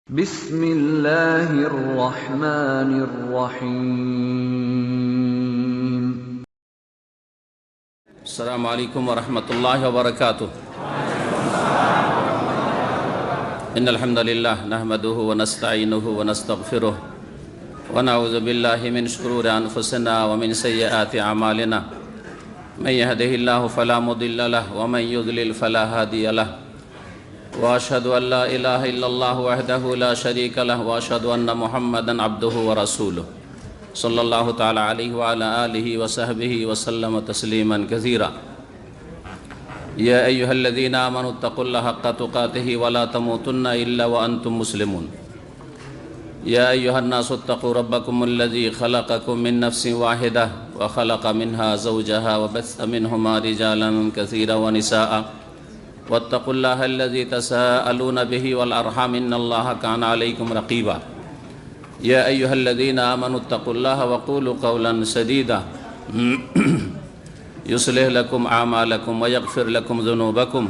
বিসমিল্লাহির রহমানির রহিম। আসসালামু আলাইকুম ওয়া রাহমাতুল্লাহি ওয়া বারাকাতুহু। ইন্নাল হামদালিল্লাহ নাহমাদুহু ওয়া নাস্তাঈনুহু ওয়া নাস্তাগফিরুহু ওয়া নাউযু বিল্লাহি মিন শুরুরি আনফুসিনা ওয়া মিন সাইয়্যাতি আমালিনা। মান ইয়াহদিহিল্লাহু ফালা মুদিল্লা লাহু ওয়া মান ইউদ্লিল ফালা হাদিয়া লাহু। ওয়া আশহাদু আল লা ইলাহা ইল্লাল্লাহু ওয়াহদাহু লা শারীকা লাহু ওয়া আশহাদু আন্না মুহাম্মাদান আবদুহু ওয়া রাসূলুহু সাল্লাল্লাহু তাআলা আলাইহি ওয়া আলা আলিহি ওয়া সাহবিহি ওয়া সাল্লামা তাসলিমান কাসীরা। ইয়া আইয়ুহাল্লাযীনা আমানু তাকুল্লাহা হাক্কা তুকাতিহি ওয়া লা তামুতুন্না ইল্লা ওয়া আনতুম মুসলিমুন। ইয়া আইয়ুহান নাসু তাকু রাব্বাকুমুল্লাযী খালাকাকুম মিন নাফসিন ওয়াহিদাহ ওয়া খালাকা মিনহা যাওজাহা ওয়া বাসসা মিনহুমা রিজালান কাসীরান ওয়া নিসাআ ওয়াত্তাকুল্লাহা আল্লাযী তাসাআলুনা বিহি ওয়াল আরহাম ইন্নাল্লাহা কানা আলাইকুম রাকীবা। ইয়া আইয়ুহাল্লাযীনা আমানু তাকুল্লাহা ওয়া কুলু কাওলান সাদীদা ইউসলিহ লাকুম আমালাকুম ওয়া ইয়াগফির লাকুম যুনুবাকুম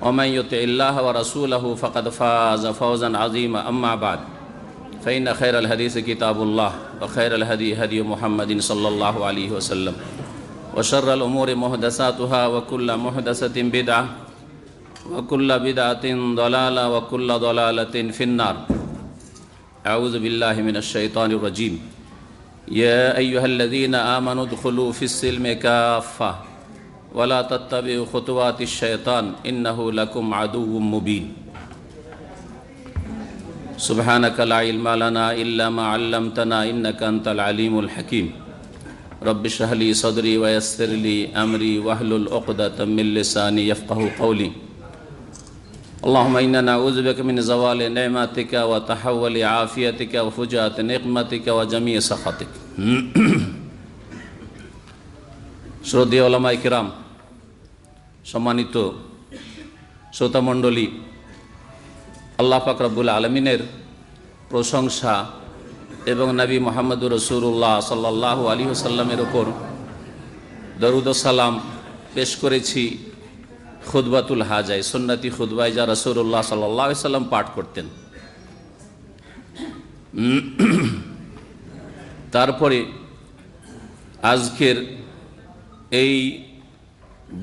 ওয়া মান ইউতি'ইল্লাহা ওয়া রাসূলাহু ফাকাদ ফাযা ফাওজান আযীমা। আম্মা বা'দ, ফাইন্না খায়রাল হাদীসি কিতাবুল্লাহ ওয়া খায়রাল হাদী হাদী মুহাম্মাদিন সাল্লাল্লাহু আলাইহি ওয়াসাল্লাম ওয়া শাররাল উমুরি মুহদাসাতুহা ওয়া কুল্লু মুহদাসাতিন বিদআহ ওয়া কুল্লু বিদআতিন দালালাহ ওয়া কুল্লু দালালাতিন ফিন্নার। আউযু বিল্লাহি মিনাশ শাইতানির রাজীম। ইয়া আইয়ুহাল্লাযীনা আমানু উদখুলু ফিস-সিলমি কাফা ওয়া লা তাত্তাবিউ খুতুওয়াতিশ শাইতান ইন্নাহু লাকুম আদুউম মুবিন। সুবহানাকা লা ইলমা লানা ইল্লা মা 'আল্লামতানা ইন্নাকা আনতাল আলীমুল হাকীম। রব্বি ইশরাহ লি সাদরি ওয়া ইয়াসসির লি আমরি ওয়াহলুল উকদাতাম মিন লিসানি ইয়াফকাহু কওলি। اللهم إنا نعوذ بك من زوال نعمتك وتحول عافيتك وفجاءة نقمتك وجميع سخطك. শ্রদ্ধেয় উলামায়ে কিরাম, সম্মানিত শ্রোতামণ্ডলী, আল্লাহ পাক রব্বুল আলামিনের প্রশংসা এবং নবী মুহাম্মদুর রাসূলুল্লাহ সাল্লাল্লাহু আলাইহি ওয়াসাল্লামের উপর দরুদ ও সালাম পেশ করেছি খুতবাতুল হাজায়, সুন্নতি খুতবায় যা রাসূলুল্লাহ সাল্লাল্লাহু আলাইহি ওয়াসাল্লাম পাঠ করতেন। তারপরে আজকের এই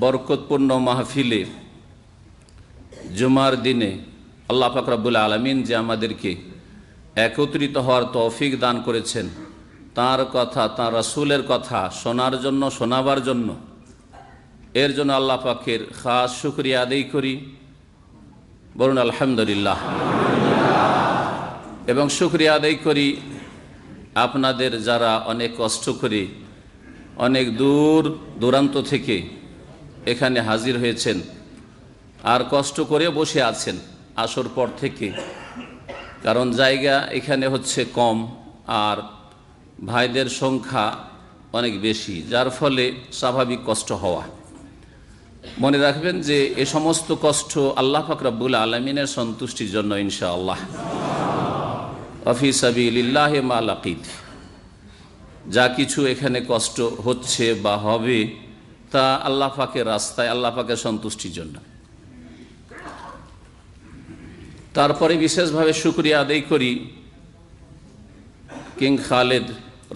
বরকতপূর্ণ মাহফিলে জুমার দিনে আল্লাহ পাক রব্বুল আলামিন যে আমাদেরকে একত্রিত হওয়ার তৌফিক দান করেছেন, তার কথা, তার রাসূলের কথা শোনার জন্য, শোনাবার জন্য, এর জন্য আল্লাহ পাকের খাস শুকরিয়া আদায় করি। বলুন আলহামদুলিল্লাহ। এবং শুকরিয়া আদায় করি আপনাদের যারা অনেক কষ্ট করে, অনেক দূর দূরান্ত থেকে এখানে হাজির হয়েছেন আর কষ্ট করে বসে আছেন আসর পর থেকে, কারণ জায়গা এখানে হচ্ছে কম আর ভাইদের সংখ্যা অনেক বেশি, যার ফলে স্বাভাবিক কষ্ট হওয়া। মনে রাখবেন যে এ সমস্ত কষ্ট আল্লাহ পাক রব্বুল আলামিনের সন্তুষ্টির জন্য ইনশাআল্লাহ। ফি সাবিলিল্লাহি মা লাকিত, যা কিছু এখানে কষ্ট হচ্ছে বা হবে তা আল্লাহ পাকের রাস্তায়, আল্লাহ পাকের সন্তুষ্টির জন্য। তারপরে বিশেষভাবে শুকরিয়া আদায় করি কিং খালেদ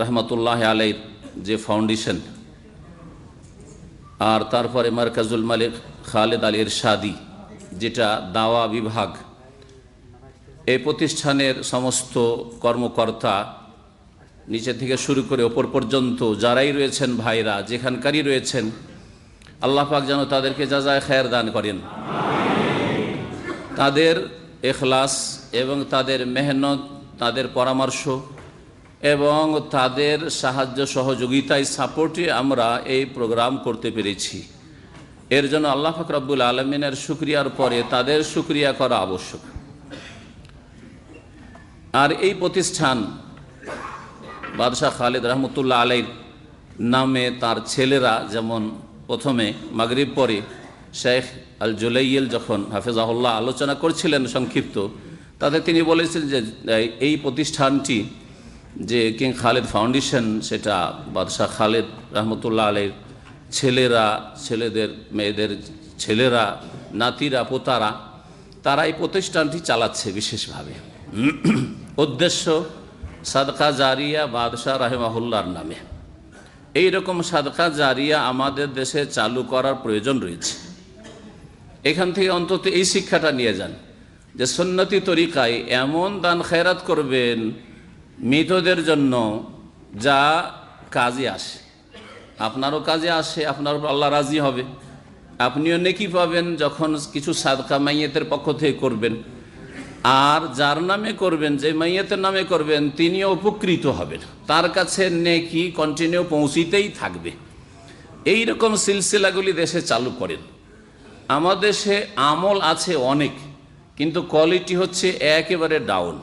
রহমতুল্লাহ আলাইহির যে ফাউন্ডেশন, আর তারপরে মারকাজুল মালিক খালেদ আলী ইরশাদি যেটা দাওয়া বিভাগ, এই প্রতিষ্ঠানের সমস্ত কর্মকর্তা নিচে থেকে শুরু করে ওপর পর্যন্ত যারাই রয়েছেন, ভাইরা যেখানকারই রয়েছেন, আল্লাহ পাক যেন তাদেরকে জাযায়ে খায়ের দান করেন। তাদের ইখলাস এবং তাদের মেহনত, তাদের পরামর্শ এবং তাদের সাহায্য সহযোগিতায়, সাপোর্টে আমরা এই প্রোগ্রাম করতে পেরেছি। এর জন্য আল্লাহ পাক রব্বুল আলামিনের শুকরিয়ার পরে তাদের শুকরিয়া করা আবশ্যক। আর এই প্রতিষ্ঠান বাদশাহ খালেদ রহমতুল্লাহ আলাইহির নামে তার ছেলেরা, যেমন প্রথমে মাগরিব পরে শেখ আল জুলাইল যখন হাফেজাহুল্লাহ আলোচনা করছিলেন সংক্ষিপ্ত, তাতে তিনি বলেছেন যে এই প্রতিষ্ঠানটি যে কিং খালেদ ফাউন্ডেশন, সেটা বাদশাহ খালেদ রহমতুল্লাহ আলাইহির ছেলেরা, ছেলেদের মেয়েদের ছেলেরা নাতিরা, পোতারা, তারা এই প্রতিষ্ঠানটি চালাচ্ছে বিশেষভাবে। উদ্দেশ্য সাদকা জারিয়া বাদশাহ রাহিমাহুল্লাহর নামে। এই রকম সাদকা জারিয়া আমাদের দেশে চালু করার প্রয়োজন রয়েছে। এখান থেকে অন্তত এই শিক্ষাটা নিয়ে যান যে সুন্নতি তরিকায় এমন দান খেরাত করবেন মৃতদের জন্য যা কাজে আসে, আপনারও কাজে আসে, আপনার উপর আল্লাহ রাজি হবে, আপনিও নেকি পাবেন যখন কিছু সাদকা মাইয়েতের পক্ষ থেকে করবেন। আর যার নামে করবেন, যে মাইয়েতের নামে করবেন, তিনিও উপকৃত হবেন, তার কাছে নেকি কন্টিনিউ পৌঁছিতেই থাকবে। এই রকম সিলসিলাগুলি দেশে চালু করেন। আমাদের দেশে আমল আছে অনেক, কিন্তু কোয়ালিটি হচ্ছে একেবারে ডাউন।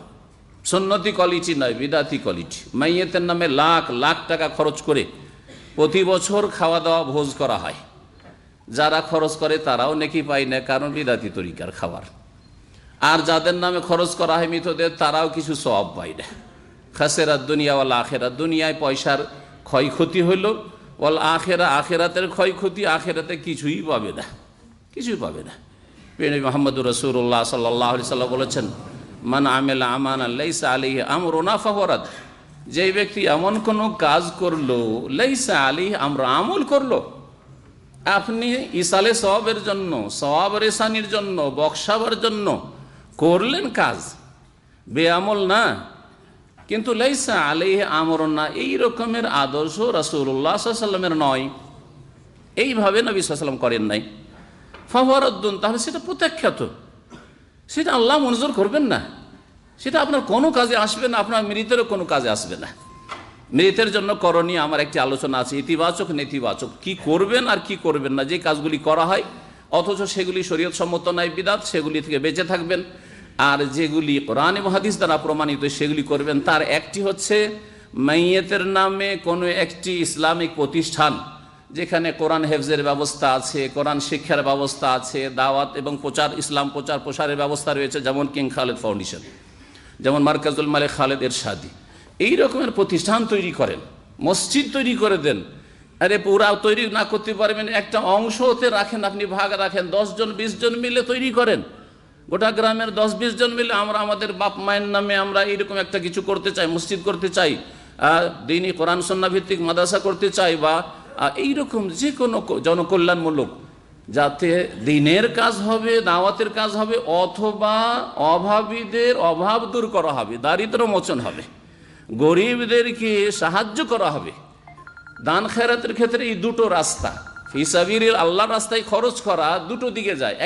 সুন্নতি কোয়ালিটি নয়, বিদাতি কোয়ালিটি। মাইয়েতের নামে লাখ লাখ টাকা খরচ করে প্রতি বছর খাওয়া দাওয়া ভোজ করা হয়। যারা খরচ করে তারাও নেকি পায় না, কারণ বিদাতি তরিকার খাবার। আর যাদের নামে খরচ করা হয় মৃতদের, তারাও কিছু সওয়াব পায় না। খাসেরাত দুনিয়া ওয়াল আখেরাত, দুনিয়ায় পয়সার ক্ষয়ক্ষতি হইল, ওয়াল আখেরা, আখেরাতের ক্ষয়ক্ষতি, আখেরাতে কিছুই পাবে না, কিছুই পাবে না। নবী মুহাম্মদুর রাসূলুল্লাহ সাল্লাল্লাহু আলাইহি ওয়াসাল্লাম বলেছেন, মান আমিলা আমানান লাইসা আলাইহি আমরুনা ফাহুয়া রাদ। যেই ব্যক্তি এমন কোনো কাজ করলো, লাইসা আলাইহি আমরা, আমল করলো, আপনি ইসালে সওয়াবের জন্য, সওয়াব রেসানির জন্য, বক্সাবার জন্য করলেন কাজ, বেআমল না, কিন্তু লাইসা আলাইহি আমরুনা, এই রকমের আদর্শ রাসূলুল্লাহ সাল্লাল্লাহু আলাইহি ওয়াসাল্লামের নয়, এইভাবে নবী সাল্লাল্লাহু আলাইহি ওয়াসাল্লাম করেন নাই, ফাহুয়া রাদ্দুন, তাহলে সেটা প্রত্যাখ্যাত, সেটা আল্লাহ মঞ্জুর করবেন না, সেটা আপনার কোনো কাজে আসবে না, আপনার মৃতেরও কোনো কাজে আসবে না। মৃতের জন্য করণীয় আমার একটি আলোচনা আছে, ইতিবাচক নেতিবাচক, কি করবেন আর কি করবেন না। যে কাজগুলি করা হয় অথচ সেগুলি শরীয়ত সম্মত নয়, বিদআত, সেগুলি থেকে বেঁচে থাকবেন। আর যেগুলি কোরআন এবং হাদিস দ্বারা প্রমাণিত সেগুলি করবেন। তার একটি হচ্ছে মাইয়েতের নামে কোনো একটি ইসলামিক প্রতিষ্ঠান যেখানে কোরআন হেফজের ব্যবস্থা আছে, কোরআন শিক্ষার ব্যবস্থা আছে, দাওয়াত এবং প্রচার, ইসলাম প্রচার প্রসারের ব্যবস্থা রয়েছে, যেমন কিং খালেদ ফাউন্ডেশন, যেমন মার্কাজুল মালিক খালেদ এরশাদি, এই রকমের প্রতিষ্ঠান তৈরি করেন, মসজিদ তৈরি করে দেন। আরে পুরা তৈরি না করতে পারবেন, একটা অংশ হতে রাখেন, আপনি ভাগ রাখেন, 10 জন 20 জন মিলে তৈরি করেন। গোটা গ্রামের 10-20 জন মিলে আমরা আমাদের বাপ মায়ের নামে আমরা এইরকম একটা কিছু করতে চাই, মসজিদ করতে চাই, দিনী কোরআন সুন্নাহ ভিত্তিক মাদ্রাসা করতে চাই, বা এইরকম যে কোনো জনকল্যাণমূলক, যাতে দিনের কাজ হবে, দাওয়াতের কাজ হবে, অথবা অভাবীদের অভাব দূর করা হবে, দারিদ্র মোচন হবে, গরিবদেরকে সাহায্য করা হবে। দান খেরাতের ক্ষেত্রে এই দুটো রাস্তা, ফি সাবিলিল, আল্লাহর রাস্তায় খরচ করা, দুটো দিকে যায়।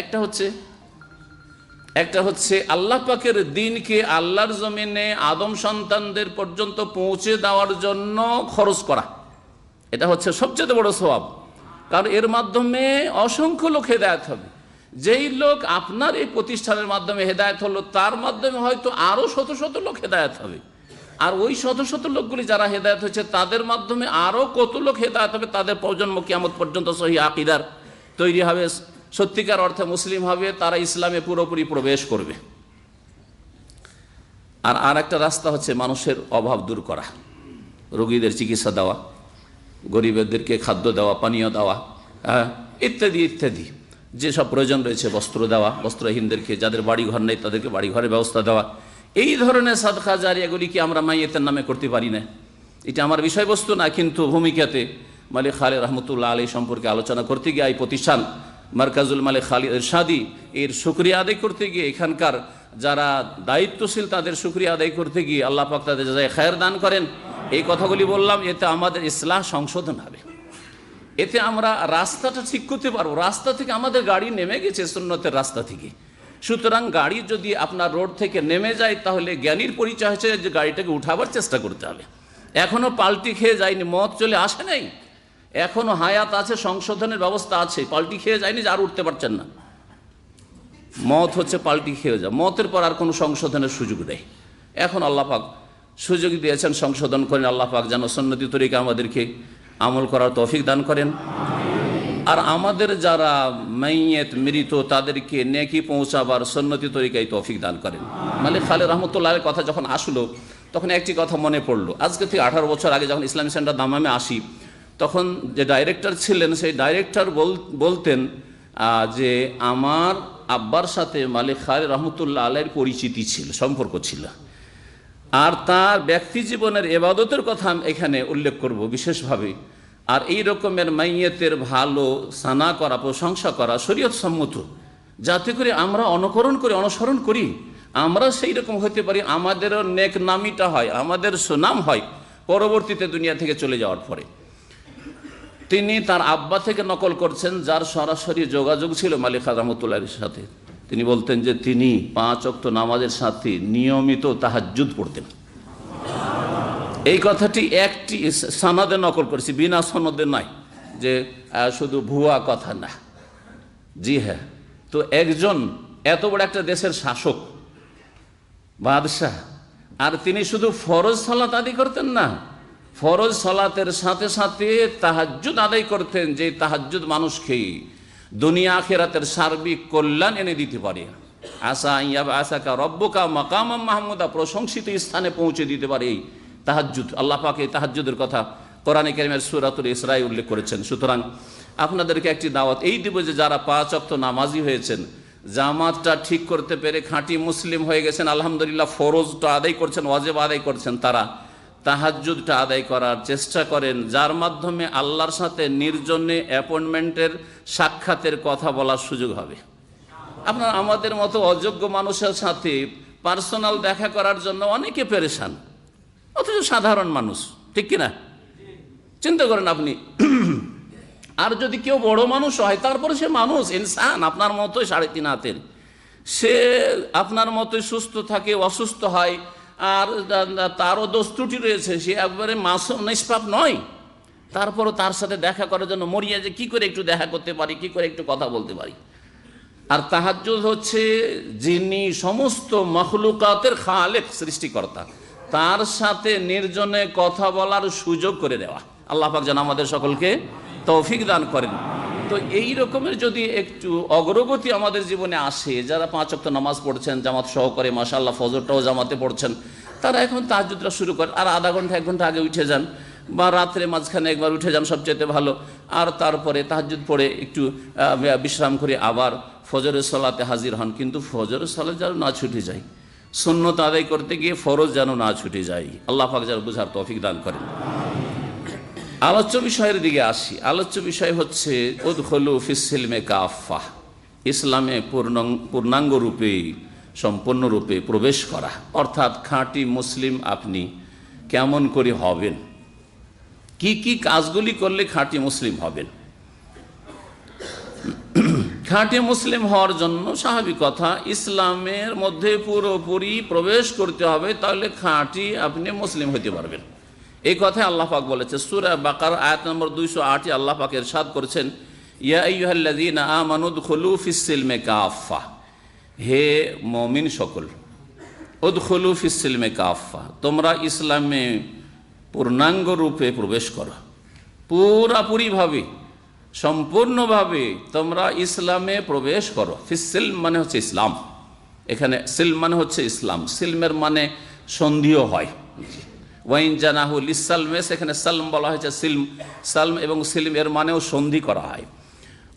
একটা হচ্ছে আল্লাহ পাকের দ্বীনকে আল্লাহর জমিনে আদম সন্তানদের পর্যন্ত পৌঁছে দেওয়ার জন্য খরচ করা, এটা হচ্ছে সবচেয়ে বড় সওয়াব, কারণ এর মাধ্যমে অসংখ্য লোক হেদায়েত হবে। যেই লোক আপনার এই প্রতিষ্ঠানের মাধ্যমে হেদায়েত হলো, তার মাধ্যমে হয়তো আরও শত শত লোক হেদায়েত হবে। আর ওই শত শত লোকগুলি যারা হেদায়েত হয়েছে, তাদের মাধ্যমে আরও কত লোক হেদায়েত হবে, তাদের প্রজন্ম কিয়ামত পর্যন্ত সহিহ আকীদার তৈরি হবে, সত্যিকার অর্থে মুসলিম হবে, তারা ইসলামে পুরোপুরি প্রবেশ করবে। আর একটা রাস্তা হচ্ছে মানুষের অভাব দূর করা, রোগীদের চিকিৎসা দেওয়া, গরিবদেরকে খাদ্য দেওয়া, পানীয় দেওয়া, ইত্যাদি ইত্যাদি, যেসব প্রয়োজন রয়েছে, বস্ত্র দেওয়া, বস্ত্রহীনদেরকে, যাদের বাড়ি ঘর নেই তাদেরকে বাড়ি ঘরের ব্যবস্থা দেওয়া। এই ধরনের সাদকা জারিয়াগুলি কি আমরা মাইয়েতের নামে করতে পারি না? এটা আমার বিষয়বস্তু না, কিন্তু ভূমিকাতে মালিক খালেদ রহমতুল্লাহ আলী সম্পর্কে আলোচনা করতে গিয়ে এই প্রতিষ্ঠান মার্কাজুল মালিক খালেদ এরশাদি, এর শুকরিয়া আদায় করতে গিয়ে, এখানকার যারা দায়িত্বশীল তাদের শুকরিয়া আদায় করতে গিয়ে আল্লাহ পাক তাদের জাযায়ে খায়ের দান করেন। এই কথাগুলি বললাম, এতে আমাদের ইসলাহ সংশোধন হবে, এতে আমরা রাস্তাটা ঠিক করতে পারবো। রাস্তা থেকে আমাদের গাড়ি নেমে গেছে, সুন্নতের রাস্তা থেকে। সুতরাং গাড়ি যদি আপনার রোড থেকে নেমে যায়, তাহলে জ্ঞানীর পরিচয় হচ্ছে যে গাড়িটাকে উঠাবার চেষ্টা করতে হবে। এখনও পাল্টি খেয়ে যায়নি, মত চলে আসে নাই, এখনও হায়াত আছে, সংশোধনের ব্যবস্থা আছে, পাল্টি খেয়ে যায়নি যে আর উঠতে পারছেন না। মত হচ্ছে পাল্টি খেয়ে যাওয়া, মতের পর আর কোনো সংশোধনের সুযোগ নেই। এখন আল্লাহ পাক সুযোগ দিয়েছেন, সংশোধন করেন। আল্লাহ পাক যেন সুন্নতি তরিকা আমাদেরকে আমল করার তৌফিক দান করেন। আর আমাদের যারা মাইয়েত, মৃত, তাদেরকে নেকি পৌঁছাবার সুন্নতি তরিকায় তৌফিক দান করেন। মালিক খালেদ রহমতুল্লাহের কথা যখন আসলো, তখন একটি কথা মনে পড়লো। আজকে থেকে 18 বছর আগে যখন ইসলামী সেন্টার দামামে আসি, তখন যে ডাইরেক্টর ছিলেন, সেই ডাইরেক্টর বলতেন যে আমার আব্বার সাথে মালিক খালি রহমতুল্লাহ আলাইয়ের পরিচিতি ছিল, সম্পর্ক ছিল, আর তার ব্যক্তি জীবনের ইবাদতের কথা এখানে উল্লেখ করব বিশেষভাবে। আর এই রকমের মাইয়েতের ভালো সানা করা, প্রশংসা করা শরীয়ত সম্মত, যাতে করে আমরা অনুসরণ করি, আমরা সেই রকম হতে পারি, আমাদেরও নেক নামিটা হয়, আমাদের সুনাম হয় পরবর্তীতে দুনিয়া থেকে চলে যাওয়ার পরে। তিনি তার আব্বা থেকে নকল করছেন, যার সরাসরি যোগাযোগ ছিল মালিক রহমতুল্লাহর সাথে। তিনি বলতেন যে তিনি 5 ওয়াক্ত নামাজের সাথে নিয়মিত তাহাজ্জুদ পড়তেন। এই কথাটি একটি সনদে নকল করেছি, বিনা সনদে নয়, যে শুধু ভুয়া কথা না। জি হ্যাঁ, তো একজন এত বড় একটা দেশের শাসক, বাদশাহ, আর তিনি শুধু ফরজ সালাত আদায় করতেন না, ফরজ সালাতের সাথে সাথে তাহাজ্জুদ আদায় করতেন, যে তাহাজ্জুদ মানুষকে দুনিয়া আখিরাতের সার্বিক কল্যাণ এনে দিতে পারে। আসা আসাকা রব্বুকা মাকামাম মাহমুদা, প্রশংসিত স্থানে পৌঁছে দিতে পারে এই তাহাজ্জুদ। আল্লাহ পাক এই তাহাজ্জুদের কথা কোরআনে কারীমের সূরাতুল ইসরায় উল্লেখ করেছেন। সুতরাং আপনাদেরকে একটি দাওয়াত এই দিব যে যারা 5 ওয়াক্ত নামাজি হয়েছেন, জামাতটা ঠিক করতে পেরে খাঁটি মুসলিম হয়ে গেছেন, আলহামদুলিল্লাহ, ফরজটা আদায় করছেন, ওয়াজিব আদায় করছেন, তারা তাহাজ্জুদটা আদায় করার চেষ্টা করেন, যার মাধ্যমে আল্লাহর সাথে নির্জনে অ্যাপয়েন্টমেন্টের সাক্ষাতের কথা বলার সুযোগ হবে। আপনার আমাদের মতো অযোগ্য মানুষের সাথে পার্সোনাল দেখা করার জন্য অনেকে পেরেশান, অথচ সাধারণ মানুষ, ঠিক কিনা? চিন্তা করেন আপনি। আর যদি কেউ বড় মানুষ হয়, তারপরে সে মানুষ, ইনসান, আপনার মতোই 3.5 হাতের, সে আপনার মতোই সুস্থ থাকে, অসুস্থ হয়, আর তারও দোষ ত্রুটি রয়েছে, সে একবারে মাসুম নিষ্পাপ নয়। তারপরও তার সাথে দেখা করার জন্য মরিয়া যে কি করে একটু দেখা করতে পারি, কি করে একটু কথা বলতে পারি। আর তাহাজ্জুদ হচ্ছে যিনি সমস্ত মখলুকাতের খালেক, সৃষ্টিকর্তা, তার সাথে নির্জনে কথা বলার সুযোগ করে দেওয়া। আল্লাহ পাক যেন আমাদের সকলকে তৌফিক দান করেন। তো এই রকমের যদি একটু অগ্রগতি আমাদের জীবনে আসে, যারা 5 ওয়াক্ত নামাজ পড়ছেন জামাত সহকারে, মাশাআল্লাহ ফজরটাও জামাতে পড়ছেন, তারা এখন তাহাজ্জুদটা শুরু করেন, আর আধা ঘন্টা 1 ঘন্টা আগে উঠে যান, বা রাত্রে মাঝখানে একবার উঠে যান, সবচেয়ে ভালো। আর তারপরে তাহাজ্জুদ পড়ে একটু বিশ্রাম করে আবার ফজরের সালাতে হাজির হন। কিন্তু ফজরের সালাত যেন না ছুটে যায়, সুন্নত আদায় করতে গিয়ে ফরজ যেন না ছুটে যায়। আল্লাহ পাক যেন বুঝার তৌফিক দান করেন। আলোচ্য বিষয়ের দিকে আসি। আলোচ্য বিষয় হচ্ছে উদখুলু ফিস সিলমে কাফা, ইসলামে পূর্ণাঙ্গ রূপে, সম্পূর্ণরূপে প্রবেশ করা। অর্থাৎ খাঁটি মুসলিম আপনি কেমন করে হবেন, কি কি কাজগুলি করলে খাঁটি মুসলিম হবেন। খাঁটি মুসলিম হওয়ার জন্য স্বাভাবিক কথা, ইসলামের মধ্যে পুরোপুরি প্রবেশ করতে হবে, তাহলে খাঁটি আপনি মুসলিম হতে পারবেন। এই কথাই আল্লাহ পাক বলেছে সূরা বাকারা আয়াত নম্বর 208। আল্লাহ পাক ইরশাদ করেছেন, ইয়া আইয়ুহাল্লাযীনা আমানু উদখুলু ফিস সিলমে কাফা, হে মুমিন সকল, উদখুলু ফিস সিলমে কাফা, তোমরা ইসলামে পূর্ণাঙ্গ রূপে প্রবেশ করো, পুরাপুরিভাবে, সম্পূর্ণভাবে তোমরা ইসলামে প্রবেশ করো। ফিস সিলম মানে হচ্ছে ইসলাম, এখানে সিলম মানে হচ্ছে ইসলাম, সিলমের মানে সন্ধিও হয়। ওয়াইন জানাহু লিসালমে, সেখানে সালম বলা হয়েছে, সিলম, সালম এবং সিলম এর মানেও সন্ধি করা হয়।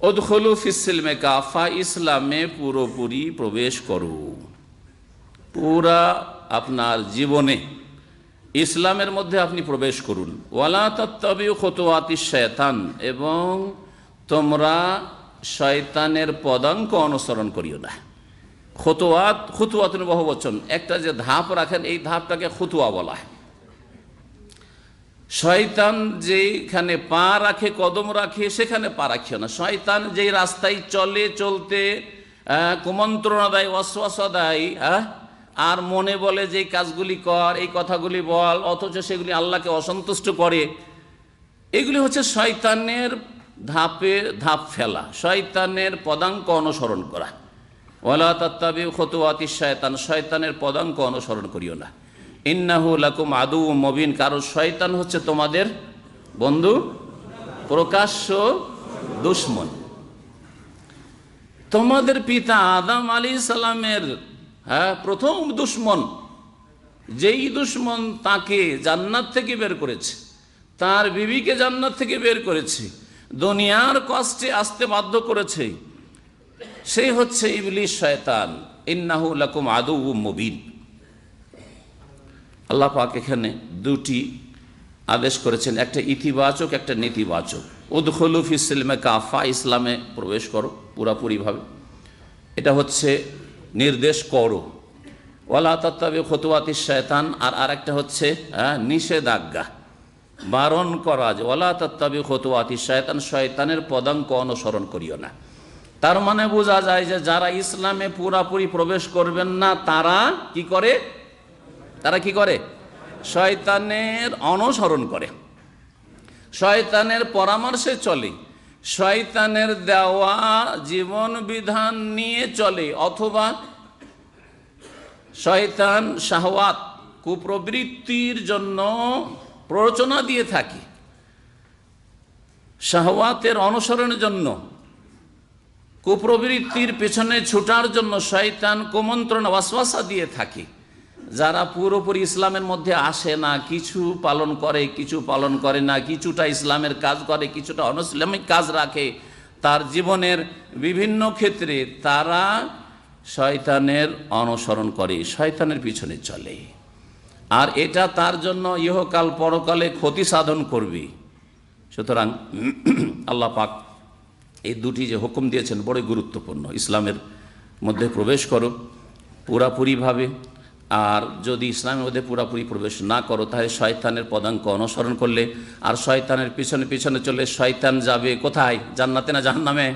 উদখুলু ফিস সিলমে কাফা, ইসলামে পুরোপুরি প্রবেশ করো, পুরা আপনার জীবনে ইসলামের মধ্যে আপনি প্রবেশ করুন। ওয়ালা তাত্তাবিউ খুতুওয়াতিশ শায়তান, এবং তোমরা শয়তানের পদাঙ্ক অনুসরণ করিও না। খুতুওয়াত, খুতুওয়াতুন বহুবচন, একটা যে ধাপ রাখেন এই ধাপটাকে খুতুয়া বলা হয়। শয়তান যেখানে পা রাখে, কদম রাখে, সেখানে পা রাখিও না। শয়তান যেই রাস্তায় চলে, চলতে কুমন্ত্রণা দেয়, ওয়াসওয়াসা দেয়, আর মনে বলে যে কাজগুলি কর, এই কথাগুলি বল, অথচ সেগুলি আল্লাহকে অসন্তুষ্ট করে, এগুলি হচ্ছে শয়তানের ধাপে ধাপ ফেলা, শয়তানের পদাঙ্ক অনুসরণ করা। ওয়ালা তাত্তাবিউ খুতুওয়াতিশ শায়তান, শয়তানের পদাঙ্ক অনুসরণ করিও না। ইন্নাহু লাকুম আদুউম মুবিন, কারণ শয়তান হচ্ছে তোমাদের বন্ধু, প্রকাশ্য দুশমন। তোমাদের পিতা আদম আলাইহিস সালামের প্রথম দুশমন, যেই দুশমন তাকে জান্নাত থেকে বের করেছে, তার বিবিকে জান্নাত থেকে বের করেছে, দুনিয়ার কষ্টে আসতে বাধ্য করেছে, সেই হচ্ছে ইবলিস, শয়তান। ইন্নাহু লাকুম আদুউম মুবিন। আল্লাহ পাক এখানে দুটি আদেশ করেছেন, একটা ইতিবাচক, একটা নেতিবাচক। উদখুলু ফিস সিলমে কাফা, ইসলামে প্রবেশ করো পুরাপুরিভাবে, এটা হচ্ছে নির্দেশ করো। ওয়ালা তাত্তাবিউ খুতুওয়াতিশ শয়তান, আর আরেকটা হচ্ছে নিষেধাজ্ঞা, বারণ করা, যে ওয়ালা তাত্তাবিউ খুতুওয়াতিশ শয়তান, শয়তানের পদাঙ্ক অনুসরণ করিও না। তার মানে বোঝা যায় যে যারা ইসলামে পুরাপুরি প্রবেশ করবেন না তারা কি করে? তারা কি করে? শয়তানের অনুসরণ করে, শয়তানের পরামর্শে চলে, শয়তানের দেওয়া জীবন বিধান নিয়ে চলে, অথবা শয়তান শাহওয়াত, কুপ্রবৃত্তির জন্য প্ররোচনা দিয়ে থাকে, শাহওয়াতের অনুসরণের জন্য, কুপ্রবৃত্তির পেছনে ছুটার জন্য শয়তান কুমন্ত্রণা, ওয়াসওয়াসা দিয়ে থাকে। যারা পুরোপুরি ইসলামের মধ্যে আসে না, কিছু পালন করে, কিছু পালন করে না, কিছুটা ইসলামের কাজ করে, কিছুটা অনইসলামিক কাজ রাখে তার জীবনের বিভিন্ন ক্ষেত্রে, তারা শয়তানের অনুসরণ করে, শয়তানের পিছনে চলে, আর এটা তার জন্য ইহকাল পরকালে ক্ষতি সাধন করবে। সুতরাং আল্লাহ পাক এই দুটি যে হুকুম দিয়েছেন বড়ই গুরুত্বপূর্ণ। ইসলামের মধ্যে প্রবেশ করো পুরাপুরিভাবে, আর যদি ইসলামের মধ্যে পুরাপুরি প্রবেশ না করো তাহলে শয়তানের পদাঙ্ক অনুসরণ করলে, আর শয়তানের পিছনে পিছনে চলে, শয়তান যাবে কোথায়? জান্নাতে না জাহান্নামে?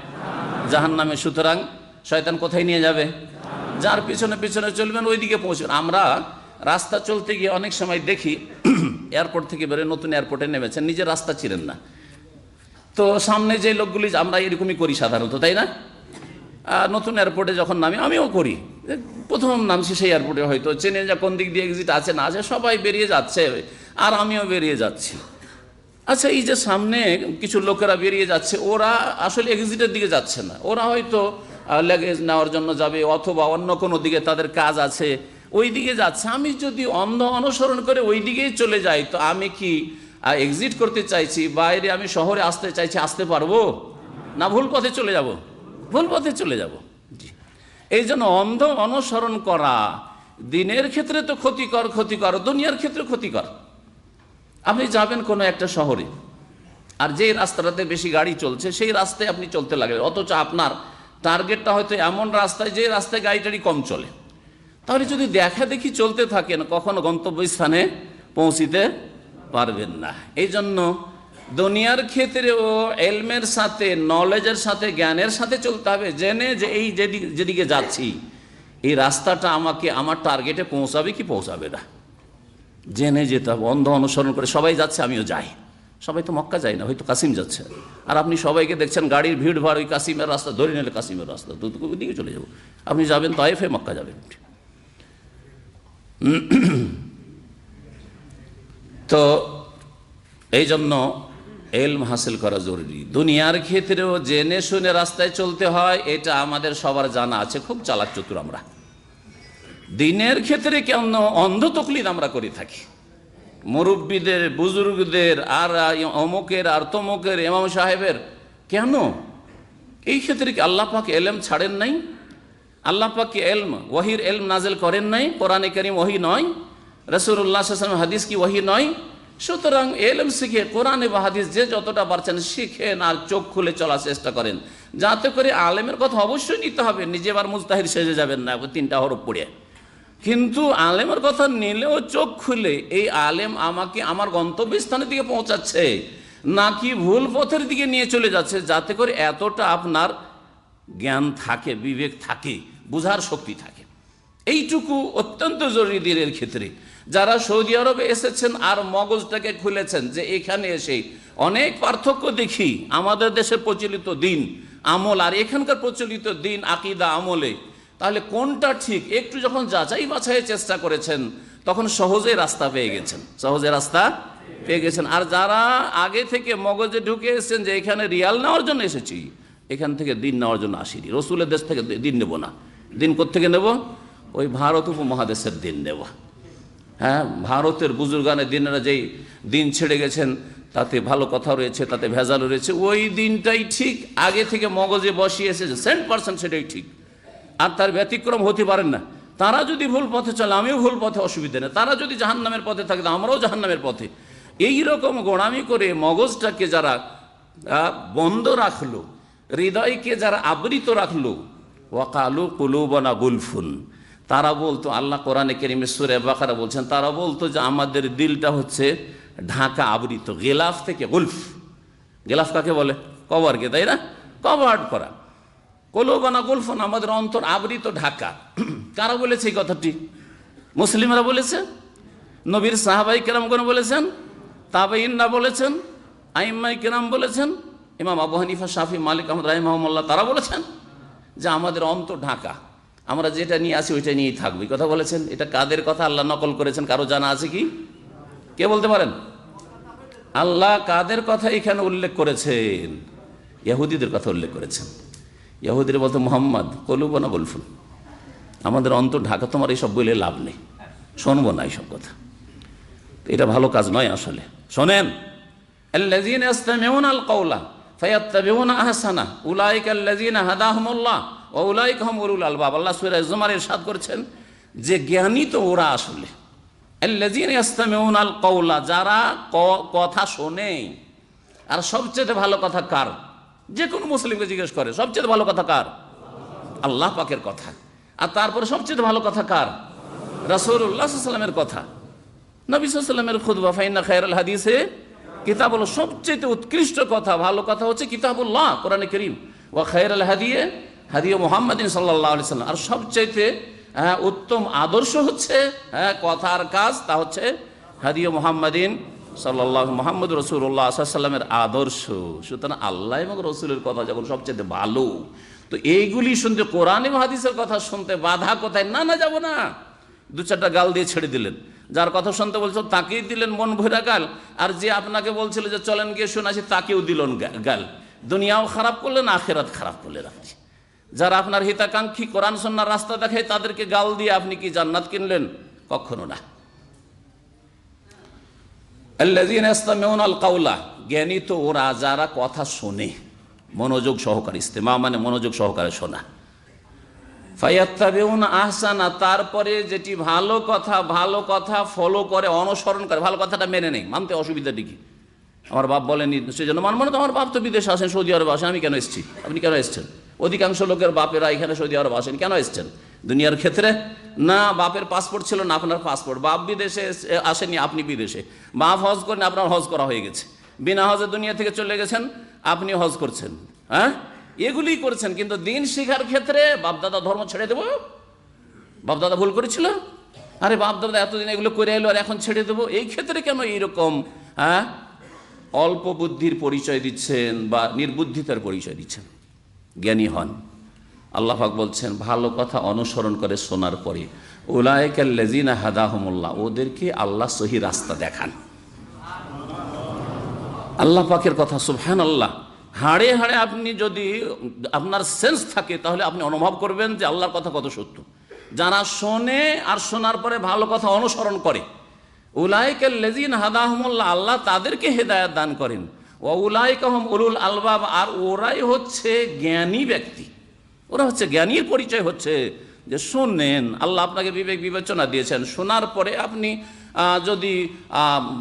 জাহান্নামে। সুতরাং শয়তান কোথায় নিয়ে যাবে? যার পিছনে পিছনে চলবেন ওইদিকে পৌঁছবেন। আমরা রাস্তা চলতে গিয়ে অনেক সময় দেখি, এয়ারপোর্ট থেকে বেরোয়, নতুন এয়ারপোর্টে নেমেছেন, নিজের রাস্তা চিনেন না, তো সামনে যে লোকগুলি, আমরা এরকমই করি সাধারণত, তাই না? নতুন এয়ারপোর্টে যখন নামি, আমিও করি, প্রথম নামছি সেই এয়ারপোর্টে, হয়তো চেনে যা কোন দিক দিয়ে এক্সিট আছে না আছে, সবাই বেরিয়ে যাচ্ছে আর আমিও বেরিয়ে যাচ্ছি। আচ্ছা, এই যে সামনে কিছু লোকেরা বেরিয়ে যাচ্ছে, ওরা আসলে এক্সিটের দিকে যাচ্ছে না, ওরা হয়তো লাগেজ নেওয়ার জন্য যাবে, অথবা অন্য কোনো দিকে তাদের কাজ আছে, ওই দিকে যাচ্ছে। আমি যদি অন্ধ অনুসরণ করে ওই দিকেই চলে যাই, তো আমি কি এক্সিট করতে চাইছি, বাইরে আমি শহরে আসতে চাইছি, আসতে পারবো না? ভুল পথে চলে যাব, ভুল পথে চলে যাব। জি, এই জন্য অন্ধ অনুসরণ করা দিনের ক্ষেত্রে তো ক্ষতিকর, দুনিয়ার ক্ষেত্রে ক্ষতিকর। আপনি যাবেন কোনো একটা শহরে, আর যে রাস্তাটাতে বেশি গাড়ি চলছে সেই রাস্তায় আপনি চলতে লাগলেন, অথচ আপনার টার্গেটটা হয়তো এমন রাস্তায় যে রাস্তায় গাড়িটারি কম চলে, তাহলে যদি দেখা দেখি চলতে থাকেন, কখনো গন্তব্যস্থানে পৌঁছিতে পারবেন না। এই জন্য দুনিয়ার ক্ষেত্রেও এলমের সাথে, নলেজের সাথে, জ্ঞানের সাথে চলতে হবে, জেনে যে এই যেদিকে যাচ্ছি এই রাস্তাটা আমাকে আমার টার্গেটে পৌঁছাবে কি পৌঁছাবে না, জেনে যেতে হবে। অন্ধ অনুসরণ করে সবাই যাচ্ছে আমিও যাই, সবাই তো মক্কা যায় না, হয়তো কাসিম যাচ্ছে, আর আপনি সবাইকে দেখছেন গাড়ির ভিড় ভাড়, ওই কাসিমের রাস্তা ধরে নিলে কাসিমের রাস্তা, তো ওইদিকে চলে যাবো। আপনি যাবেন তায়েফে, মক্কা যাবেন। তো এই জন্য এলম হাসিল করা জরুরি। দুনিয়ার ক্ষেত্রেও জেনে শুনে রাস্তায় চলতে হয়, এটা আমাদের সবার জানা আছে, খুব চালাক চতুর আমরা। দিনের ক্ষেত্রে কেন অন্ধ তকলিদ আমরা করে থাকি, মুরব্বীদের, বুজুর্গদের, আর অমুকের আর তমুকের, ইমাম সাহেবের, কেন? এই ক্ষেত্রে কি আল্লাহ পাক এলম ছাড়েন নাই? আল্লাহ পাক কি এলম, ওয়াহির এলম নাজেল করেন নাই? কোরআনে কারীম ওহী নয়? রাসূলুল্লাহ সাল্লাল্লাহু আলাইহি ওয়াসাল্লাম হাদিস কি ওহী নয়? সুতরাং এলম শিখে, কোরআনে বা হাদিস যে যতটা পারছেন শিখেন, আর চোখ খুলে চলার চেষ্টা করেন, যাতে করে আলেমের কথা অবশ্যই নিতে হবে। নিজে আবার মুজতাহিদ সেজে যাবেন না 3টা হরফ পড়ে, কিন্তু আলেমের কথা নিলেও চোখ খুলে এই আলেম আমাকে আমার গন্তব্যস্থানের দিকে পৌঁছাচ্ছে নাকি ভুল পথের দিকে নিয়ে চলে যাচ্ছে, যাতে করে এতটা আপনার জ্ঞান থাকে, বিবেক থাকে, বুঝার শক্তি থাকে। এইটুকু অত্যন্ত জরুরি দিনের ক্ষেত্রে। যারা সৌদি আরবে এসেছেন আর মগজটাকে খুলেছেন যে এখানে এসে অনেক পার্থক্য দেখি আমাদের দেশে প্রচলিত দিন আমল আর এখানকার প্রচলিত দিন আকীদা আমলে, তাহলে কোনটা ঠিক একটু যখন যাচাই বাছাইয়ের চেষ্টা করেছেন তখন সহজে রাস্তা পেয়ে গেছেন, সহজে রাস্তা পেয়ে গেছেন। আর যারা আগে থেকে মগজে ঢুকে এসেছেন যে এখানে রিয়াল নেওয়ার জন্য এসেছি, এখান থেকে দিন নেওয়ার জন্য আসিনি, রসুলের দেশ থেকে দিন নেব না, দিন কোত্থেকে নেব? ওই ভারত উপমহাদেশের দিন নেব। হ্যাঁ, ভারতের বুজুর্গানের দিনেরা যেই দিন ছেড়ে গেছেন তাতে ভালো কথা রয়েছে, তাতে ভেজাল রয়েছে, ওই দিনটাই ঠিক আগে থেকে মগজে বসিয়েছে যে 100% সেটাই ঠিক, আর তার ব্যতিক্রম হতে পারেন না। তারা যদি ভুল পথে চলে আমিও ভুল পথে, অসুবিধা নেই। তারা যদি জাহান্নামের পথে থাকে আমরাও জাহান্নামের পথে। এই রকম গোড়ামি করে মগজটাকে যারা বন্ধ রাখলো, হৃদয়কে যারা আবৃত রাখলো, ওয়াকালু কুলুবানা গুলফুন, তারা বলতো, আল্লাহ কোরআনে কারীমে সূরা বাকারা বলছেন, তারা বলতো যে আমাদের দিলটা হচ্ছে ঢাকা আবৃত, গেলাফ থেকে গুলফ। গেলাফ কাকে বলে? কভারকে, তাই না? কভার্ড করা। কুলুবানা গুলফুন, আমাদের অন্তর আবৃত, ঢাকা। কারা বলেছে এই কথাটি? মুসলিমরা বলেছে, নবীর সাহাবাই কেরামগণ বলেছেন, তাবেঈনরা বলেছেন, আইম্মায়ে কেরাম বলেছেন, ইমাম আবু হানিফা, শাফি, মালিক, আহমদ রাহিমাহুল্লাহ, তারা বলেছেন যে আমাদের অন্তর ঢাকা, আমরা যেটা নিয়ে আসি ওইটা নিয়েই থাকবো। এই কথা বলেছেন। এটা কাদের কথা আল্লাহ নকল করেছেন? কারো জানা আছে কি? কে বলতে পারেন? আল্লাহ কাদের কথা এখানে উল্লেখ করেছেন? ইহুদিদের কথা উল্লেখ করেছেন। ইহুদিরা বলতে মুহাম্মদ কুলুবানা গুলফুন, আমাদের অন্তর ঢাকা, তোমার এইসব বলে লাভ নেই, শুনবো না এইসব কথা। এটা ভালো কাজ নয় আসলে। শোনেন, আল্লাযীনা ইসতামিউনাল কাওলা ফায়াত্তাবিউনা আহসানা উলাইকা আল্লাযীনা হাদাহুমুল্লাহ ওয়া উলাইকা হুম উলুল আলবাব। আল্লাহ সূরা জুমারে ইরশাদ করেছেন যে জ্ঞানী তো ওরা আসলে। আল্লাযীনা ইসতামিউনাল কাওলা, যারা কথা শোনে। আর সবচেয়ে ভালো কথা কার? যে কোনো মুসলিমকে জিজ্ঞেস করে সবচেয়ে ভালো কথা কার? আল্লাহ পাকের কথা। আর তারপরে সবচেয়ে ভালো কথা কার? রাসূলুল্লাহ সাল্লাল্লাহু আলাইহি ওয়াসাল্লামের কথা, নবী সাল্লাল্লাহু আলাইহি ওয়াসাল্লামের খুতবা। ফাইন্না খায়রাল হাদিসে কিতাবুল্লাহ, সবচেয়ে উৎকৃষ্ট কথা, ভালো কথা হচ্ছে কিতাবুল্লাহ, কোরআনে কারীম। ওয়া খায়রাল হাদিয়ে হাদিয়ে মুহাম্মাদিন সাল্লাল্লাহু আলাইহি ওয়াসাল্লাম, আর সবচেয়ে উত্তম আদর্শ হচ্ছে কথার কাজ, তা হচ্ছে হাদিয়ে মুহাম্মাদিন সাল্লাল্লাহু, মুহাম্মদ রাসূলুল্লাহ সাল্লাল্লাহু আলাইহি ওয়াসাল্লামের আদর্শ। সুতরাং আল্লাহ এবং রসুলের কথা যখন সবচেয়ে ভালো, তো এইগুলি শুনতে, কোরআন এবং হাদিসের কথা শুনতে বাধা কোথায়? না না, যাব না। দু চারটা গাল দিয়ে ছেড়ে দিলেন। যার কথা শুনতে বলছো তাকেই দিলেন মন ভরা গাল, আর যে আপনাকে বলছিল যে চলেন গিয়ে শোনাছি তাকেও দিলেন গাল। দুনিয়াও খারাপ করলেন, আখিরাত খারাপ করলেন আপনি। যারা আপনার হিতাকাঙ্ক্ষী, কোরআন সুন্নাহর রাস্তা দেখায়, তাদেরকে গাল দিয়ে আপনি কি জান্নাত কিনলেন? কখনো না। আল্লাযীনা ইসতামিউনাল কাওলা, জ্ঞানী তো ওরা যারা কথা শোনে মনোযোগ সহকারে। ইস্তেমা মানে মনোযোগ সহকারে শোনা। ফায়াত্তাবিউনা আহসানা, তারপরে যেটি ভালো কথা ফলো করে, অনুসরণ করে, ভালো কথাটা মেনে নেই। মানতে অসুবিধা কি? আমার বাপ বলেনি সেই জন্য মানব না। তো আমার বাপ তো বিদেশে আসেন, সৌদি আরবে আসেন, আমি কেন এসেছি? আপনি কেন এসছেন? অধিকাংশ লোকের বাপেরা এখানে সৌদি আরবে আসেন, কেন এসছেন? দুনিয়ার ক্ষেত্রে না, বাপের পাসপোর্ট ছিল না, আপনার পাসপোর্ট। বাপ বিদেশে আসেনি, আপনি বিদেশে। বাপ হজ করেন, আপনার হজ করা হয়ে গেছে। বিনা হজে দুনিয়া থেকে চলে গেছেন, আপনি হজ করছেন। হ্যাঁ, এগুলি করছেন। কিন্তু দিন শিখার ক্ষেত্রে বাপদাদা ধর্ম ছেড়ে দেবো? বাপদাদা ভুল করেছিল, আরে বাপদাদা এতদিন এগুলো করে এলো আর এখন ছেড়ে দেবো? এই ক্ষেত্রে কেন এইরকম অল্প বুদ্ধির পরিচয় দিচ্ছেন বা নির্বুদ্ধিতার পরিচয় দিচ্ছেন? জ্ঞানী হন। আল্লাহ পাক বলছেন ভালো কথা অনুসরণ করে শোনার পরে, উলাইকাল্লাযীনা হাদাহুমুল্লাহ, ওদেরকে আল্লাহ সহি রাস্তা দেখান। আল্লাহ পাকের কথা, সুবহানাল্লাহ। হাড়ে হাড়ে আপনি যদি আপনার সেন্স থাকে, তাহলে আপনি অনুভব করবেন যে আল্লাহর কথা কত সত্য। যারা শোনে আর শোনার পরে ভালো কথা অনুসরণ করে, উলাইকাল্লাযীনা হাদাহুমুল্লাহ, আল্লাহ তাদেরকে হেদায়েত দান করেন। ওয়া উলাইকা হুম উলুল আলবাব, আর ওরাই হচ্ছে জ্ঞানী ব্যক্তি। ওরা হচ্ছে জ্ঞানীর পরিচয় হচ্ছে যে শোনেন। আল্লাহ আপনাকে বিবেক বিবেচনা দিয়েছেন, শোনার পরে আপনি যদি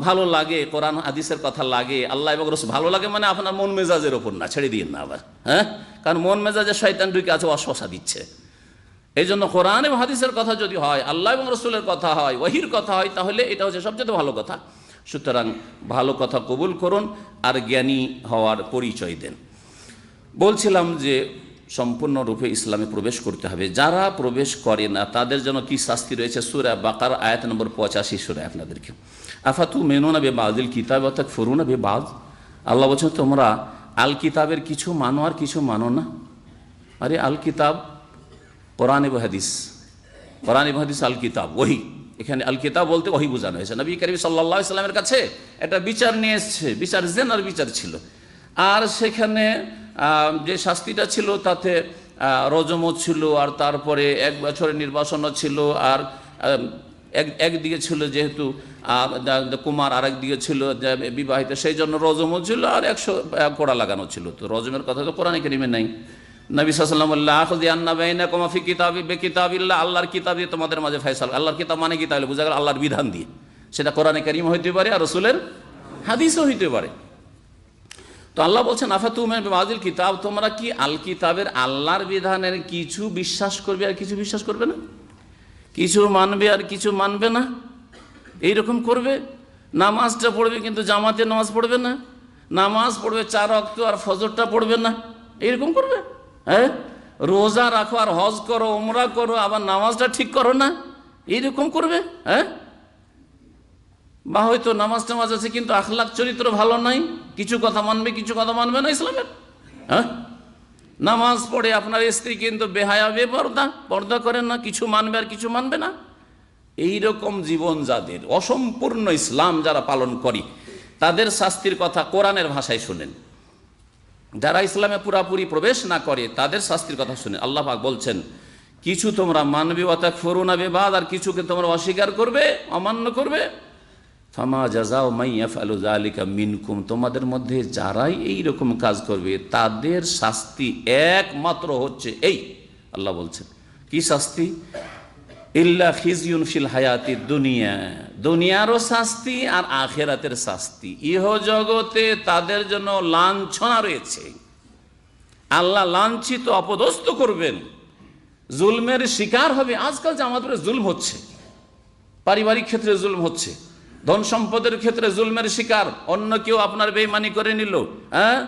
ভালো লাগে, কোরআন হাদিসের কথা লাগে, আল্লাহ এবং রাসূল ভালো লাগে, মানে আপনার মন মেজাজের ওপর না, ছেড়ে দিন না আবার। হ্যাঁ, কারণ মন মেজাজে শয়তান ঢুকে আছে, অশোষা দিচ্ছে। এই জন্য কোরআন এবং হাদিসের কথা যদি হয়, আল্লাহ এবং রসুলের কথা হয়, ওয়াহির কথা হয়, তাহলে এটা হচ্ছে সবচেয়ে ভালো কথা। সুতরাং ভালো কথা কবুল করুন আর জ্ঞানী হওয়ার পরিচয় দেন। বলছিলাম যে সম্পূর্ণরূপে ইসলামে প্রবেশ করতে হবে। যারা প্রবেশ করে না তাদের জন্য কি শাস্তি রয়েছে? সূরা বাকারা আয়াত নম্বর 85 সূরা আপনাদেরকে। আফাতুমিনুনা বিবাযিল কিতাব ওয়া তাকফুরুনা বিবায, আল্লাহ বলছেন তোমরা আল কিতাবের কিছু মানো আর কিছু মানো না। আরে আল কিতাব কোরআন এবং হাদিস, কোরআন এবং হাদিস আল কিতাব ওহী। এখানে আল কিতাব বলতে ওহী বোঝানো হয়েছে। নবী করিম সাল্লাল্লাহু আলাইহি সাল্লামের কাছে একটা বিচার নিয়ে এসেছে, বিচার জেনার বিচার ছিল। আর সেখানে যে শাস্তিটা ছিল তাতে রজমও ছিল, আর তারপরে 1 বছরের নির্বাসনও ছিল, আর একদিকে ছিল যেহেতু কুমার, আর একদিকে ছিল বিবাহিত, সেই জন্য রজমও ছিল আর 100 কোড়া লাগানো ছিল। তো রজমের কথা তো কোরআনে কারিমে নাই। নবী সাল্লাল্লাহু আলাইহি ওয়াসাল্লাম আখযিয়ান্না বাইনাকুম ফি কিতাবিল্লাহ, আল্লাহর কিতাব দিয়ে তোমাদের মাঝে ফয়সালা। আল্লাহর কিতাব মানে কি? তাহলে বোঝা গেল আল্লাহর বিধান দিয়ে। সেটা কোরআনে কারিম হইতে পারে আর রাসূলের হাদিসও হইতে পারে। তো আল্লাহ বলছেন আফাতুমিনুনা বিবাযিল কিতাব, তোমরা কি আল কিতাবের আল্লাহর বিধানের কিছু বিশ্বাস করবে আর কিছু বিশ্বাস করবে না, কিছু মানবে আর কিছু মানবে না, এইরকম করবে? নামাজটা পড়বে কিন্তু জামাতে নামাজ পড়বে না, নামাজ পড়বে 4 ওয়াক্ত আর ফজরটা পড়বে না, এইরকম করবে? হ্যাঁ, রোজা রাখো আর হজ করো, উমরা করো, আবার নামাজটা ঠিক করো না, এইরকম করবে? হ্যাঁ, বা হয়তো নামাজ টামাজ আছে কিন্তু আখলাক চরিত্র ভালো নাই, কিছু কথা মানবে কিছু কথা মানবে না ইসলামের। হ্যাঁ, নামাজ পড়ে আপনার স্ত্রী কিন্তু বেহায়া বেপরদা, পর্দা করেন না, কিছু মানবে আর কিছু মানবে না। এইরকম জীবন যাদের, অসম্পূর্ণ ইসলাম যারা পালন করি, তাদের শাস্তির কথা কোরআনের ভাষায় শুনেন। যারা ইসলামে পুরাপুরি প্রবেশ না করে তাদের শাস্তির কথা শুনেন। আল্লাহ পাক বলছেন কিছু তোমরা মানবে ওয়া তাকফুরুনা বিবাদ, আর কিছুকে তোমরা অস্বীকার করবে, অমান্য করবে। ফামা জাযাউ মান ইয়াফআলু যালিকা মিনকুম, তোমাদের মধ্যে যারাই এই রকম কাজ করবে তাদের শাস্তি একমাত্র হচ্ছে এই। আল্লাহ বলছেন কি শাস্তি? ইল্লা খিজিয়ুন ফিল হায়াতিদ দুনিয়া, দুনিয়ারও শাস্তি আর আখিরাতের শাস্তি। ইহ জগতে তাদের জন্য লাঞ্ছনা রয়েছে, আল্লাহ লাঞ্ছিত অপদস্থ করবেন, জুলমের শিকার হবে। আজকাল যে আমাদের জুলম হচ্ছে, পারিবারিক ক্ষেত্রে জুলম হচ্ছে, ধন সম্পদের ক্ষেত্রে জুলমের শিকার, অন্য কেউ আপনার বেঈমানি করে নিল, হ্যাঁ,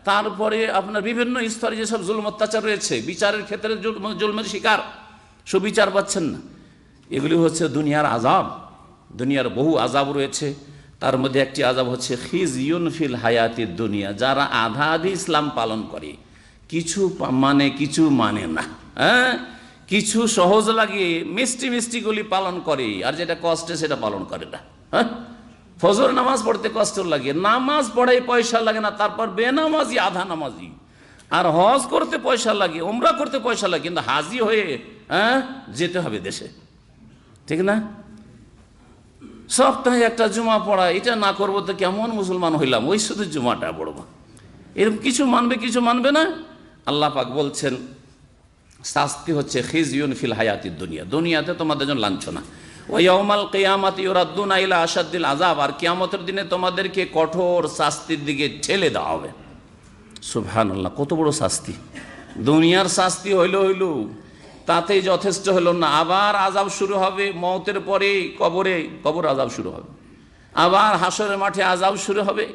তারপরে আপনার বিভিন্ন স্তরে যেসব জুলম অত্যাচার রয়েছে, বিচারের ক্ষেত্রে জুলমের শিকার, সুবিচার পাচ্ছেন না, এগুলি হচ্ছে দুনিয়ার আযাব। দুনিয়ার বহু আযাব রয়েছে, তার মধ্যে একটি আযাব হচ্ছে খিজিয়ুন ফিল হায়াতিদ দুনিয়া। যারা আধা আধি ইসলাম পালন করে, কিছু মানে কিছু মানে না, হ্যাঁ, কিছু সহজ লাগে মিষ্টি মিষ্টিগুলি পালন করে, আর যেটা কষ্টে সেটা পালন করে না। হ্যাঁ, ফজর নামাজ পড়তে কষ্ট লাগে, নামাজ পড়াই পয়সা লাগে না, তারপর বেনামাজি আধা নামাজি। আর হজ করতে পয়সা লাগে, উমরা করতে পয়সা লাগে, কিন্তু হাজি হয়ে যেতে হবে দেশে, ঠিক না? সপ্তাহে একটা জুমা পড়া, এটা না করবো তো কেমন মুসলমান হইলাম, ওই শুধু জুমাটা পড়বো, এরকম কিছু মানবে কিছু মানবে না। আল্লাহ পাক বলছেন শাস্তি হচ্ছে খিজিয়ুন ফিল হায়াতিদ দুনিয়া, দুনিয়াতে তোমাদের জন্য লাঞ্ছনা। ওয়া ইয়াউমাল কিয়ামাতি ইউরাদ্দুনা ইলা আশাদ্দিল আযাব, আর কিয়ামতের দিনে তোমাদেরকে কঠোর শাস্তির দিকে ঠেলে দেওয়া হবে। সুবহানাল্লাহ, কত বড় শাস্তি! দুনিয়ার শাস্তি হইল তাতেই যথেষ্ট হলো না, আবার আযাব শুরু হবে, মওতের পরে কবর আযাব শুরু হবে, আবার হাসরের মাঠে আযাব শুরু হবে,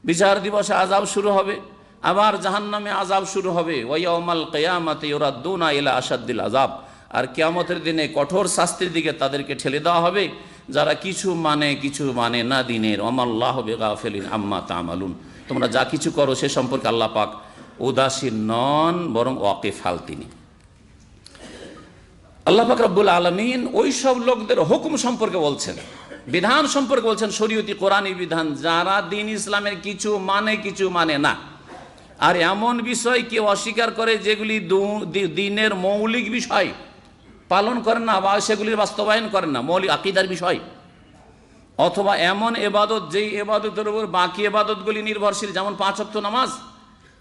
বিচার দিবসে আযাব শুরু হবে, আবার জাহান্নামে আযাব শুরু হবে। ওয়া ইয়াউমাল কিয়ামাতি ইউরাদ্দুনা ইলা আশাদ্দিল আযাব, আর কিয়ামতের দিনে কঠোর শাস্তির দিকে তাদেরকে ঠেলে দেওয়া হবে যারা কিছু মানে কিছু মানে না দিনের। ওয়ামাল্লাহু বিগাফিলিন আম্মা তা'মালুন, তোমরা যা কিছু করো সে সম্পর্কে আল্লাহ পাক উদাসীন নন, বরং ওয়াকিফাল তিনি। আল্লাহ পাক রব্বুল আলামিন ওই সব লোকদের হুকুম সম্পর্কে বলছেন, বিধান সম্পর্কে বলছেন, শরীয়তি কোরআনী বিধান, যারা দিন ইসলামের কিছু মানে কিছু মানে না, আর এমন বিষয় কেউ অস্বীকার করে যেগুলি দিনের মৌলিক বিষয় পালন করেন না বা সেগুলির বাস্তবায়ন করেন না, মৌলিক আকীদার বিষয়, অথবা এমন এবাদত যেই এবাদতের উপর বাকি এবাদতগুলি নির্ভরশীল, যেমন 5 ওয়াক্ত নামাজ,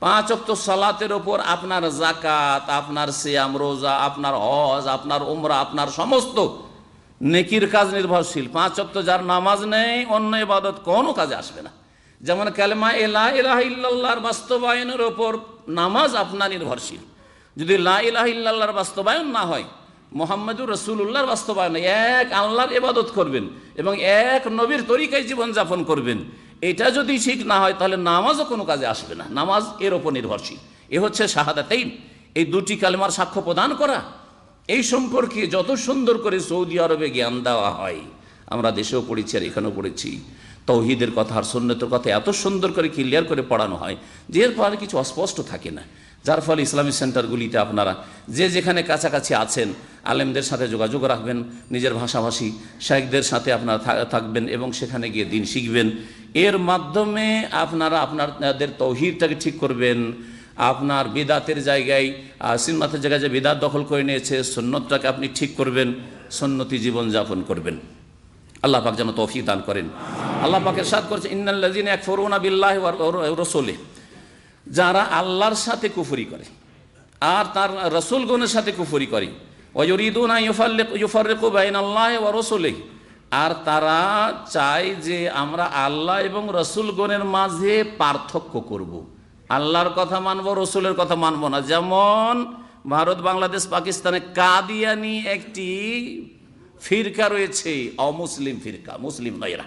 5 ওয়াক্ত সালাতের ওপর আপনার যাকাত, আপনার সিয়াম রোজা, আপনার হজ, আপনার উমরা, আপনার সমস্ত নেকির কাজ নির্ভরশীল। 5 ওয়াক্ত যার নামাজ নেই, অন্য ইবাদত কোনো কাজে আসবে না। যেমন কালেমা লা ইলাহা ইল্লাল্লাহর বাস্তবায়নের ওপর নামাজ আপনার নির্ভরশীল। যদি লা ইলাহা ইল্লাল্লাহর বাস্তবায়ন না হয়, মুহাম্মদুর রাসূলুল্লাহর বাস্তবায়ন, এক আল্লাহর ইবাদত করবেন এবং এক নবীর তরিকায় জীবনযাপন করবেন, এটা যদি ঠিক না হয় তাহলে নামাজও কোনো কাজে আসবে না। নামাজ এর ওপর নির্ভরশীল। এ হচ্ছে শাহাদাতাইন, এই দুটি কালেমার সাক্ষ্য প্রদান করা। এই সম্পর্কে যত সুন্দর করে সৌদি আরবে জ্ঞান দেওয়া হয়, আমরা দেশেও পড়েছি আর এখানেও পড়েছি, তৌহিদের কথা আর সুন্নতের কথা এত সুন্দর করে ক্লিয়ার করে পড়ানো হয় যে এর ফলে কিছু অস্পষ্ট থাকে না, যার ফলে ইসলামিক সেন্টারগুলিতে আপনারা যে যেখানে কাছাকাছি আছেন আলেমদের সাথে যোগাযোগ রাখবেন, নিজের ভাষাভাষী শাইখদের সাথে আপনারা থাকবেন এবং সেখানে গিয়ে দিন শিখবেন। এর মাধ্যমে আপনারা আপনাদের তৌহিদটাকে ঠিক করবেন, আপনার বিদাতের জায়গায় সুন্নাতের জায়গায় যে বিদাত দখল করে নিয়েছে সুন্নতটাকে আপনি ঠিক করবেন, সুন্নতি জীবনযাপন করবেন। আল্লাহ পাক যেন তৌফিক দান করেন। আল্লাহ পাক ইরশাদ করেছে, ইন্নাল্লাযীনা ইয়াকফুরুনা বিল্লাহি ওয়া রাসূলিহি, যারা আল্লাহর সাথে কুফরি করে আর তার রাসূলগণের সাথে কুফরি করে, ওয়া ইউরিদুনা ইউফাররিকু বাইনাল্লাহি ওয়া রাসূলিহি, আর তারা চায় যে আমরা আল্লাহ এবং রাসূলগণের মাঝে পার্থক্য করব, আল্লাহর কথা মানব, রসুলের কথা মানব না। যেমন ভারত, বাংলাদেশ, পাকিস্তানে কাদিয়ানি একটি ফিরকা রয়েছে, অমুসলিম ফিরকা, মুসলিম নয় এরা,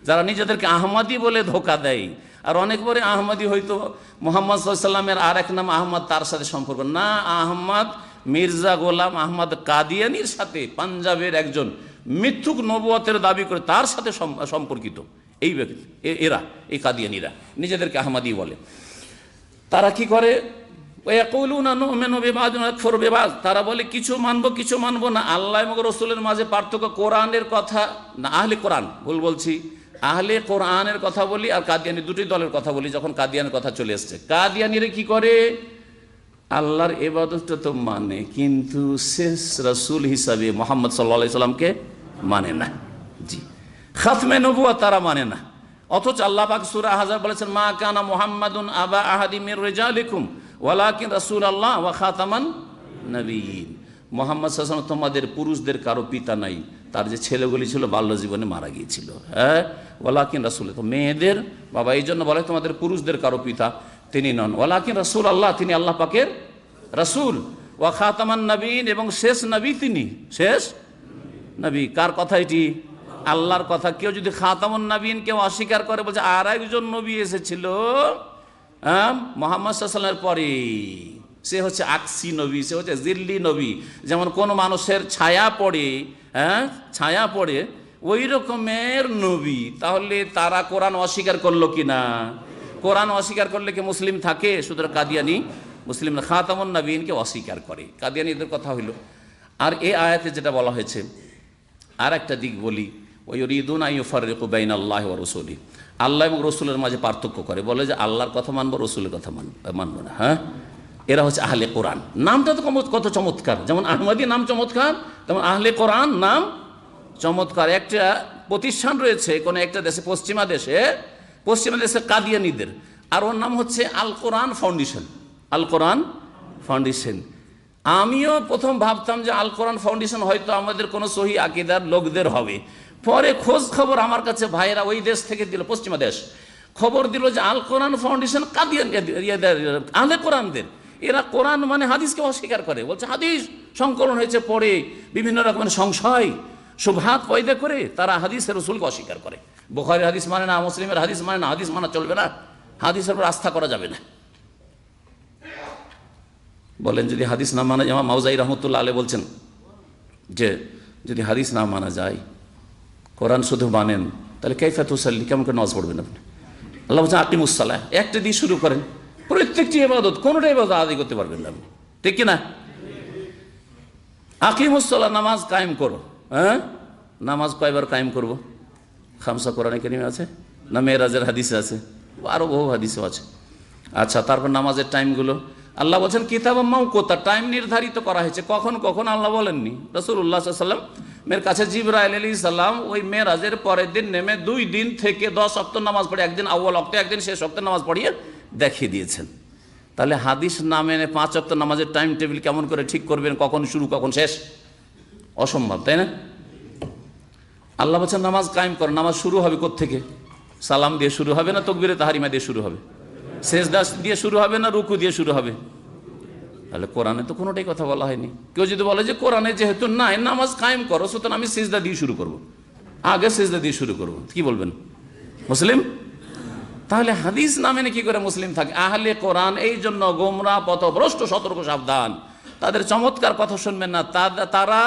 যারা নিজেদেরকে আহমদি বলে ধোকা দেয়। আর অনেক পরে আহমদি হয়তো মুহাম্মদ সাল্লাল্লাহু আলাইহি ওয়াসাল্লামের আর এক নাম আহমদ, তার সাথে সম্পর্ক না। আহমদ মির্জা গোলাম আহমদ কাদিয়ানির সাথে, পাঞ্জাবের একজন মিথ্যুক নবুয়তের দাবি করে তার সাথে সম্পর্কিত এই ব্যক্তি, এরা এই কাদিয়ানিরা নিজেদেরকে আহমদি বলে। তারা কি করে, তারা বলে কিছু মানবো কিছু মানবো না। আল্লাহ এবং রসুলের মাঝে পার্থক্য, কোরআনের কথা না, আহলে কোরআন ভুল বলছি, আহলে কোরআনের কথা বলি আর কাদিয়ানি, দুটি দলের কথা বলি। যখন কাদিয়ানের কথা চলে এসছে, কাদিয়ানিরা কি করে, আল্লাহর ইবাদতটা তো মানে, কিন্তু শেষ রাসূল হিসাবে মুহাম্মদ সাল্লাল্লাহু আলাইহি সাল্লামকে মানে না। জি, খাতমে নবুয়ত তারা মানে না। অথচ আল্লাহ পাক সূরা আহজাব বলেছেন, মা কানা মুহাম্মাদুন আবা আহাদি মির রিজালিকুম ওয়ালাকিন রাসূলুল্লাহ ওয়া খাতামান নবিয়্যিন। মুহাম্মদ সাল্লাল্লাহু আলাইহি ওয়াসাল্লাম তোমাদের পুরুষদের কারো পিতা নাই, তার যে ছেলেগুলি ছিল বাল্য জীবনে মারা গিয়েছিল। হ্যাঁ, ওয়ালাকিন রাসূল, তো মেয়েদের বাবা, এই জন্য বলে তোমাদের পুরুষদের কারো পিতা তিনি নন। ওয়ালাকিন রাসূলুল্লাহ, তিনি আল্লাহ পাকের রাসূল, ওয়া খাতামান নবিয়্যিন, এবং শেষ নবী তিনি, শেষ নবী। কার কথা এটি? আল্লাহর কথা। কেউ যদি খাতামুন নবীন কেউ অস্বীকার করে, বলছে আর একজন নবী এসেছিল মুহাম্মদ সাল্লাল্লাহু আলাইহি ওয়াসাল্লামের পরে, সে হচ্ছে আকসি নবী, সে হচ্ছে জিল্লি নবী। যেমন কোন মানুষের ছায়া পড়ে, ছায়া পড়ে ওই রকমের নবী। তাহলে তারা কোরআন অস্বীকার করলো কিনা? কোরআন অস্বীকার করলে কি মুসলিম থাকে? সুতরাং কাদিয়ানি মুসলিম না, খাতামুন নবীনকে অস্বীকার করে, কাদিয়ানিদের কথা হইল। আর এই আয়াতে যেটা বলা হয়েছে, আর একটা দিক বলি, ওয়ায়ুরিদুনা ইউফাররিকু বাইনাল্লাহি ওয়া রাসূলিহি, আল্লাহ এবং রসুলের মাঝে পার্থক্য করে, বলে যে আল্লাহর কথা মানবো, রসুলের কথা মানবো না। হ্যাঁ, এরা হচ্ছে আহলে কোরআন। নামটা তো কত চমৎকার, যেমন আহমদি নাম চমৎকার, তেমন আহলে কোরআন নাম চমৎকার। একটা প্রতিষ্ঠান রয়েছে কোনো একটা দেশে, পশ্চিমা দেশে কাদিয়ানিদের, আর ওর নাম হচ্ছে আল কোরআন ফাউন্ডেশন। আল কোরআন ফাউন্ডেশন। আমিও প্রথম ভাবতাম যে আল কোরআন ফাউন্ডেশন হয়তো আমাদের কোনো সহি আকীদার লোকদের হবে। পরে খোঁজ খবর আমার কাছে ভাইয়েরা ওই দেশ থেকে দিল, পশ্চিমা দেশ, খবর দিল যে আল কোরআন ফাউন্ডেশন কাদিয়ান, আহলে কোরআনদের। এরা কোরআন মানে হাদিসকে অস্বীকার করে, বলছে হাদিস সংকলন হয়েছে পরে, বিভিন্ন রকমের সংশয় শুবহাত পয়দা করে তারা হাদিসের রসুলকে অস্বীকার করে। বুখারীর হাদিস মানে না, মুসলিমের হাদিস মানে না, হাদিস মানা চলবে না, হাদিসের উপর আস্থা করা যাবে না। বলেন যদি হাদিস না মানা, ইমাম মাউজাই রহমতুল্লাহ আলাইহি বলছেন যে যদি হাদিস না মানা যায়, কোরআন শুধু মানেন, তাহলে কাইফা তুসাল্লি, কেমন করে নামাজ পড়বেন আপনি? আল্লাহ বলছেন আকিমুস সালাহ, একটা দিয়ে শুরু করেন, প্রত্যেকটি ইবাদত, কোনোটা ইবাদত আদায় করতে পারবেন না আপনি, ঠিক কিনা? আকিমুস সালাহ, নামাজ কায়েম করো। হ্যাঁ, নামাজ কয়বার কায়েম করব? খামসা কোরআনে কারিমে আছে না, মেরাজের হাদিসে আছে, আরও বহু হাদিসও আছে। আচ্ছা, তারপর নামাজের টাইমগুলো আল্লাহ বলছেন কিতাব মাওকুতা, টাইম নির্ধারিত করা হয়েছে। কখন কখন আল্লাহ বলেননি। রাসূলুল্লাহ সাল্লাল্লাহু আলাইহি ওয়াসাল্লাম এর কাছে জিবরাইল আলাইহিস সালাম ওই মেরাজের পরের দিন নেমে 2 দিন থেকে 10 ওয়াক্ত নামাজ পড়ে, একদিন আউয়াল ওয়াক্তে, একদিন শেষ ওয়াক্তে নামাজ পড়িয়ে দেখিয়ে দিয়েছেন। তাহলে হাদিস না মেনে 5 ওয়াক্ত নামাজের টাইম টেবিল কেমন করে ঠিক করবেন, কখন শুরু কখন শেষ? অসম্ভব, তাই না? আল্লাহ বলছেন নামাজ কায়েম করো। নামাজ শুরু হবে কোত্থেকে? সালাম দিয়ে শুরু হবে না তাকবীরে তাহরিমা দিয়ে শুরু হবে? সেজদা দিয়ে শুরু হবে না রুকু দিয়ে শুরু হবে? তাহলে কোরআনে তো কোনোটাই কথা বলা হয়নি। কেউ যদি বলে যে কোরআনে যেহেতু নাই নামাজ কায়েম করো, সুতরাং আমি সিজদা দিয়ে শুরু করব, আগে সিজদা দিয়ে শুরু করব, কি বলবেন? মুসলিম? তাহলে হাদিস না মেনে কি করে মুসলিম থাকে? আহলে কোরআন এই জন্য গোমরা, পথভ্রষ্ট, সতর্ক সাবধান, তাদের চমৎকার কথা শুনবেন না। তারা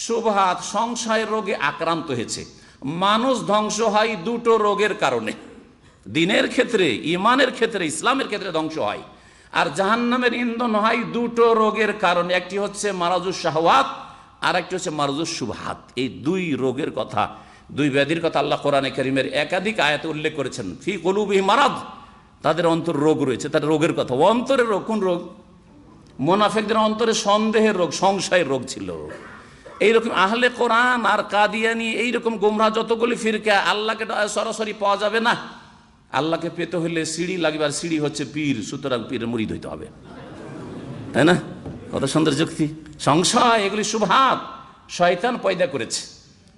শুবহাত, সংশয় রোগে আক্রান্ত হয়েছে। মানুষ ধ্বংস হয় 2টো রোগের কারণে, দ্বীনের ক্ষেত্রে, ঈমানের ক্ষেত্রে, ইসলামের ক্ষেত্রে ধ্বংস হয়। আর জাহান্নামের ইন্ধন হয় 2টো রোগের কারণে, একটি হচ্ছে মারাজুস শাহওয়াত, আর একটি হচ্ছে মারাজুস শুবহাত। এই 2 রোগের কথা, 2 ব্যাধির কথা আল্লাহ কোরআনে কারীমের একাধিক আয়াতে উল্লেখ করেছেন। ফি কুলুবিহিম মারাদ, তাদের অন্তর রোগ রয়েছে, তাদের রোগের কথা। অন্তরের রোগ, কোন রোগ? মুনাফিকদের অন্তরে সন্দেহের রোগ, সংশয়ের রোগ ছিল। এইরকম আহলে কোরআন আর কাদিয়ানি এইরকম গোমরাহ যতগুলি ফিরকা, আল্লাহকে সরাসরি পাওয়া যাবে না। আল্লাহকে পেতে হলে সিঁড়ি লাগবে, আর সিঁড়ি হচ্ছে পীর, সুতরাং পীরের মুরিদ হইতে হবে, তাই না? কত সুন্দর যুক্তি। সংশয়, এগুলি শুবহাত শয়তান পয়দা করেছে,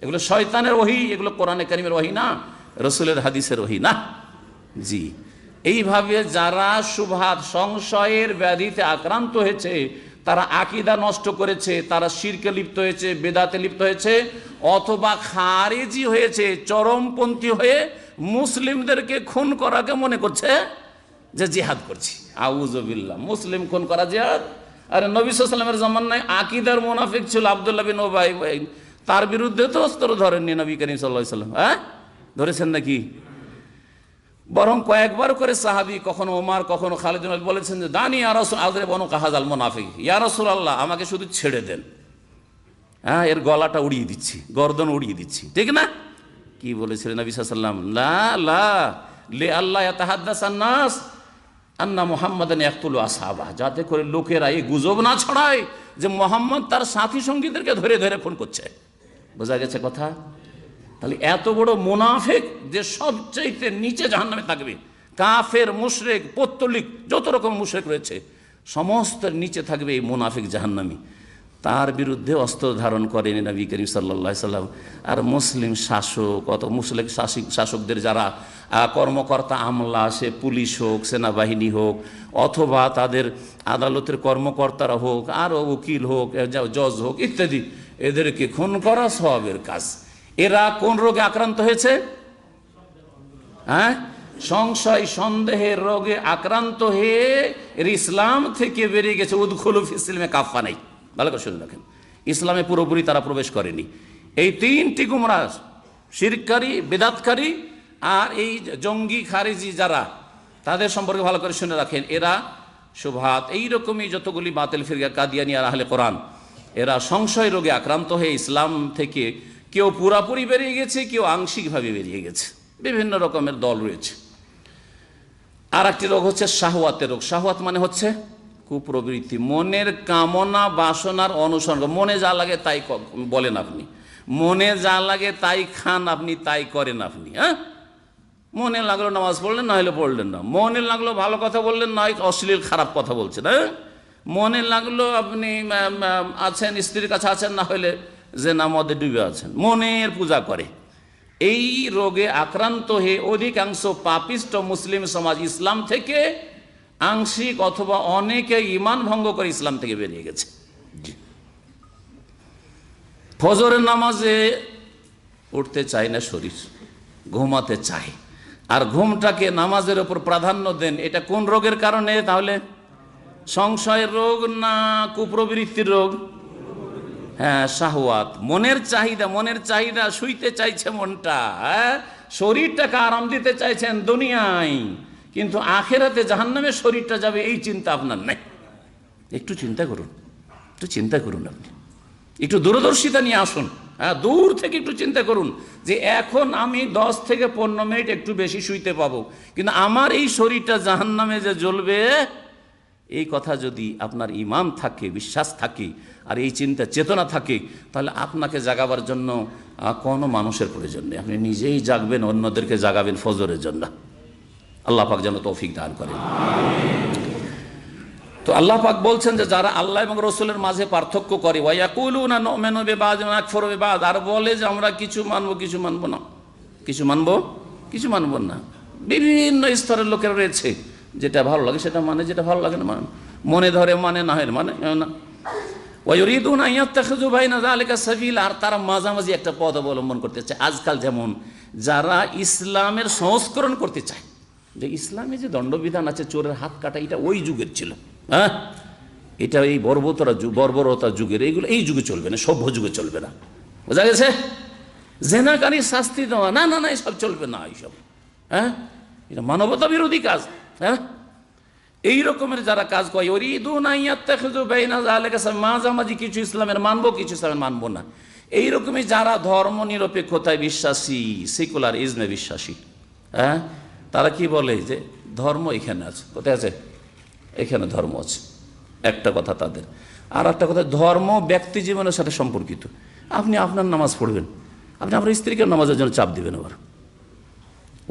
এগুলো শয়তানের ওহী, এগুলো কোরআনে কারীমের ওহী না, রাসূলের হাদিসের ওহী না। জি, এইভাবে যারা শুবহাত সংশয়ের ব্যাধিতে আক্রান্ত হয়েছে, তারা আকীদা নষ্ট করেছে, তারা শিরকে লিপ্ত হয়েছে, বেদাতে লিপ্ত হয়েছে, অথবা খারেজি হয়েছে, চরমপন্থী হয়ে মুসলিমদেরকে খুন করাকে মনে করছে যে জিহাদ করছি। আউযুবিল্লাহ, মুসলিম খুন করা জিহাদ? আরে নবী সাল্লাল্লাহু আলাইহি ওয়াসাল্লামের জামানায় আকীদার মুনাফিক ছিল আব্দুল্লাহ বিন উবাই, তার বিরুদ্ধে তো অস্ত্র ধরেননি নবী করিম সাল্লাল্লাহু আলাইহি ওয়াসাল্লাম। হ্যাঁ, ধরেছেন নাকি? বরং কয়েকবার করে সাহাবী, কখনো ওমর, কখনো খালিদ বিন ওয়ালিদ বলেছেন যে দানি ইয়া রাসূল আযরিব আনহু কাহাজাল মুনাফিক, ইয়া রাসূলুল্লাহ আমাকে শুধু ছেড়ে দেন, হ্যাঁ এর গলাটা উড়িয়ে দিচ্ছি, গর্দন উড়িয়ে দিচ্ছি। ঠিক না? কি বলেছিলেন নবী সাল্লাল্লাহু আলাইহি ওয়াসাল্লাম? লা লা লি আল্লাহ ইয়াতাহাদ্দাসান নাস আন্না মুহাম্মাদান ইয়াকতুলু আসহাবা, যাতে করে লোকেরা এই গুজব না ছড়ায় যে মুহাম্মদ তার সাথী সঙ্গীদেরকে ধরে ধরে খুন করছে। বোঝা গেছে কথা? তাহলে এত বড় মুনাফিক যে সবচাইতে নিচে জাহান্নামে থাকবে, কাফের, মুশরিক, পৌত্তলিক, যত রকম মুশরিক রয়েছে সমস্ত নিচে থাকবে এই মুনাফিক জাহান্নামী, তার বিরুদ্ধে অস্ত্র ধারণ করেন নবী করিম সাল্লাল্লাহু আলাইহি সাল্লাম। আর মুসলিম শাসক, অত মুসলিম শাসকদের যারা কর্মকর্তা আমলা, সে পুলিশ হোক, সেনাবাহিনী হোক, অথবা তাদের আদালতের কর্মকর্তারা হোক, আরও উকিল হোক, জজ হোক ইত্যাদি, এদেরকে খুন করা সওয়াবের কাজ। এরা কোন রোগে আক্রান্ত হয়েছে? হ্যাঁ, সংশয় সন্দেহের রোগে আক্রান্ত হয়ে এর ইসলাম থেকে বেরিয়ে গেছে। উদখুলু ফিস-সিলমে কাফা নাই, ভালো করে শুনে রাখেন, ইসলামে পুরোপুরি তারা প্রবেশ করেনি। এই তিনটি গুমরাহ, শিরককারী, বিদআতকারী আর এই জঙ্গি খারেজি যারা, তাদের সম্পর্কে ভালো করে শুনে রাখেন। এরা শুবহাত, এইরকমই যতগুলি বাতিল ফিরকা, কাদিয়ানী আর আহলে কোরআন, এরা সংশয় রোগে আক্রান্ত হয়ে ইসলাম থেকে কেউ পুরাপুরি বেরিয়ে গেছে, কেউ আংশিকভাবে বেরিয়ে গেছে, বিভিন্ন রকমের দল রয়েছে। আর একটি রোগ হচ্ছে শাহওয়াতের রোগ। শাহওয়াত মানে হচ্ছে কুপ্রবৃত্তি, মনের কামনা বাসনার অনুসরণ। মনে যা লাগে তাই বলেন আপনি, মনে যা লাগে তাই খান আপনি, তাই করেন আপনি। হ্যাঁ, মনে লাগলো নামাজ পড়লেন, না হলে পড়লেন না। মনে লাগলো ভালো কথা বললেন, না অশ্লীল খারাপ কথা বলছেন। হ্যাঁ, মনে লাগলো আপনি আছেন, স্ত্রীর কাছে আছেন, না হলে জেনা মদে ডুবে আছেন। মনের পূজা করে। এই রোগে আক্রান্ত হয়ে অধিকাংশ পাপিষ্ট মুসলিম সমাজ ইসলাম থেকে আংশিক অথবা অনেকে ঈমান ভঙ্গ করে ইসলাম থেকে বেরিয়ে গেছে। ফজরের নামাজে উঠতে চায় না শরীর, ঘুমাতে চায়, আর ঘুমটাকে নামাজের ওপর প্রাধান্য দেন। এটা কোন রোগের কারণে? তাহলে সংশয়ের রোগ না কুপ্রবৃত্তির রোগ? হ্যাঁ, শাহওয়াত, মনের চাহিদা। মনের চাহিদা, শুইতে চাইছে মনটা, হ্যাঁ, শরীরটাকে আরাম দিতে চাইছেন দুনিয়ায়, কিন্তু আখেরাতে জাহান্নামে শরীরটা যাবে এই চিন্তা আপনার নাই। একটু চিন্তা করুন, একটু চিন্তা করুন, আপনি একটু দূরদর্শিতা নিয়ে আসুন। হ্যাঁ, দূর থেকে একটু চিন্তা করুন যে এখন আমি 10 থেকে 15 মিনিট একটু বেশি শুইতে পাবো, কিন্তু আমার এই শরীরটা জাহান্নামে যে জ্বলবে, এই কথা যদি আপনার ঈমান থাকে, বিশ্বাস থাকে, আর এই চিন্তা চেতনা থাকে, তাহলে আপনাকে জাগাবার জন্য কোনো মানুষের প্রয়োজন নেই। আপনি নিজেই জাগবেন, অন্যদেরকে জাগাবেন ফজরের জন্য। আল্লাহ পাক যেন তৌফিক দান করেন। তো আল্লাহ পাক বলছেন যে যারা আল্লাহ এবং রসুলের মাঝে পার্থক্য করে, ওয়ায়াকুলুনা নুমিনু বিবাদ ওয়া নাকফুরু বিবাদ, আর বলে যে আমরা কিছু মানবো কিছু মানবো না, কিছু মানবো কিছু মানবো না। বিভিন্ন স্তরের লোকেরা রয়েছে, যেটা ভালো লাগে সেটা মানে, যেটা ভালো লাগে না মানে, মনে ধরে মানে, না হয় মানে না। ওয়ায়ুরিদুনা আন ইয়াত্তাখিযু বাইনা যালিকা সাবিলা, আর তারা মাঝামাঝি একটা পথ অবলম্বন করতে চায়। আজকাল যেমন যারা ইসলামের সংস্করণ করতে চায়, যে ইসলামে যে দণ্ডবিধান আছে চোরের হাত কাটা, এটা ওই যুগের ছিল। হ্যাঁ, এটা এই বর্বরতা যুগের, এইগুলো এই যুগে চলবে না, সভ্য যুগে চলবে না। বোঝা গেছে? জেনাকারী শাস্তি দেওয়া, না না না, এসব চলবে না, এইসব। হ্যাঁ, এটা মানবতা বিরোধী কাজ। হ্যাঁ, এই রকমের যারা কাজ করে, ইউরিদুনা আন ইয়াত্তাখিযু বাইনা যালিকা সাবিলা, মাঝামাঝি কিছু ইসলামের মানবো, কিছু ইসলামের মানবো না, এইরকমই যারা ধর্ম নিরপেক্ষতায় বিশ্বাসী, সেকুলারিজমে বিশ্বাসী, হ্যাঁ, তারা কি বলে যে ধর্ম এখানে আছে। কোথায় আছে? এখানে ধর্ম আছে। একটা কথা তাদের, আর একটা কথা, ধর্ম ব্যক্তি জীবনের সাথে সম্পর্কিত। আপনি আপনার নামাজ পড়বেন, আপনি আপনার স্ত্রীকে নামাজের জন্য চাপ দিবেন, আবার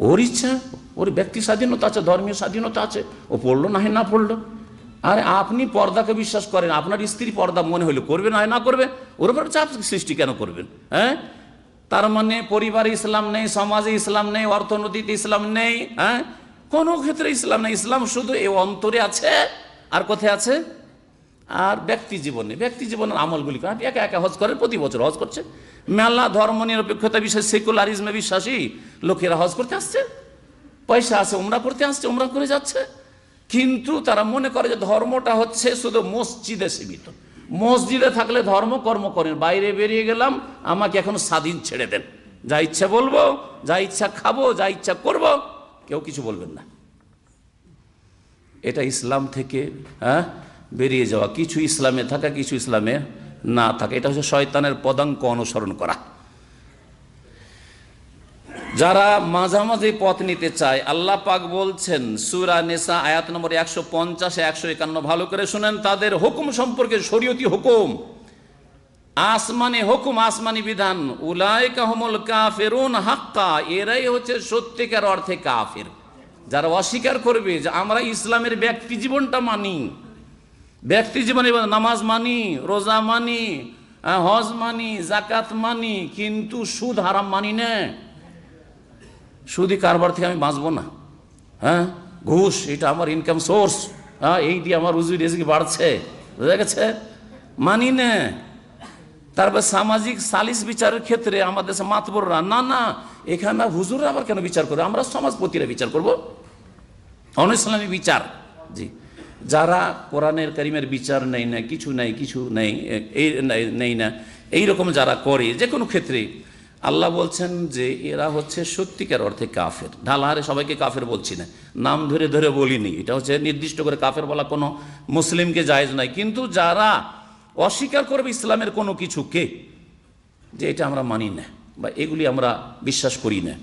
ওর ইচ্ছা, ওর ব্যক্তি স্বাধীনতা আছে, ধর্মীয় স্বাধীনতা আছে, ও পড়লো না হয় না পড়লো। আর আপনি পর্দাকে বিশ্বাস করেন, আপনার স্ত্রী পর্দা মনে হলে করবে না হয় না করবে, ওর উপর চাপ সৃষ্টি কেন করবেন? হ্যাঁ, তার মানে পরিবারে ইসলাম নেই, সমাজে ইসলাম নেই, অর্থনীতিতে ইসলাম নেই, হ্যাঁ, কোনো ক্ষেত্রে ইসলাম নেই। ইসলাম শুধু এই অন্তরে আছে, আর কোথায় আছে? আর ব্যক্তি জীবনের আমলগুলি করেন। একা একা হজ করেন, প্রতি বছর হজ করছে। মেলা ধর্ম নিরপেক্ষতা বিষয়ে সেকুলারিজমে বিশ্বাসী লোকেরা হজ করতে আসছে, পয়সা আছে, উমরা করতে আসছে, উমরা করে যাচ্ছে। কিন্তু তারা মনে করে যে ধর্মটা হচ্ছে শুধু মসজিদে সীমিত। মসজিদে থাকলে ধর্মকর্ম করেন, বাইরে বেরিয়ে গেলাম, আমাকে এখন স্বাধীন ছেড়ে দেন, যা ইচ্ছা বলবো, যা ইচ্ছা খাবো, যা ইচ্ছা করব, কেউ কিছু বলবেন না। এটা ইসলাম থেকে বেরিয়ে যাওয়া, কিছু ইসলামে থাকা, কিছু ইসলামে না থাকা, এটা হচ্ছে শয়তানের পদাঙ্ক অনুসরণ করা। যারা মাঝামাঝি পথ নিতে চায়, আল্লাহ পাক বলছেন সূরা নিসা আয়াত নম্বর 150 151, ভালো করে শুনেন, তাদের হুকুম সম্পর্কে, শরীয়তি হুকুম, আসমানি হুকুম, আসমানি বিধান, উলাইকা হুমুল কাফিরুন হাক্কা, এরাই হচ্ছে সত্যিকার অর্থে কাফির। যারা অস্বীকার করবে যে আমরা ইসলামের ব্যক্তি জীবনটা মানি, ব্যক্তি জীবনে নামাজ মানি, রোজা মানি, হজ মানি, জাকাত মানি, কিন্তু সুদ হারাম মানি না, সুদি কারবার থেকে আমি বাঁচবো না, হ্যাঁ, ঘুষ এটা আমার ইনকাম সোর্স, হ্যাঁ, এই দিয়ে আমার রুজি রেজিকি বাড়ছে, বুঝা গেছে, মানি না। তারপর সামাজিক সালিস বিচারের ক্ষেত্রে আমাদের দেশে মাতবররা, না না, এখানে হুজুররা আবার কেন বিচার করবে, আমরা সমাজপতিরা বিচার করবো, অন-ইসলামী বিচার। জি, যারা কোরআনের কারিমের বিচার নেই না, কিছু নেই, কিছু নেই, এই নেই না, এইরকম যারা করে যে কোনো ক্ষেত্রে, আল্লাহ বলছেন যে এরা হচ্ছে সত্যিকার অর্থে কাফের। ঢালাহারে সবাইকে কাফের বলছি না, নাম ধরে ধরে বলিনি, এটা হচ্ছে নির্দিষ্ট করে কাফের বলা কোনো মুসলিমকে জায়েজ নাই। কিন্তু যারা অস্বীকার করবে ইসলামের কোনো কিছুকে, যে এটা আমরা মানি না বা এগুলি আমরা বিশ্বাস করি না,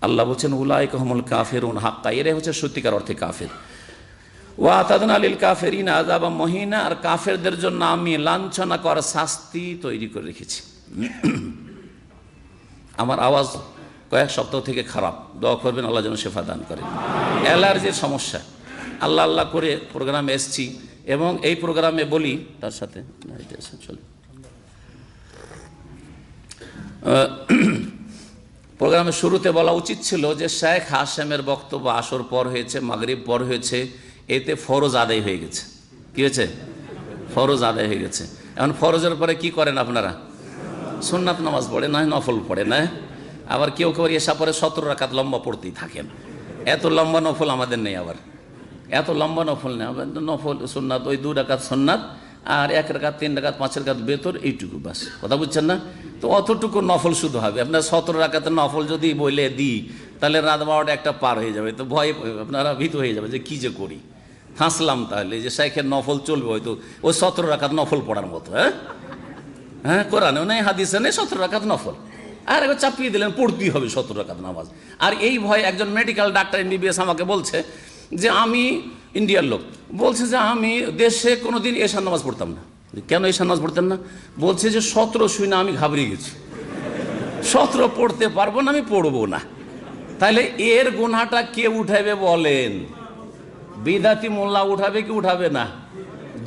আল্লাহ বলছেন উলাইকা হুমুল কাফিরুন হাক্কা, এরাই হচ্ছে সত্যিকার অর্থে কাফের। ওয়া আতাদনা লিল কাফিরিনা আযাবাম মুহিনা, আর কাফেরদের জন্য আমি লাঞ্ছনা করা শাস্তি তৈরি করে রেখেছি। আমার আওয়াজ কয়েক সপ্তাহ থেকে খারাপ, দোয়া করবেন আল্লাহ যেন শেফা দান করেন। অ্যালার্জির সমস্যা, আল্লাহ আল্লাহ করে প্রোগ্রামে এসছি, এবং এই প্রোগ্রামে বলি তার সাথে চলে প্রোগ্রামের শুরুতে বলা উচিত ছিল যে শেখ হাশেমের বক্তব্য আসর পর হয়েছে, মাগরিব পর হয়েছে, এতে ফরজ আদায় হয়ে গেছে। কি হয়েছে? ফরজ আদায় হয়ে গেছে। এখন ফরজের পরে কি করেন আপনারা? সুন্নাত নামাজ পড়ে, নয় নফল পড়ে না। আবার কেউ কেউ এসা পরে 17 রাকাত লম্বা পড়তেই থাকেন। এত লম্বা নফল আমাদের নেই, আবার এত লম্বা নফল নেই। নফল সুন্নাত ওই 2 রাকাত সুন্নাত, আর 1 রাকাত 3 রাকাত 5 রাকাত বেতর, এইটুকু বাস। কথা বুঝছেন না? তো অতটুকু নফল শুধু হবে। আপনার 17 রাকাতের নফল যদি বলে দিই, তাহলে রাত 12টা একটা পার হয়ে যাবে। তো ভয় আপনারা ভীত হয়ে যাবে যে কী যে করি, হাসলাম তাহলে যে শেখের নফল চলবে হয়তো ওই 17 রাকাত নফল পড়ার মতো। হ্যাঁ, কোরআনেও নেই, হাদিসে নেই 17 রাকাত নফল, আর এবার চাপিয়ে দিলেন পড়তেই হবে 17 রাকাত নামাজ। আর এই ভয়, একজন মেডিকেল ডাক্তার MBBS আমাকে বলছে যে আমি ইন্ডিয়ার লোক, বলছে যে আমি দেশে কোনোদিন এশার নামাজ পড়তাম না। কেন এশার নামাজ পড়তেন না? বলছে যে 17 শুই না আমি ঘাবড়িয়ে গেছি, 17 পড়তে পারবো না, আমি পড়বো না। তাহলে এর গুনাহটা কে উঠাবে বলেন? বিদাতি মোল্লা উঠাবে কি উঠাবে না?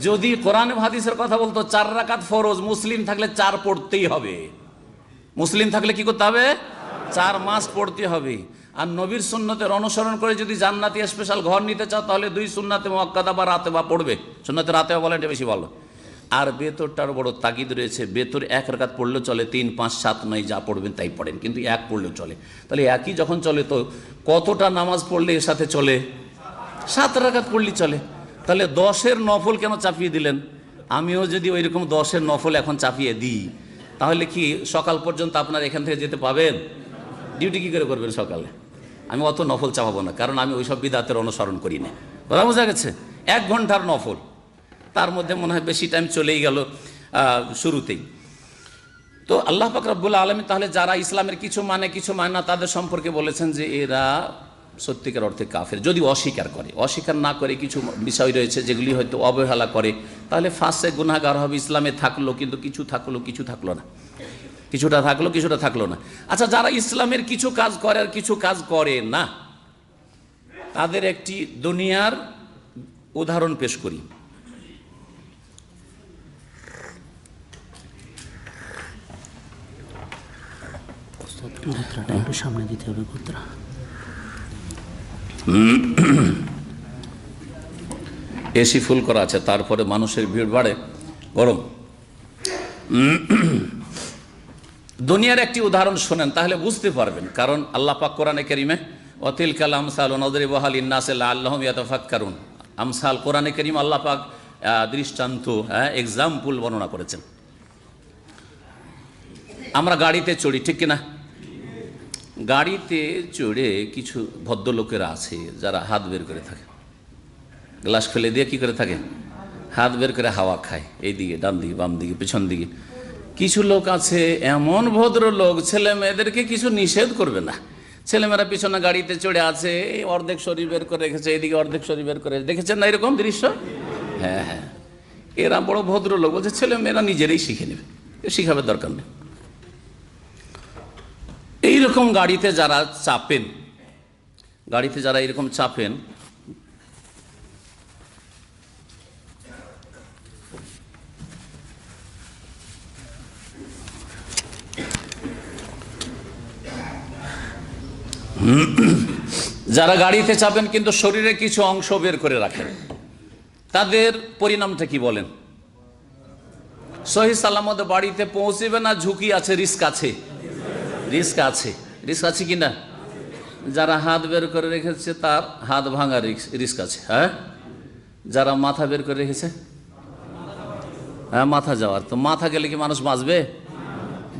যদি কোরআন হাদিসের কথা বলতো 4 রাকাত ফরজ, মুসলিম থাকলে 4 পড়তেই হবে। মুসলিম থাকলে কি করতে হবে? 4 মাস পড়তে হবে। আর নবীর সুন্নতের অনুসরণ করে যদি জান্নাতি স্পেশাল ঘর নিতে চাও, তাহলে 2 সুন্নাতে মুআক্কাদা বা রাতে বা পড়বে। সুন্নাতে রাতে বলে এটা বেশি ভালো। আর বেতরটার বড় তাগিদ রয়েছে। বেতর 1 রাকাত পড়লেও চলে, 3, 5, 7, 9 যা পড়বেন তাই পড়েন, কিন্তু 1 পড়লেও চলে। তাহলে একই যখন চলে, তো কতটা নামাজ পড়লে এর সাথে চলে? 7 রাকাত পড়লেই চলে। তাহলে 10-এর নফল কেন চাপিয়ে দিলেন? আমিও যদি ওই রকম 10-এর নফল এখন চাপিয়ে দিই, তাহলে কি সকাল পর্যন্ত আপনার এখান থেকে যেতে পাবেন? ডিউটি কী করে করবেন সকালে? আমি অত নফল চাপাবো না, কারণ আমি ওইসব বিদাতের অনুসরণ করি না। কথা বোঝা গেছে? 1 ঘন্টার নফল, তার মধ্যে মনে হয় বেশি টাইম চলেই গেল শুরুতেই। তো আল্লাহ পাক রব্বুল আলামিন তাহলে যারা ইসলামের কিছু মানে কিছু মানে না, তাদের সম্পর্কে বলেছেন যে এরা সত্যিকার অর্থে কাফের, যদি অস্বীকার করে। অস্বীকার না করে কিছু বিষয় রয়েছে যেগুলি হয়তো অবহেলা করে, তাহলে ফাঁসে গুনাহগার হবে। ইসলামে থাকলো কিন্তু কিছু থাকলো, কিছু থাকলো না, কিছুটা থাকলো, কিছুটা থাকলো না। আচ্ছা, যারা ইসলামের কিছু কাজ করে আর কিছু কাজ করে না, তাদের একটি দুনিয়ার উদাহরণ পেশ করি। সামনে দিতে হবে। এসি ফুল করা আছে, তারপরে মানুষের ভিড় বাড়ে, গরম। দুনিয়ার একটি উদাহরণ শোনেন, তাহলে বুঝতে পারবেন। কারণ আল্লাহ পাক কোরআনে কারীমে ওয়াতিলকাল আমসালু নাদরিবুহা লিন-নাসি লাআল্লাহুম ইয়াতাফাক্কারুন, আমসাল কোরআনে কারীম আল্লাহ পাক দৃষ্টান্ত, এক্সাম্পল বর্ণনা করেছেন। আমরা গাড়িতে চড়ি, ঠিক কিনা? গাড়িতে চড়ে কিছু ভদ্রলোকেরা আছে যারা হাত বের করে থাকে, গ্লাস ফেলে দিয়ে কি করে থাকে, হাত বের করে হাওয়া খায়, এইদিকে ডান দিকে বাম দিকে পেছন দিকে। কিছু লোক আছে এমন ভদ্রলোক, ছেলে মেয়েদেরকে কিছু নিষেধ করবে না। ছেলেমেয়েরা পিছনে গাড়িতে চড়ে আছে, অর্ধেক শরীর বের করে রেখেছে, এইদিকে অর্ধেক শরীর বের করে, দেখেছেন না এরকম দৃশ্য? হ্যাঁ হ্যাঁ, এরা বড় ভদ্রলোক, বলছে ছেলে মেয়েরা নিজেরাই শিখে নেবে, শিখাবার দরকার নেই। এইরকম গাড়িতে যারা চাপেন, গাড়িতে যারা এরকম চাপেন, যারা গাড়িতে চাপেন কিন্তু শরীরে কিছু অংশ বের করে রাখেন, তাদের পরিণামটা কি বলেন? সহি সালামত বাড়িতে পৌঁছবে না ঝুঁকি আছে, রিস্ক আছে? রিস্ক আছে, রিস্ক আছে কিনা? যারা হাত বের করে রেখেছে তার হাত ভাঙার রিস্ক আছে। হ্যাঁ, যারা মাথা বের করে রেখেছে, হ্যাঁ মাথা যাওয়ার, তো মাথা গেলে কি মানুষ বাঁচবে?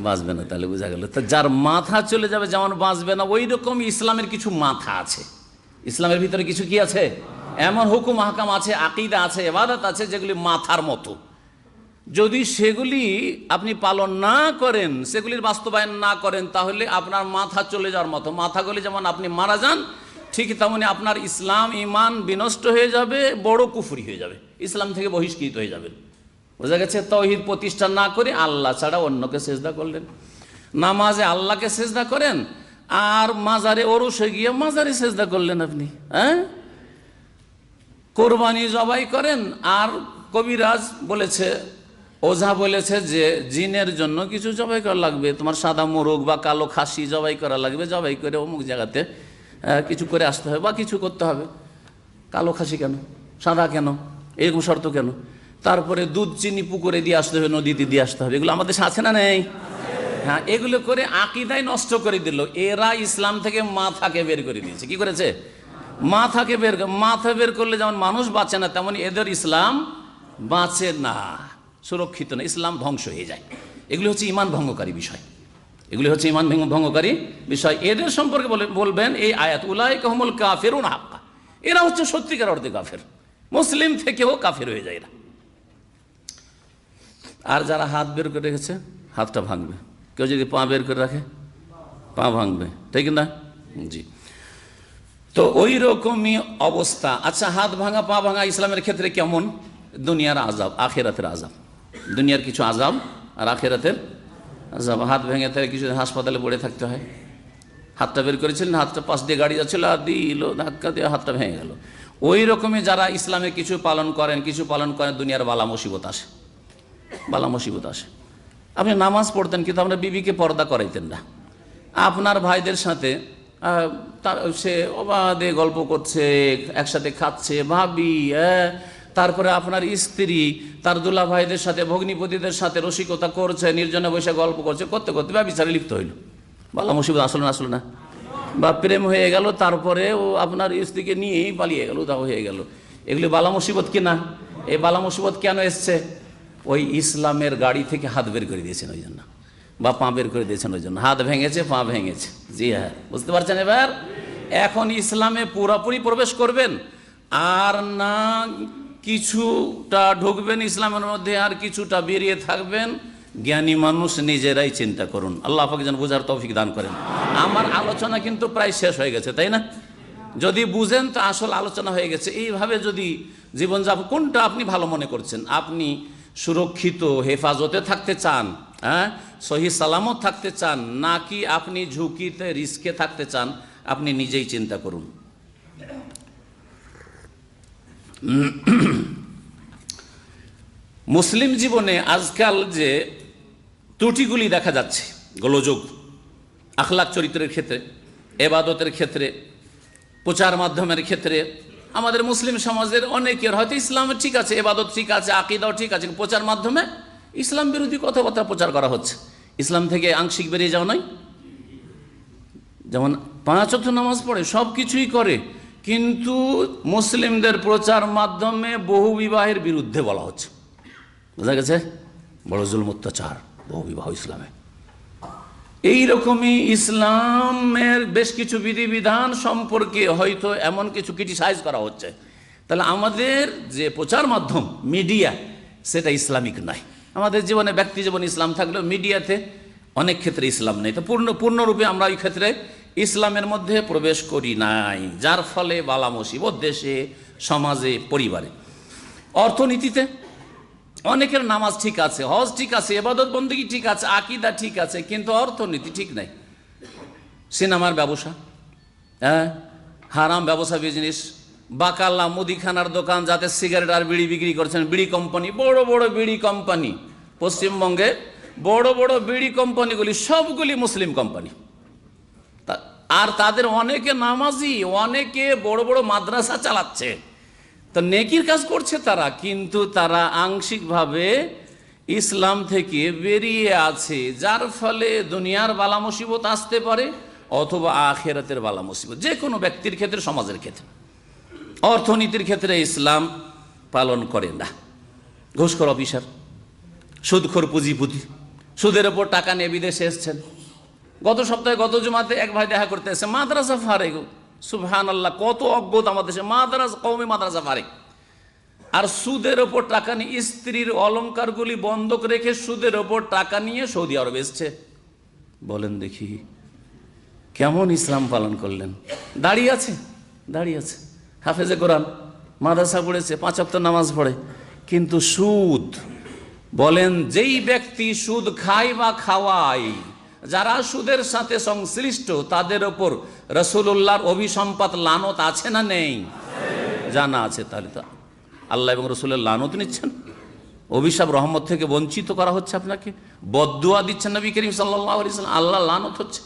বাঁচবে না। তাহলে বোঝা গেল, তো যার মাথা চলে যাবে যেমন বাঁচবে না, ওই রকম ইসলামের কিছু মাথা আছে। ইসলামের ভিতরে কিছু কি আছে? এমন হুকুম হাকাম আছে, আকীদা আছে, ইবাদত আছে, যেগুলি মাথার মতো। যদি সেগুলি আপনি পালন না করেন, সেগুলির বাস্তবায়ন না করেন, তাহলে আপনার মাথা চলে যাওয়ার মতো। মাথাগুলি যেমন আপনি মারা যান, ঠিক তেমনি আপনার ইসলাম ইমান বিনষ্ট হয়ে যাবে, বড় কুফরি হয়ে যাবে, ইসলাম থেকে বহিষ্কৃত হয়ে যাবেন। বোঝা গেছে? তাওহীদ প্রতিষ্ঠা না করে আল্লাহ ছাড়া অন্যকে সেজদা করলেন। নামাজে আল্লাহকে সেজদা করেন, আর মাজারে ওরসে গিয়ে মাজারে সেজদা করলেন আপনি। হ্যাঁ, কোরবানি জবাই করেন, আর কবিরাজ বলেছে, ওঝা বলেছে যে জিনের জন্য কিছু জবাই করা লাগবে, তোমার সাদা মোরগ বা কালো খাসি জবাই করা লাগবে, জবাই করে অমুক জায়গাতে কিছু করে আসতে হবে বা কিছু করতে হবে। কালো খাসি কেন, সাদা কেন, এরকম শর্ত কেন? তারপরে দুধ চিনি পুকুরে দিয়ে আসতে হবে, নদীতে দিয়ে আসতে হবে, এগুলো আমাদের আছে না নেই? হ্যাঁ, এগুলো করে আকীদাই নষ্ট করে দিল। এরা ইসলাম থেকে মাথাকে বের করে দিয়েছে। কি করেছে? মাথাকে মাথা বের করলে যেমন মানুষ বাঁচে না, তেমন এদের ইসলাম বাঁচে না, সুরক্ষিত না, ইসলাম ধ্বংস হয়ে যায়। এগুলি হচ্ছে ইমান ভঙ্গকারী বিষয়, এগুলি হচ্ছে ইমান ভঙ্গকারী বিষয়। এদের সম্পর্কে বলবেন এই আয়াত, উলাইকা হুমুল কাফিরুন হাক্কা, এরা হচ্ছে সত্যিকার অর্থে কাফের, মুসলিম থেকেও কাফের হয়ে যায় এরা। আর যারা হাত বের করে রেখেছে, হাতটা ভাঙবে। কেউ যদি পা বের করে রাখে, পা ভাঙবে, ঠিক না? জি, তো ওই রকমই অবস্থা। আচ্ছা, হাত ভাঙা পা ভাঙা ইসলামের ক্ষেত্রে কেমন? দুনিয়ার আযাব, আখিরাতের আযাব। দুনিয়ার কিছু আযাব আর আখিরাতের আযাব। হাত ভেঙে থাকে, কিছু হাসপাতালে পড়ে থাকতে হয়। হাতটা বের করেছিলেন, হাতটা পাশ দিয়ে গাড়ি যাচ্ছিল, আর দিল ধাক্কা দিয়ে হাতটা ভেঙে গেল। ওই রকমই যারা ইসলামে কিছু পালন করেন, দুনিয়ার বালা মুসিবত আসে, বালা মুসিবত আসে। আপনি নামাজ পড়তেন কিন্তু আপনার বিবিকে পর্দা করাইতেন না। আপনার ভাইদের সাথে সে অবাধে গল্প করছে, একসাথে খাচ্ছে, ভাবি, তারপরে আপনার স্ত্রী তার দুলা ভাইদের সাথে, ভগ্নিপতিদের সাথে রসিকতা করছে, নির্জনে বসে গল্প করছে, করতে করতে ব্যভিচারে লিপ্ত হইল। বালা মুসিবত আসলো না? আসলো না? বা প্রেম হয়ে গেল, তারপরে ও আপনার স্ত্রীকে নিয়েই পালিয়ে গেল, উধাও হয়ে গেল। এগুলি বালা মুসিবত কিনা? এই বালা মুসিবত কেন এসছে? ওই ইসলামের গাড়ি থেকে হাত বের করে দিয়েছেন ওই জন্য, বা পা বের করে দিয়েছেন ওই জন্য। হাত ভেঙেছে, পা ভেঙেছে। জি হ্যাঁ, বুঝতে পারছেন? এবার এখন ইসলামে পুরোপুরি প্রবেশ করবেন, আর না কিছুটা ঢুকবেন ইসলামের মধ্যে, আর কিছুটা বেরিয়ে থাকবেন। জ্ঞানী মানুষ নিজেরাই চিন্তা করুন। আল্লাহ পাক যেন বোঝার তৌফিক দান করেন। আমার আলোচনা কিন্তু প্রায় শেষ হয়ে গেছে, তাই না? যদি বুঝেন তো আসল আলোচনা হয়ে গেছে। এইভাবে যদি জীবনযাপন, কোনটা আপনি ভালো মনে করছেন? আপনি সুরক্ষিত হেফাজতে থাকতে চান, সহি সালামত থাকতে চান, নাকি আপনি ঝুঁকিতে রিস্কে থাকতে চান? আপনি নিজেই চিন্তা করুন। মুসলিম জীবনে আজকাল যে ত্রুটিগুলি দেখা যাচ্ছে, গোলযোগ, আখলাক চরিত্রের ক্ষেত্রে, এবাদতের ক্ষেত্রে, প্রচার মাধ্যমের ক্ষেত্রে, আমাদের মুসলিম সমাজের অনেকের হয়তো ইসলামের ঠিক আছে, এবাদত ঠিক আছে, আকিদাও ঠিক আছে, প্রচার মাধ্যমে ইসলাম বিরোধী কথাবার্তা প্রচার করা হচ্ছে। ইসলাম থেকে আংশিক বেরিয়ে যাওয়া নয়। যেমন 5 ওয়াক্ত নামাজ পড়ে, সব কিছুই করে, কিন্তু মুসলিমদের প্রচার মাধ্যমে বহু বিবাহের বিরুদ্ধে বলা হচ্ছে। বোঝা গেছে? বড় জুলম, অত্যাচার, বহু বিবাহ ইসলামে। এইরকমই ইসলামের বেশ কিছু বিধিবিধান সম্পর্কে হয়তো এমন কিছু ক্রিটিসাইজ করা হচ্ছে। তাহলে আমাদের যে প্রচার মাধ্যম মিডিয়া, সেটা ইসলামিক নয়। আমাদের জীবনে, ব্যক্তি জীবনে ইসলাম থাকলেও মিডিয়াতে অনেক ক্ষেত্রে ইসলাম নেই। তো পূর্ণরূপে আমরা ওই ক্ষেত্রে ইসলামের মধ্যে প্রবেশ করি নাই, যার ফলে বালা মুসিবত দেশে, সমাজে, পরিবারে। অর্থনীতিতে অনেকের নামাজ ঠিক আছে, হজ ঠিক আছে, ইবাদত বন্দেগী ঠিক আছে, আকীদা ঠিক আছে, কিন্তু অর্থনীতি ঠিক নাই। সিনেমার ব্যবসা, হারাম ব্যবসা, বিজনেস, বাকাল্লা, মুদিখানার দোকান, যাতে সিগারেট আর বিড়ি বিক্রি করছেন, বিড়ি কোম্পানি, বড় বড় বিড়ি কোম্পানি, পশ্চিমবঙ্গে বড় বড় বিড়ি কোম্পানিগুলি সবগুলি মুসলিম কোম্পানি। আর তাদের অনেকে নামাজি, অনেকে বড় বড় মাদ্রাসা চালাচ্ছে, তো নেকির কাজ করছে তারা, কিন্তু তারা আংশিকভাবে ইসলাম থেকে বেরিয়ে আছে, যার ফলে দুনিয়ার বালা মুসিবত আসতে পারে অথবা আখিরাতের বালা মুসিবত, যে কোনো ব্যক্তির ক্ষেত্রে, সমাজের ক্ষেত্রে। অর্থনীতির ক্ষেত্রে ইসলাম পালন করে না। ঘুষখোর অফিসার, সুদখোর পুঁজিপতি, সুদের ওপর টাকা নিয়ে বিদেশে এসছেন। গত সপ্তাহে, গত জুমাতে এক ভাই দেখা করতে এসেছে, মাদ্রাসা ফারেক। সুবহানাল্লাহ, কত অজ্ঞত আমাদের দেশে, মাদ্রাসা, কওমি মাদ্রাসা ফারেক। আর সুদের ওপর টাকা নিয়ে, স্ত্রীর অলংকারগুলি বন্ধক রেখে সুদের ওপর টাকা নিয়ে সৌদি আরব এসছে। বলেন দেখি, কেমন ইসলাম পালন করলেন? দাঁড়িয়ে আছে, দাঁড়িয়ে আছে, হাফেজে কোরআন, মাদ্রাসা পড়েছে, 5 ওয়াক্ত নামাজ পড়ে, কিন্তু সুদ। বলেন, যেই ব্যক্তি সুদ খায় বা খাওয়ায়, যারা সুদের সাথে সংশ্লিষ্ট, তাদের ওপর রাসূলুল্লাহর অভিসম্পাত লানত আছে না নেই? জানা আছে। তাহলে তো আল্লাহ এবং রাসূলের লানত নিচ্ছেন, অভিশাপ, রহমত থেকে বঞ্চিত করা হচ্ছে আপনাকে, বদদুয়া দিচ্ছেন নবী করিম সাল্লাল্লাহু আলাইহি ওয়াসাল্লাম, আল্লাহ লানত হচ্ছে।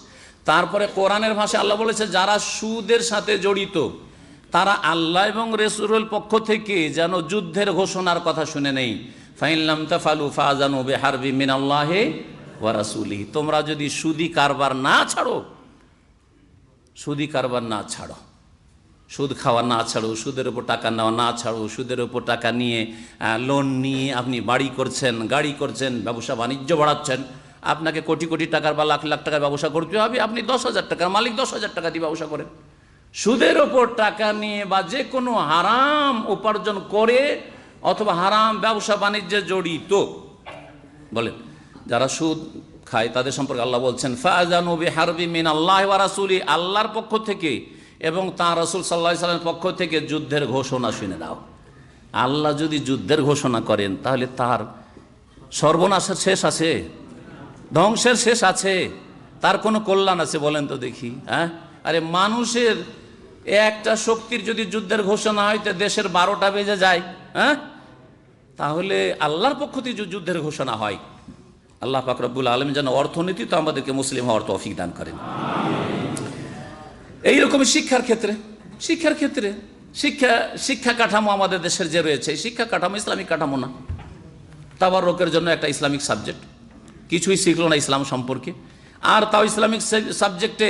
তারপরে কোরআনের ভাষায় আল্লাহ বলেছে, যারা সুদের সাথে জড়িত, তারা আল্লাহ এবং রাসূলের পক্ষ থেকে যেন যুদ্ধের ঘোষণার কথা শুনে নেই। ফাইন লাম তাফআলু ফাযানু বিহারবি মিনাল্লাহি ওয়া রাসূলিহি। তোমরা যদি সুদি কারবার না ছাড়ো, সুদি কারবার না ছাড়ো, সুদ খাওয়া না ছাড়ো, সুদের উপর টাকা নেওয়া না ছাড়ো, সুদের উপর টাকা নিয়ে, লোন নিয়ে আপনি বাড়ি করছেন, গাড়ি করছেন, ব্যবসা বাণিজ্য বাড়াচ্ছেন, আপনাকে কোটি কোটি টাকার বা লাখ লাখ টাকার ব্যবসা করতে হবে, আপনি 10,000 টাকার মালিক, 10,000 টাকা দিয়ে ব্যবসা করেন। সুদের ওপর টাকা নিয়ে বা যে কোনো হারাম উপার্জন করে অথবা হারাম ব্যবসা বাণিজ্যে জড়িত, বলেন, যারা সুদ খায় তাদের সম্পর্কে আল্লাহ বলছেন, ফাযানু বিহারবি মিনাল্লাহি ওয়া রাসূলি, আল্লাহর পক্ষ থেকে এবং তাঁর রাসূল সাল্লাল্লাহু আলাইহি ওয়াসাল্লামের পক্ষ থেকে যুদ্ধের ঘোষণা শুনে নাও। আল্লাহ যদি যুদ্ধের ঘোষণা করেন, তাহলে তার সর্বনাশের শেষ আছে? ধ্বংসের শেষ আছে? তার কোনো কল্যাণ আছে? বলেন তো দেখি। আরে মানুষের একটা শক্তির যদি যুদ্ধের ঘোষণা হয়, তো দেশের 12টা বেজে যায়। তাহলে আল্লাহর পক্ষ থেকে যুদ্ধের ঘোষণা হয়। আল্লাহ পাক রব্বুল আলামিন যেন অর্থনীতি তো আমাদেরকে মুসলিম হওয়ার তৌফিক দান করেন। এইরকমই শিক্ষার ক্ষেত্রে, শিক্ষার ক্ষেত্রে শিক্ষা কাঠামো আমাদের দেশের যে রয়েছে, শিক্ষা কাঠামো ইসলামিক কাঠামো না। তাবাররুকের জন্য একটা ইসলামিক সাবজেক্ট, কিছুই শিখলো না ইসলাম সম্পর্কে। আর তাও ইসলামিক সাবজেক্টে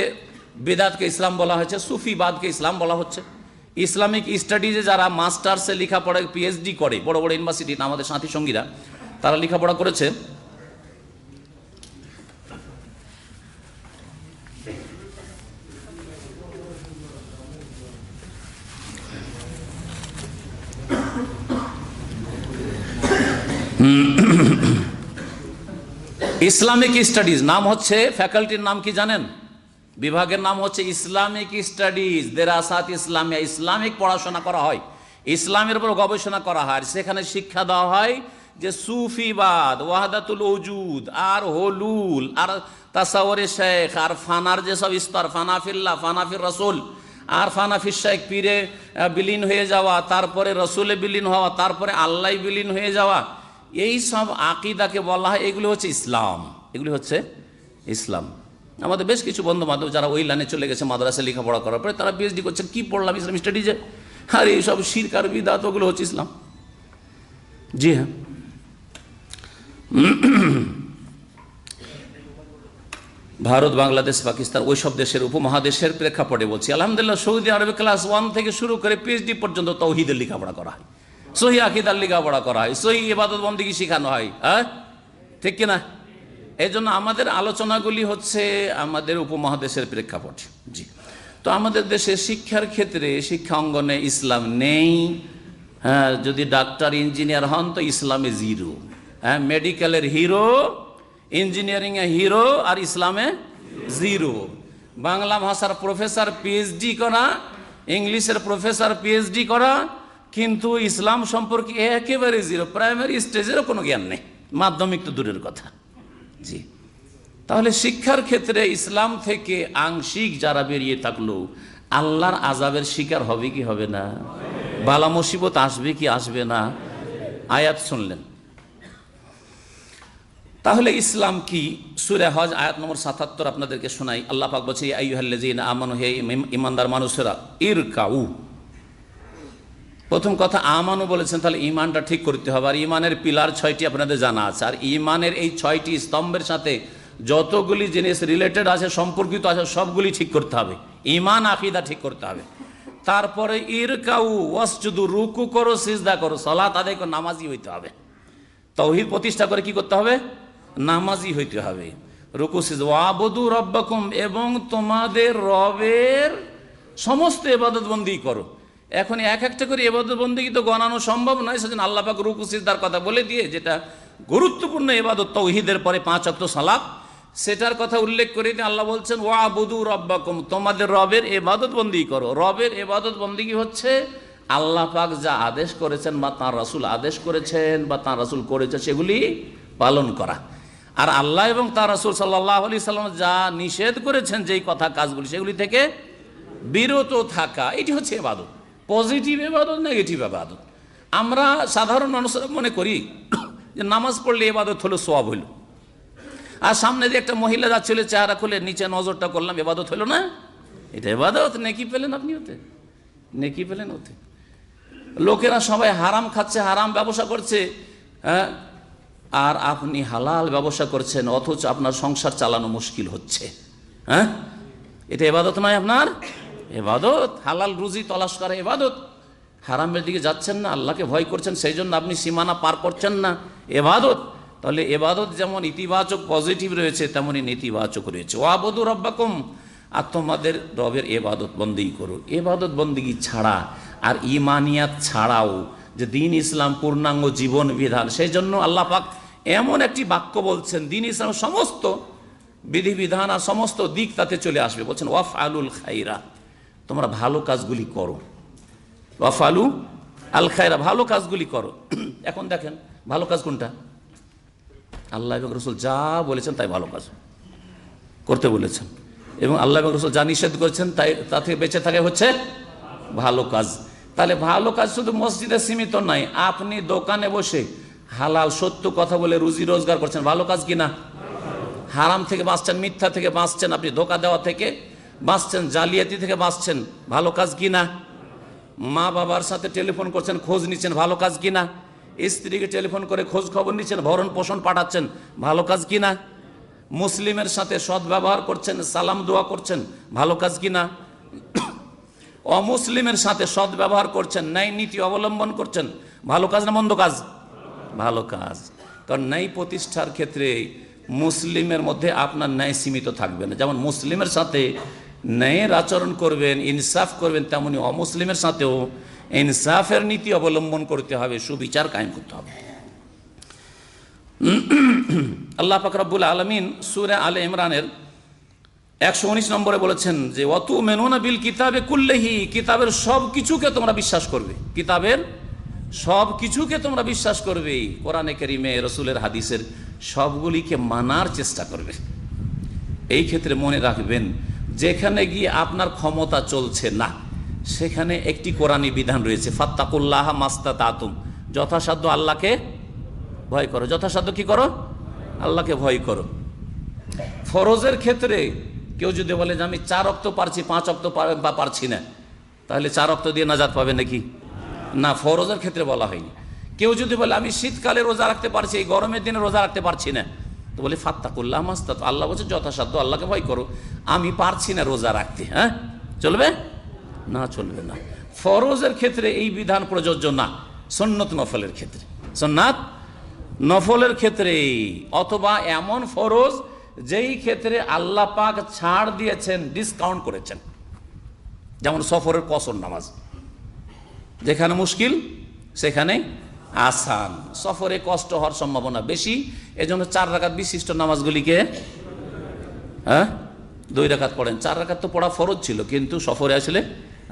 বেদাতকে ইসলাম বলা হয়েছে, সুফিবাদকে ইসলাম বলা হচ্ছে। ইসলামিক স্টাডিজে যারা মাস্টার্সে লেখাপড়া, পিএইচডি করে, বড় বড় ইউনিভার্সিটি, আমাদের সাথী সঙ্গীরা, তারা লেখাপড়া করেছে, ইসলামিক স্টাডিজ নাম হচ্ছে, ফ্যাকাল্টির নাম কি জানেন? বিভাগের নাম হচ্ছে ইসলামিক স্টাডিজ, দেরাসাত ইসলামিয়া। ইসলামিক পড়াশোনা করা হয়, ইসলামের উপর গবেষণা করা হয়, সেখানে শিক্ষা দেওয়া হয় যে সুফিবাদ, ওয়াহদাতুল ওজুদ, আর হলুল, আর তাসাওরে শেখ, আর ফানার যেসব স্তর, ফানাফিল্লাহ, ফানাফির রসুল, আর ফানাফির শেখ, পীরে বিলীন হয়ে যাওয়া, তারপরে রসুলে বিলীন হওয়া, তারপরে আল্লাহ বিলীন হয়ে যাওয়া, এই সব আকিদাকে বলা হয় এগুলি হচ্ছে ইসলাম। এগুলি হচ্ছে ইসলাম। আমাদের বেশ কিছু বন্ধু বান্ধব যারা ওই লাইনে চলে গেছে, মাদ্রাসায় লেখাপড়া করার পরে তারা পিএইচডি করছেন, কি পড়লাম ইসলাম স্টাডিজে, আর এইসব শিরক আর বিদআত, ওগুলো হচ্ছে ইসলাম। জি হ্যাঁ, ভারত, বাংলাদেশ, পাকিস্তান, ওই সব দেশের উপমহাদেশের প্রেক্ষাপটে বলছি। আলহামদুলিল্লাহ, সৌদি আরবে ক্লাস 1 থেকে শুরু করে পিএইচডি পর্যন্ত তাওহীদের লেখাপড়া করা হয়, সহি আকীদার লেখাপড়া করা হয়, সহি ইবাদত বন্দেগী শেখানো হয়। হ্যাঁ, ঠিক কিনা? এই জন্য আমাদের আলোচনাগুলি হচ্ছে আমাদের উপমহাদেশের প্রেক্ষাপটে। জি, তো আমাদের দেশে শিক্ষার ক্ষেত্রে, শিক্ষা অঙ্গনে ইসলাম নেই। হ্যাঁ, যদি ডাক্তার ইঞ্জিনিয়ার হন তো ইসলামে জিরো। হ্যাঁ, মেডিকেলের হিরো, ইঞ্জিনিয়ারিংয়ে হিরো, আর ইসলামে জিরো। বাংলা ভাষার প্রফেসর পিএইচডি করা, ইংলিশের প্রফেসর পিএইচডি করা, কিন্তু ইসলাম সম্পর্কে একেবারে জিরো, প্রাইমারি স্টেজেরও কোনো জ্ঞান নেই, মাধ্যমিক তো দূরের কথা। জি, তাহলে শিক্ষার ক্ষেত্রে ইসলাম থেকে আংশিক যারা বেরিয়ে থাকলো, আল্লাহর আযাবের শিকার হবে কি হবে না? বালা মুসিবত আসবে কি আসবে না? আয়াত শুনলেন। তাহলে ইসলাম কি? সূরা হজ আয়াত নম্বর ৭৭ আপনাদেরকে শোনাই। আল্লাহ পাক বলছে, ইয়া আইয়ুহাল্লাযীনা আমানু, হে ঈমানদার মানুষেরা, ইরকাউ। প্রথম কথা আমানু বলেছেন, তাহলে ঈমানটা ঠিক করতে হবে। আর ঈমানের পিলার ৬টি আপনাদের জানা আছে। আর ঈমানের এই 6টি স্তম্ভের সাথে যতগুলি জিনিস রিলেটেড আছে, সম্পর্কিত আছে, সবগুলি ঠিক করতে হবে। ঈমান, আকীদা ঠিক করতে হবে। তারপরে ইরকাউ ওয়াসজুদু, রুকু করো, সিজদা করো, সালাত আদায় করো, নামাজি হইতে হবে। তাওহীদ প্রতিষ্ঠা করে কি করতে হবে? নামাজি হইতে হবে। রুকু, সিজদা, ওয়াবুদু রাব্বাকুম, এবং তোমাদের রবের সমস্ত ইবাদত বন্দেগী করো। এখন এক একটা করে ইবাদত বন্দেগী তো গণানো সম্ভব নয়, সেজন্য আল্লাহ পাক রুকু সিজদার কথা বলে দিয়ে, যেটা গুরুত্বপূর্ণ ইবাদত তাওহীদের পরে 5 ওয়াক্ত সালাত, সেটার কথা উল্লেখ করে দিয়ে আল্লাহ বলছেন, ওয়াবুদু রাব্বাকুম, তোমাদের রবের ইবাদত বন্দেগী করো। রবের ইবাদত বন্দেগী হচ্ছে আল্লাহ পাক যা আদেশ করেছেন বা তাঁর রাসূল আদেশ করেছেন বা তাঁর রাসূল করেছে, সেগুলি পালন করা। আর আল্লাহ এবং তাঁর রাসূল সাল্লাল্লাহু আলাইহি সাল্লাম যা নিষেধ করেছেন, যেই কথা কাজগুলি, সেগুলি থেকে বিরত থাকা, এটি হচ্ছে ইবাদত। পজিটিভ ইবাদত, নেগেটিভ ইবাদত। আমরা সাধারণ মানুষরা মনে করি যে নামাজ পড়লে ইবাদত হলো, সওয়াব হলো। আর সামনে যে একটা মহিলা যাচ্ছিল, চেহারা খুলে নিচে নজরটা করলাম, ইবাদত হলো না? এটা ইবাদত? নেকি পেলেন আপনি ওতে? নেকি পেলেন ওতে? লোকেরা সবাই হারাম খাচ্ছে, হারাম ব্যবসা করছে, হ্যাঁ, আর আপনি হালাল ব্যবসা করছেন, অথচ আপনার সংসার চালানো মুশকিল হচ্ছে। হ্যাঁ, এটা ইবাদত নয় আপনার? ইবাদত। হালাল রুজি তলাশ করা ইবাদত। হারামের দিকে যাচ্ছেন না, আল্লাহকে ভয় করছেন, সেই জন্য আপনি সীমানা পার করছেন না, ইবাদত। তাহলে ইবাদত যেমন ইতিবাচক পজিটিভ রয়েছে, তেমনই নেতিবাচক রয়েছে। ওয়াবুদু রাব্বাকুম, আর তোমাদের রবের ইবাদত বন্দেগী করো। ইবাদত বন্দেগী ছাড়া আর ঈমানিয়াত ছাড়াও যে দ্বীন ইসলাম পূর্ণাঙ্গ জীবন বিধান, সেই জন্য আল্লাহ পাক এমন একটি বাক্য বলছেন, দ্বীন ইসলাম সমস্ত বিধিবিধান আর সমস্ত দিক তাতে চলে আসবে। বলছেন, ওয়াফআলুল খাইরা, তোমরা ভালো কাজগুলি করো। ওয়াফআলু আল খাইরা, ভালো কাজগুলি করো। এখন দেখেন ভালো কাজ কোনটা? আল্লাহ এবং রাসূল যা বলেছেন তাই ভালো কাজ করতে বলেছেন, এবং আল্লাহ এবং রাসূল যা নিষেধ করেছেন তাই তা থেকে বেঁচে থাকে হচ্ছে ভালো কাজ। তাহলে ভালো কাজ শুধু মসজিদে সীমিত নয়, আপনি দোকানে বসে হালাল সত্য কথা বলে রুজি রোজগার করছেন, ভালো কাজ কিনা? হারাম থেকে বাঁচছেন, মিথ্যা থেকে বাঁচছেন, আপনি ধোঁকা দেওয়া থেকে বাঁচছেন, জালিয়াতি থেকে বাঁচছেন, ভালো কাজ কিনা? মা বাবার সাথে টেলিফোন করছেন, খোঁজ নিচ্ছেন, ভালো কাজ কিনা? স্ত্রীকে টেলিফোন করে খোঁজ খবর নিচ্ছেন, ভরণ পোষণ পাঠাচ্ছেন, ভালো কাজ কিনা? মুসলিমের সাথে সদ্ব্যবহার করছেন, সালাম দোয়া করছেন, ভালো কাজ কিনা? অমুসলিমের সাথে সদ্ব্যবহার করছেন, ন্যায় নীতি অবলম্বন করছেন, ভালো কাজ না মন্দ কাজ? ভালো কাজ। কারণ ন্যায় প্রতিষ্ঠার ক্ষেত্রে মুসলিমের মধ্যে আপনার ন্যায় সীমিত থাকবে না। যেমন মুসলিমের সাথে ন্যায়ের আচরণ করবেন, ইনসাফ করবেন, তেমনি অমুসলিমের সাথেও ইনসাফের নীতি অবলম্বন করতে হবে, সুবিচার কায়েম করতে হবে। আল্লাহ পাক রব্বুল আলামিন সূরা আলে ইমরানের 119 নম্বরে বলেছেন যে ওয়াতু মেনুনা বিল কিতাবে কুল্লিহি, কিতাবের সব কিছুকে তোমরা বিশ্বাস করবে, কিতাবের সব কিছুকে তোমরা বিশ্বাস করবে, কোরআনে কারিমে রসুলের হাদিসের সবগুলিকে মানার চেষ্টা করবে। এই ক্ষেত্রে মনে রাখবেন, যেখানে গিয়ে আপনার ক্ষমতা চলছে না সেখানে একটি কোরআনী বিধান রয়েছে, ফাত্তাকুল্লাহ মাস্তাতাতুম, যথাসাধ্য আল্লাহকে ভয় করো, যথাসাধ্য কি করো, আল্লাহকে ভয় করো। ফরজের ক্ষেত্রে কেউ যদি বলে যে আমি 4 ওয়াক্ত পারছি, 5 ওয়াক্ত পারছি না, তাহলে 4 ওয়াক্ত দিয়ে নাজাত পাবে নাকি? না, ফরজের ক্ষেত্রে বলা হয়নি। কেউ যদি বলে আমি শীতকালে রোজা রাখতে পারছি, এই গরমের দিনে রোজা রাখতে পারছি না, তো বলে ফাত্তাকুল্লাহ মাস্তাত, আল্লাহ বলছে যথাসাধ্য আল্লাহকে ভয় করো, আমি পারছি না রোজা রাখতে, হ্যাঁ চলবে না? চলবে না। ফরজের ক্ষেত্রে এই বিধান প্রযোজ্য না, সুন্নত নফলের ক্ষেত্রে, সুন্নাত নফলের ক্ষেত্রে, অথবা এমন ফরজ যেই ক্ষেত্রে আল্লাহ পাক ছাড় দিয়েছেন, ডিসকাউন্ট করেছেন, যেমন সফরের কসর নামাজ, যেখানে মুশকিল সেখানে আসান, সফরে কষ্ট হওয়ার সম্ভাবনা বেশি, এজন্য 4 রাকাত বিশিষ্ট নামাজগুলিকে 2 রাকাত পড়েন। 4 রাকাত তো পড়া ফরজ ছিল, কিন্তু সফরে আসলে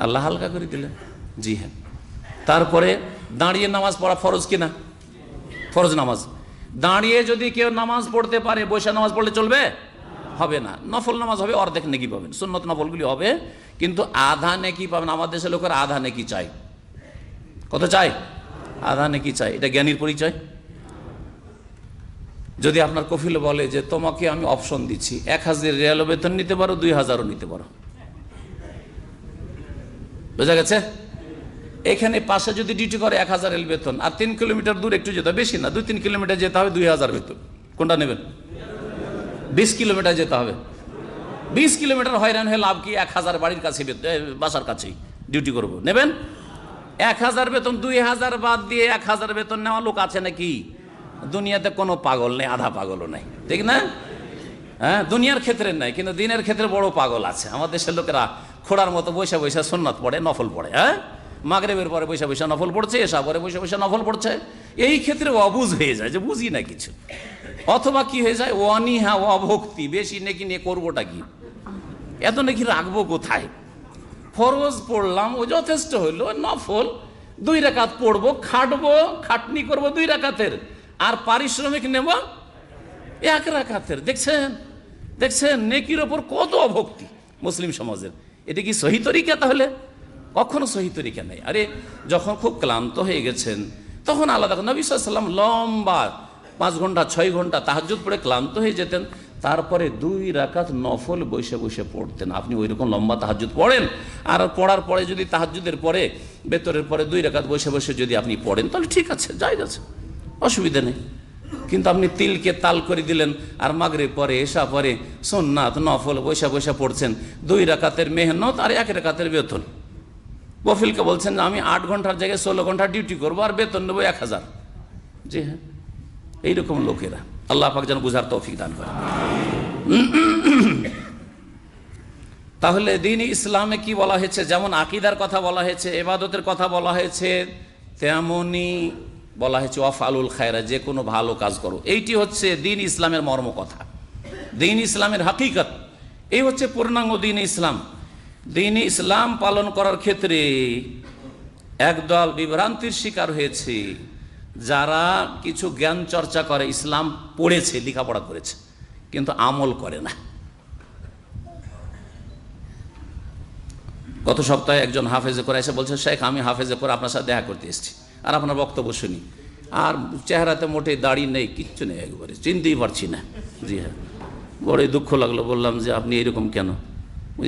আল্লাহ হালকা করে দিলেন। জি হ্যাঁ। তারপরে দাঁড়িয়ে নামাজ পড়া ফরজ কিনা? ফরজ নামাজ দাঁড়িয়ে যদি কেউ নামাজ পড়তে পারে, বসে নামাজ পড়লে চলবে? হবে না। নফল নামাজ হবে, অর্ধেক নেকি পাবেন, সুন্নত নফলগুলি হবে কিন্তু আধা নেকি পাবেন। আমাদের দেশের লোকের আধা নেকি চাই। কত চাই? আধা নেকি চাই। এটা জ্ঞানীর পরিচয়? যদি আপনার কফিল বলে যে তোমাকে আমি অপশন দিচ্ছি, 1000 রিয়াল বেতন নিতে পারো, 2000ও নিতে পারো, বোঝা গেছে? এখানে পাশে যদি ডিউটি করে 1000 রিয়াল বেতন, আর 3 কিলোমিটার দূর একটু যেতে হবে, বেশি না 2-3 কিলোমিটার যেতে হবে, 2000 বেতন, কোনটা নেবেন? 20 কিলোমিটার যেতে হবে। 20 কিলোমিটার হয়রান হয়ে লাভ কি? 1000 বাড়ির কাছে, বাসার কাছেই ডিউটি করবো, নেবেন? 1000 বেতন, 2000 বাদ দিয়ে 1000 বেতন নেওয়া লোক আছে নাকি? দুনিয়াতে কোনো পাগল নেই, আধা পাগলও নাই, ঠিক না? হ্যাঁ, দুনিয়ার ক্ষেত্রে নাই, কিন্তু দিনের ক্ষেত্রে বড় পাগল আছে। আমাদের দেশের লোকেরা খোড়ার মতো বসে বসে সুন্নাত পড়ে, নফল পড়ে, হ্যাঁ মাগরিবের পরে বসে বসে নফল পড়ছে, এসা পরে বসে বসে নফল পড়ছে। এই ক্ষেত্রে অবুঝ হয়ে যায় যে বুঝি না কিছু, অথবা কি হয়ে যায় অনীহা, অভক্তি, বেশি নেকি নিয়ে করবোটা কি, এত নাকি রাখবো কোথায়? ফরজ পড়লাম, ও যথেষ্ট হইলো। নফল 2 রাকাত পড়বো, খাটবো, খাটনি করবো 2 রাকাতের, আর পারিশ্রমিক নেব 1 রাকাতের। দেখছেন দেখছেন নেকির ওপর কত অভক্তি মুসলিম সমাজের। এটা কি সহি তরিকা? তাহলে কখনো সহি তরিকা নেই। আরে যখন খুব ক্লান্ত হয়ে গেছেন তখন আলাদা। নবী সাল্লাল্লাহু আলাইহি ওয়াসাল্লাম লম্বা 5 ঘন্টা 6 ঘন্টা তাহাজ্জুদ পড়ে ক্লান্ত হয়ে যেতেন, তারপরে 2 রাকাত নফল বসে বসে পড়তেন। আপনি ওই রকম লম্বা তাহাজ্জুদ পড়েন, আর পড়ার পরে যদি তাহাজ্জুদের পরে বেতরের পরে 2 রাকাত বসে বসে যদি আপনি পড়েন, তাহলে ঠিক আছে, জায়েজ আছে, অসুবিধা নেই। কিন্তু আপনি তিলকে তাল করে দিলেন, আর মাগরিব পরে এশা পরে সুন্নাত নফল বসে বসে পড়ছেন, 2 রাকাতের মেহনত আর 1 রাকাতের বেতন। কফিলকে বলছেন আমি 8 ঘন্টার জায়গায় 16 ঘন্টা ডিউটি করবো, আর বেতন নেবো 1000। জি হ্যাঁ, এইরকম লোকেরা। আল্লাহ পাক যেন বুঝার তৌফিক দান করে। তাহলে দ্বীন ইসলামে কি বলা হয়েছে? যেমন আকীদার কথা বলা হয়েছে, ইবাদতের কথা বলা হয়েছে, তেমনি বলা হয়েছে ওয়াফআলুল খায়রা, যে কোনো ভালো কাজ করো। এইটি হচ্ছে দ্বীন ইসলামের মর্ম কথা, দ্বীন ইসলামের হাকিকত। এই হচ্ছে পূর্ণাঙ্গ দ্বীন ইসলাম। দ্বীন ইসলাম পালন করার ক্ষেত্রে একদল বিভ্রান্তির শিকার হয়েছে, যারা কিছু জ্ঞান চর্চা করে, ইসলাম পড়েছে, লেখাপড়া করেছে, কিন্তু আমল করে না। গত সপ্তাহে একজন হাফেজে করে এসে বলছে, শেখ আমি হাফেজে করে আপনার সাথে দেখা করতে এসেছি, আর আপনার বক্তব্য শুনি, আর চেহারাতে মোটে দাড়ি নেই, কিচ্ছু নেই, একবারে চিনতেই পারছি না। জি হ্যাঁ, বড়ই দুঃখ লাগলো। বললাম যে আপনি এরকম কেন?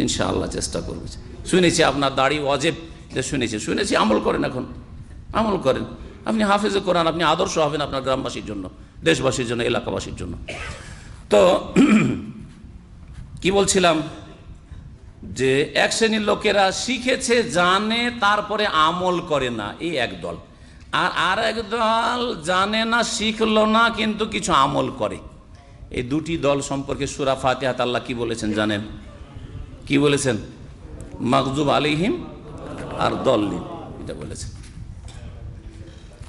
ইনশাআল্লাহ চেষ্টা করবো। শুনেছি আপনার দাড়ি ওয়াজিব, শুনেছি আমল করেন, এখন আমল করেন। আপনি হাফেজে কোরআন, আপনি আদর্শ হবেন আপনার গ্রামবাসীর জন্য, দেশবাসীর জন্য, এলাকাবাসীর জন্য। তো কি বলছিলাম, যে এক শ্রেণীর লোকেরা শিখেছে, জানে, তারপরে আমল করে না, এই একদল। আর একদল জানে না, শিখলো না, কিন্তু কিছু আমল করে। এই দুটি দল সম্পর্কে সূরা ফাতিহাতে আল্লাহ কি বলেছেন জানেন? কি বলেছেন? মাগজুব আলাইহিম আর দল্লিন, এটা বলেছেন।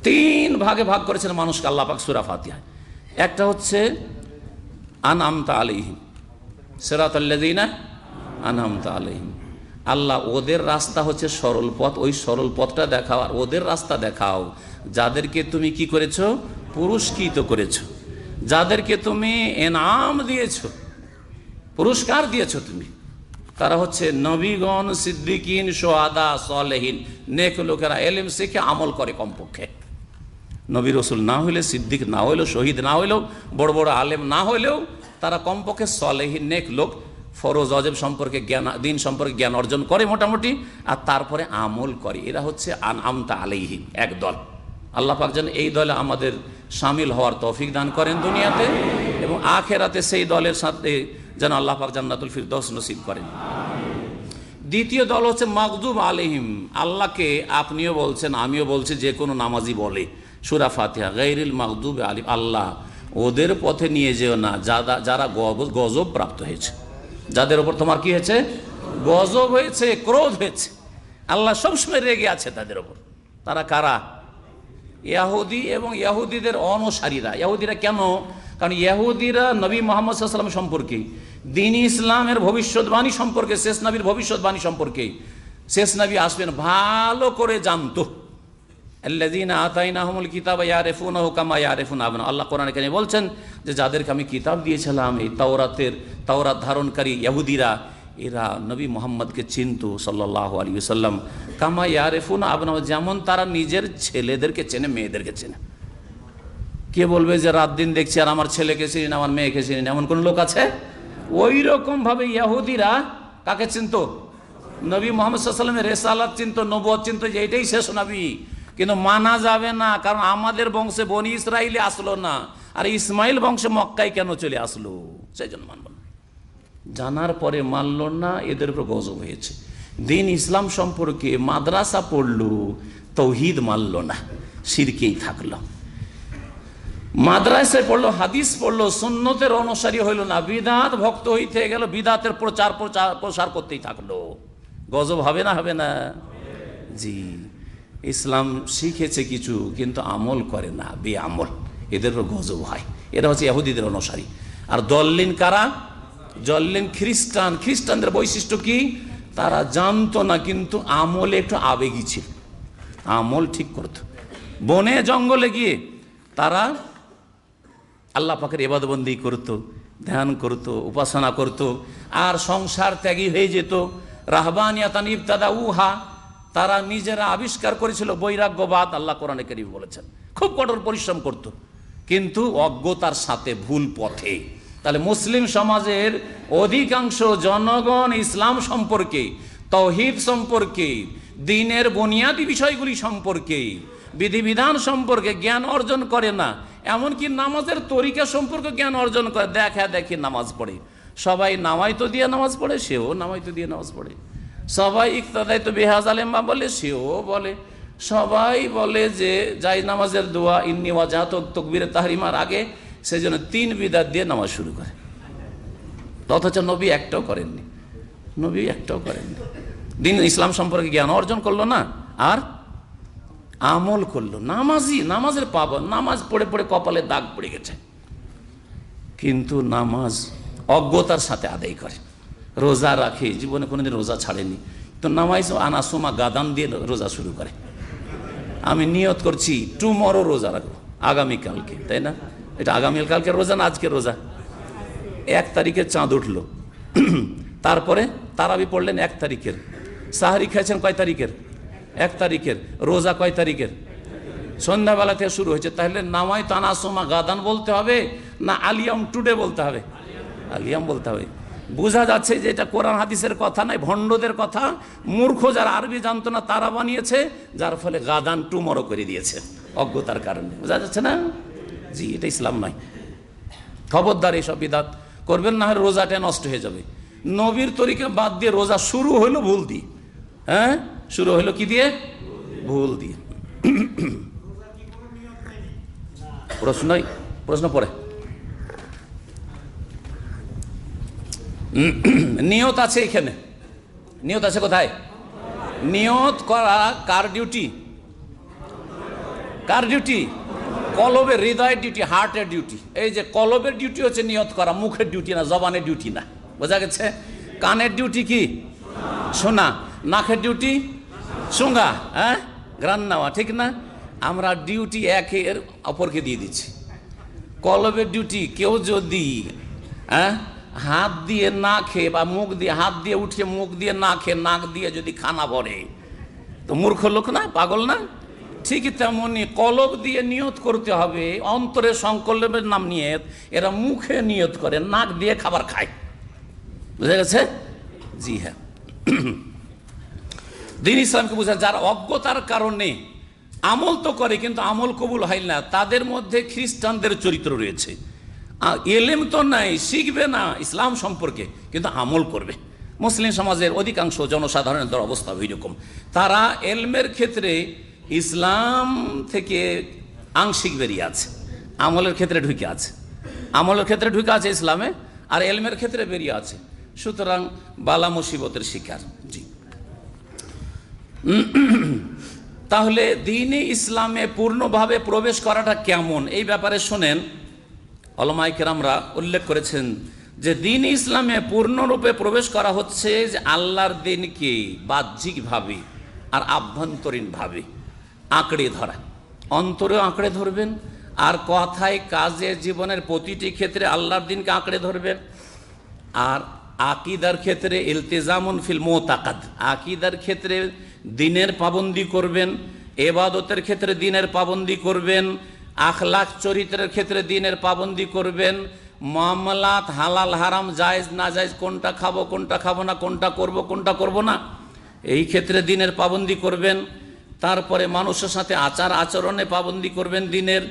3 ভাগে ভাগ করেছেন মানুষকে আল্লাহ পাক সূরা ফাতিহায়। একটা হচ্ছে আনআমতা আলাইহিম, সিরাতাল্লাযীনা আনআমতা আলাইহিম। আল্লাহ ওদের রাস্তা হচ্ছে সরল পথ, ওই সরল পথটা দেখাও, আর ওদের রাস্তা দেখাও যাদেরকে তুমি কি করেছো? পুরস্কৃত করেছো, যাদেরকে তুমি এনাম দিয়েছো, পুরস্কার দিয়েছো তুমি। তারা হচ্ছে নবীগণ, সিদ্দিকিন, সোহাদা, সালেহিন, নেক লোকেরা, এলেম শিখে আমল করে। কমপক্ষে নবী রসুল না হইলে, সিদ্দিক না হইলেও, শহীদ না হইলেও, বড় বড় আলেম না হইলেও তারা কমপক্ষে সালেহিন, নেক লোক, ফরজ অজেব সম্পর্কে জ্ঞান, দিন সম্পর্কে জ্ঞান অর্জন করে মোটামুটি, আর তারপরে আমল করে। এরা হচ্ছে আনআমতা আলাইহিম, এক দল। আল্লাহ পাক যেন এই দলে আমাদের শামিল হওয়ার তৌফিক দান করেন দুনিয়াতে, এবং আখেরাতে সেই দলের সাথে যেন আল্লাহ পাক জান্নাতুল ফিরদৌস নসিব করেন। দ্বিতীয় দল হচ্ছে মাগদুব আলাইহিম। আল্লাহকে আপনিও বলছেন, আমিও বলছি, যে কোনো নামাজি বলে সূরা ফাতিহা, গায়রিল মাগদুব আলাইহিম, আল্লাহ ওদের পথে নিয়ে যেও না যারা গজব প্রাপ্ত হয়েছে, যাদের ওপর তোমার কি হয়েছে? গজব হয়েছে, ক্রোধ হয়েছে। আল্লাহ সবসময় রেগে আছে তাদের ওপর। তারা কারা? ইহুদি এবং ইহুদিদের অনুসারীরা। ইহুদিরা কেন? কারণ ইহুদিরা নবী মুহাম্মদ সাল্লাল্লাহু আলাইহি ওয়াসাল্লাম সম্পর্কে, দ্বীন ইসলামের ভবিষ্যৎবাণী সম্পর্কে, শেষ নবীর ভবিষ্যৎবাণী সম্পর্কে, শেষ নবী আসবেন, ভালো করে জানতো। আল্লাযীনা আতাইনাহুমুল কিতাবা ইয়ারিফুনাহু কামা ইয়ারিফুনা আবনাহুম। আল্লাহ কোরআনে কারিমে বলছেন যে যাদেরকে আমি কিতাব দিয়েছিলাম, এই তাওরাত ধারণকারী ইহুদিরা, এরা নবী মুহাম্মদকে চিনতো সাল্লাল্লাহু আলাইহি ওয়াসাল্লাম, কামা ইয়ারিফুনা আবনাহুম, যেমন তারা নিজের ছেলেদেরকে চেনে, মেয়েদেরকে চেনে। কে বলবে যে রাত দিন দেখছি আর আমার ছেলেকে চিনি না, আমার মেয়েকে চিনি না, এমন কোন লোক আছে? ওই রকম ভাবে ইহুদিরা কাকে চিনতো? নবী মুহাম্মদ সাল্লাল্লাহু আলাইহি ওয়াসাল্লামের রিসালাত চিনতো, নবুয়ত চিনতো, যে এটাই শেষ নবী। কিন্তু মানা যাবে না, কারণ আমাদের বংশে বনি ইসরাইলে আসলো না, আর ইসমাইল বংশে মক্কায় কেন চলে আসলো? সেই জন্য মানব না। জানার পরে মানল না, এদের উপর গজব হয়েছে। দিন ইসলাম সম্পর্কে মাদ্রাসা পড়লো, তৌহিদ মানল না, শিরকেই থাকলো। মাদ্রাসায় পড়লো, হাদিস পড়লো, সুন্নতের অনুসারী হইল না, বিদআত ভক্ত হইতে গেল, বিদআতের প্রসার করতেই থাকলো। গজব হবে না? হবে না? জি। ইসলাম শিখেছে কিছু, কিন্তু আমল করে না, বেআমল, এদের গজব হয়। এরা হচ্ছে ইহুদিদের অনুসারী। আর দল্লিন কারা? জল্লিন খ্রিস্টান। খ্রিস্টানদের বৈশিষ্ট্য কি? তারা জানতো না, কিন্তু আমলে একটু আবেগী ছিল, আমল ঠিক করত। বনে জঙ্গলে গিয়ে তারা আল্লাহ পাকের ইবাদতবন্দি করত, ধ্যান করত, উপাসনা করত, আর সংসার ত্যাগী হয়ে যেত। রাহবানিয়াতান ইবতাদাউহা, তারা নিজেরা আবিষ্কার করেছিল বৈরাগ্যবাদ। আল্লাহ কোরআনে কারীমে বলেছেন, খুব কঠোর পরিশ্রম করত, কিন্তু অজ্ঞতার সাথে, ভুল পথে। তাহলে মুসলিম সমাজের অধিকাংশ জনগণ ইসলাম সম্পর্কে, তাওহীদ সম্পর্কে, দ্বীনের বুনিয়াদী বিষয়গুলি সম্পর্কে, বিধিবিধান সম্পর্কে জ্ঞান অর্জন করে না। এমনকি নামাজের তরিকা সম্পর্কে জ্ঞান অর্জন করে, দেখা দেখি নামাজ পড়ে। সবাই নামাইতো দিয়ে নামাজ পড়ে, সেও নামাইতো দিয়ে নামাজ পড়ে। সবাই ইকতাদাইতো বিহাজ আলেমা বলে, সেও বলে। সবাই বলে যে যাই নামাজের দোয়া ইন্নী ওয়াজহাতু তাকবীরে তাহরিমার আগে, সেজন্য 3 বিদআত দিয়ে নামাজ শুরু করে। অথচ নবী একটাও করেননি, নবী একটাও করেননি। দিন ইসলাম সম্পর্কে জ্ঞান অর্জন করলো না, আর আমল করলো। নামাজের পাবন, নামাজ পড়ে পড়ে কপালে দাগ পড়ে গেছে, কিন্তু নামাজ অজ্ঞতার সাথে আদায় করে। রোজা রাখে, জীবনে কোনোদিন রোজা ছাড়েনি, তো নামাজ আনাসুমা গাদান দিয়ে রোজা শুরু করে। আমি নিয়ত করছি টুমরো রোজা রাখবো, আগামীকালকে, তাই না? এটা আগামীকালকে রোজা না আজকে রোজা? 1 তারিখে চাঁদ উঠলো, তারপরে তারাবি পড়লেন 1 তারিখের, সাহারি খাইছেন কয় তারিখের? 1 তারিখের। রোজা কয় তারিখের? সন্ধ্যাবেলা থেকে শুরু হয়েছে। তাহলে নামাই তানাসুমা গাদান বলতে হবে না আলিয়াম টুডে বলতে হবে? আলিয়াম বলতে হবে। বোঝা যাচ্ছে যে এটা কোরআন হাদিসের কথা নয়, ভণ্ডদের কথা। মূর্খ যারা আরবি জানতো না তারা বানিয়েছে, যার ফলে গাদান টুমরো করে দিয়েছে অজ্ঞতার কারণে। বোঝা যাচ্ছে না? জি, এটা ইসলাম নয়। খবরদার এইসব বিদআত করবেন, না হয় রোজাটা নষ্ট হয়ে যাবে। নবীর তরিকা বাদ দিয়ে রোজা শুরু হইলো ভুল দিয়ে। হ্যাঁ, শুরু হইলো কি দিয়ে? ভুল দিয়ে। প্রশ্ন পড়ে নিয়ত আছে এখানে। নিয়ত আছে কোথায়? নিয়ত করা কার ডিউটি? কার ডিউটি? কলবের, হৃদয়ের ডিউটি, হার্টের ডিউটি। এই যে কলবের ডিউটি হচ্ছে নিয়ত করা, মুখের ডিউটি না, জবানের ডিউটি না। বোঝা গেছে? কানের ডিউটি কি? শোনা। নাকের ডিউটি শুঙ্গা, হ্যাঁ, গ্রান নেওয়া, ঠিক না? আমরা ডিউটি একের অপরকে দিয়ে দিচ্ছি। কলবের ডিউটি, কেউ যদি হাত দিয়ে না খেয়ে বা মুখ দিয়ে, হাত দিয়ে উঠিয়ে মুখ দিয়ে না খেয়ে নাক দিয়ে যদি খানা ভরে, তো মূর্খ লোক না, পাগল না? ঠিক তেমনি কলব দিয়ে নিয়ত করতে হবে, অন্তরে সংকল্পের নাম নিয়ত। এরা মুখে নিয়ত করে, নাক দিয়ে খাবার খায়। বুঝা গেছে? জি হ্যাঁ। দ্বীন ইসলামকে বোঝা, যারা অজ্ঞতার কারণে আমল তো করে কিন্তু আমল কবুল হয় না, তাদের মধ্যে খ্রিস্টানদের চরিত্র রয়েছে। এলেম তো নাই, শিখবে না ইসলাম সম্পর্কে, কিন্তু আমল করবে। মুসলিম সমাজের অধিকাংশ জনসাধারণের অবস্থা ওইরকম। তারা এলমের ক্ষেত্রে ইসলাম থেকে আংশিক বেরিয়ে আছে, আমলের ক্ষেত্রে ঢুকে আছে। আমলের ক্ষেত্রে ঢুকে আছে ইসলামে, আর এলমের ক্ষেত্রে বেরিয়ে আছে। সুতরাং বালা মুসিবতের শিকার। জি, তাহলে দ্বীনে ইসলামে পূর্ণভাবে প্রবেশ করাটা কেমন, এই ব্যাপারে শোনেন। উলামায়ে কেরামরা উল্লেখ করেছেন যে দ্বীন ইসলামে পূর্ণরূপে প্রবেশ করা হচ্ছে যে আল্লাহর দ্বীনকে বাহ্যিকভাবে আর আভ্যন্তরীণভাবে আঁকড়ে ধরা। অন্তরেও আঁকড়ে ধরবেন, আর কথায় কাজে জীবনের প্রতিটি ক্ষেত্রে আল্লাহর দ্বীনকে আঁকড়ে ধরবেন। আর আকিদার ক্ষেত্রে ইলতিজামুন ফিল মুতাকাদ, আকিদার ক্ষেত্রে দ্বীনের পাবন্দি করবেন, ইবাদতের ক্ষেত্রে দ্বীনের পাবন্দি করবেন, আখলাক চরিত্রের ক্ষেত্রে দ্বীনের পাবন্দি করবেন, মামলাত হালাল হারাম জায়েজ না জায়েজ, কোনটা খাবো কোনটা খাবো না, কোনটা করব কোনটা করব না, এই ক্ষেত্রে দ্বীনের পাবন্দি করবেন। তারপরে মানুষের সাথে আচার আচরণে পাবন্দি করবেন, দ্বীনের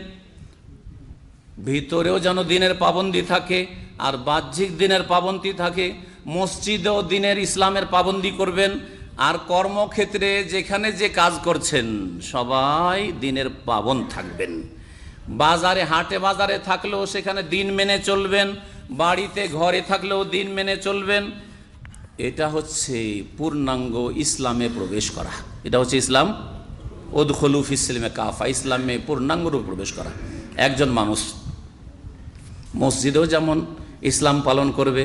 ভিতরেও যেন দ্বীনের পাবন্দি থাকে আর বাহ্যিক দ্বীনের পাবন্দি থাকে। মসজিদেও দ্বীনের ইসলামের পাবন্দি করবেন। আর কর্মক্ষেত্রে যেখানে যে কাজ করছেন সবাই দ্বীনের পাবন্দ থাকবেন। বাজারে হাটে বাজারে থাকলেও সেখানে দ্বীন মেনে চলবেন, বাড়িতে ঘরে থাকলেও দ্বীন মেনে চলবেন। এটা হচ্ছে পূর্ণাঙ্গ ইসলামে প্রবেশ করা। এটা হচ্ছে ইসলাম। উদখুলু ফিস-সিলমে কাফা, ইসলামে পূর্ণাঙ্গরূপে প্রবেশ করা। একজন মানুষ মসজিদেও যেমন ইসলাম পালন করবে,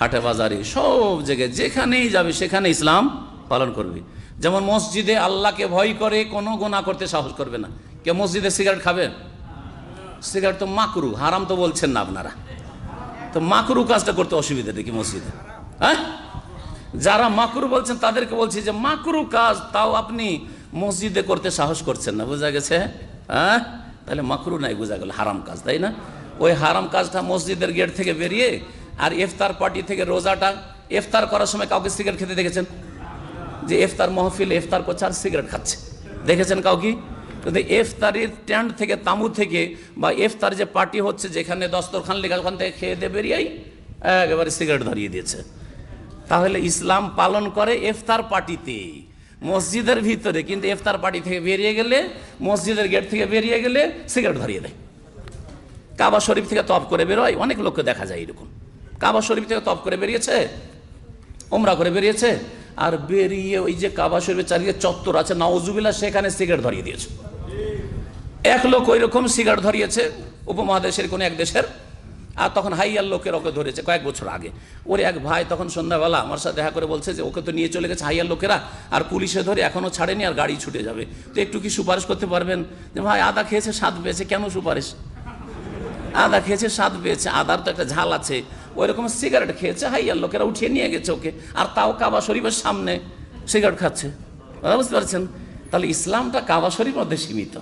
হাটে বাজারে সব জায়গায় যেখানেই যাবে সেখানে ইসলাম পালন করবে। যেমন মসজিদে আল্লাহকে ভয় করে, কোনো গুনাহ করতে সাহস করবে না। কে মসজিদে সিগারেট খাবে? সিগারেট তো মাকরু, হারাম তো বলছেন না আপনারা, তো মাকরু কাজটা করতে অসুবিধা দেখি মসজিদে। হ্যাঁ, যারা মাকরু বলছেন তাদেরকে বলছি যে মাকরু কাজ তাও আপনি মসজিদে করতে সাহস করছেন না। বোঝা গেছে? হ্যাঁ, তাহলে মাকরু নাই, বোঝা গেল হারাম কাজ, তাই না? ওই হারাম কাজটা মসজিদের গেট থেকে বেরিয়ে, আর ইফতার পার্টি থেকে রোজাটা, ইফতার করার সময় কাউকে সিগারেট খেতে দেখেছেন? যে ইফতার মাহফিল ইফতার করছে আর সিগারেট খাচ্ছে, দেখেছেন কাউকে? কিন্তু ইফতারের টেন্ট থেকে, তাঁবু থেকে, বা ইফতার যে পার্টি হচ্ছে যেখানে দস্তরখান লেখা, ওখান থেকে খেয়ে দিয়ে বেরিয়েই একেবারে সিগারেট ধরিয়ে দিয়েছে। তাহলে ইসলাম পালন করে ইফতার পার্টিতে, মসজিদের ভিতরে, কিন্তু ইফতার পার্টি থেকে বেরিয়ে গেলে, মসজিদের গেট থেকে বেরিয়ে গেলে সিগারেট ধরিয়ে দেয়। কাবা শরীফ থেকে তপ করে বেরোয়, অনেক লোককে দেখা যায় এরকম। কাবা শরীফ থেকে তপ করে বেরিয়েছে, ওমরা করে বেরিয়েছে, আর বেরিয়ে ওই যে কাবা শরীফের চারিদিকে চত্বর আছে নাউজুবিল্লাহ, সেখানে সিগারেট ধরিয়ে দিয়েছে। এক লোক ওই রকম সিগারেট ধরিয়েছে উপমহাদেশের কোনো এক দেশের, আর তখন হাইয়ার লোকের ওকে ধরেছে কয়েক বছর আগে। ওর এক ভাই তখন সন্ধ্যাবেলা আমার সাথে দেখা করে বলছে যে ওকে তো নিয়ে চলে গেছে হাইয়ার লোকেরা, আর পুলিশে ধরে এখনও ছাড়েনি, আর গাড়ি ছুটে যাবে, তো একটু কি সুপারিশ করতে পারবেন? যে ভাই আদা খেয়েছে স্বাদ পেয়েছে, কেন সুপারিশ? আদা খেয়েছে স্বাদ পেয়েছে, আদার তো একটা ঝাল আছে, ওই রকম সিগারেট খেয়েছে, হাইয়ার লোকেরা উঠিয়ে নিয়ে গেছে ওকে, আর তাও কাবা শরীফের সামনে সিগারেট খাচ্ছে। বুঝতে পারছেন? তাহলে ইসলামটা কাবা শরীফের মধ্যে সীমিত।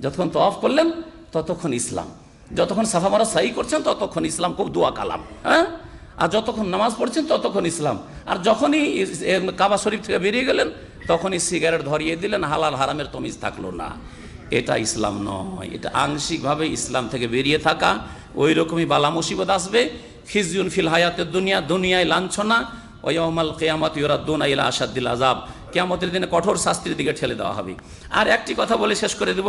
যতক্ষণ তওয়াফ করলেন ততক্ষণ ইসলাম, যতক্ষণ সাফা মারা সাই করছেন ততক্ষণ ইসলাম, খুব দোয়া কালাম, হ্যাঁ, আর যতক্ষণ নামাজ পড়ছেন ততক্ষণ ইসলাম। আর যখনই কাবা শরীফ থেকে বেরিয়ে গেলেন তখনই সিগারেট ধরিয়ে দিলেন, হালাল হারামের তমিজ থাকলো না। এটা ইসলাম নয়, এটা আংশিকভাবে ইসলাম থেকে বেরিয়ে থাকা। ওই রকমই বালা মুসিবত আসবে। খিজিউন ফিল হায়াতের দুনিয়া, দুনিয়ায় লাঞ্ছনা, ওয়া ইয়াউমাল কিয়ামাতি ইউরাদ্দুনা ইলা আশাদ্দিল আযাব, কিয়ামতের দিনে কঠোর শাস্তির দিকে ঠেলে দেওয়া হবে। আর একটি কথা বলে শেষ করে দেব।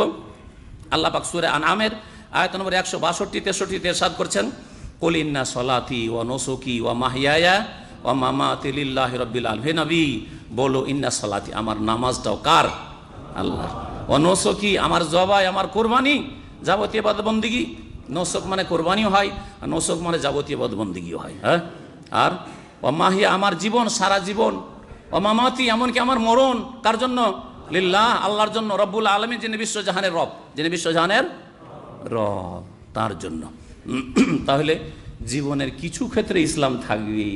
আল্লাহ পাক সূরা আনআমের আয়াত নম্বর 162-63 ইরশাদ করছেন, কুল ইন্না সলাতি ওয়া নুসুকি ওয়া মাহইয়ায়া ওয়া মামাতি লিল্লাহি রাব্বিল আলামিন। হে নবী বলো, ইন্না সলাতি, আমার নামাজটাও কার? আল্লাহ। ওয়া নুসুকি, আমার জবাই, আমার কুরবানি, যাবতীয় ইবাদত বন্দেগী। নুসুক মানে কুরবানিও হয়, আর নুসুক মানে যাবতীয় ইবাদত বন্দেগীও হয়। হ্যাঁ, আর মাহিয়া আমার জীবন, সারা জীবন, মামাতি এমনকি আমার মরণ কার জন্য? লিল্লাহ, আল্লাহর জন্য, রব্বুল আলামিন, যিনি বিশ্বজাহানের রব, যিনি বিশ্বজাহানের রব, তার জন্য। তাহলে জীবনের কিছু ক্ষেত্রে ইসলাম থাকবে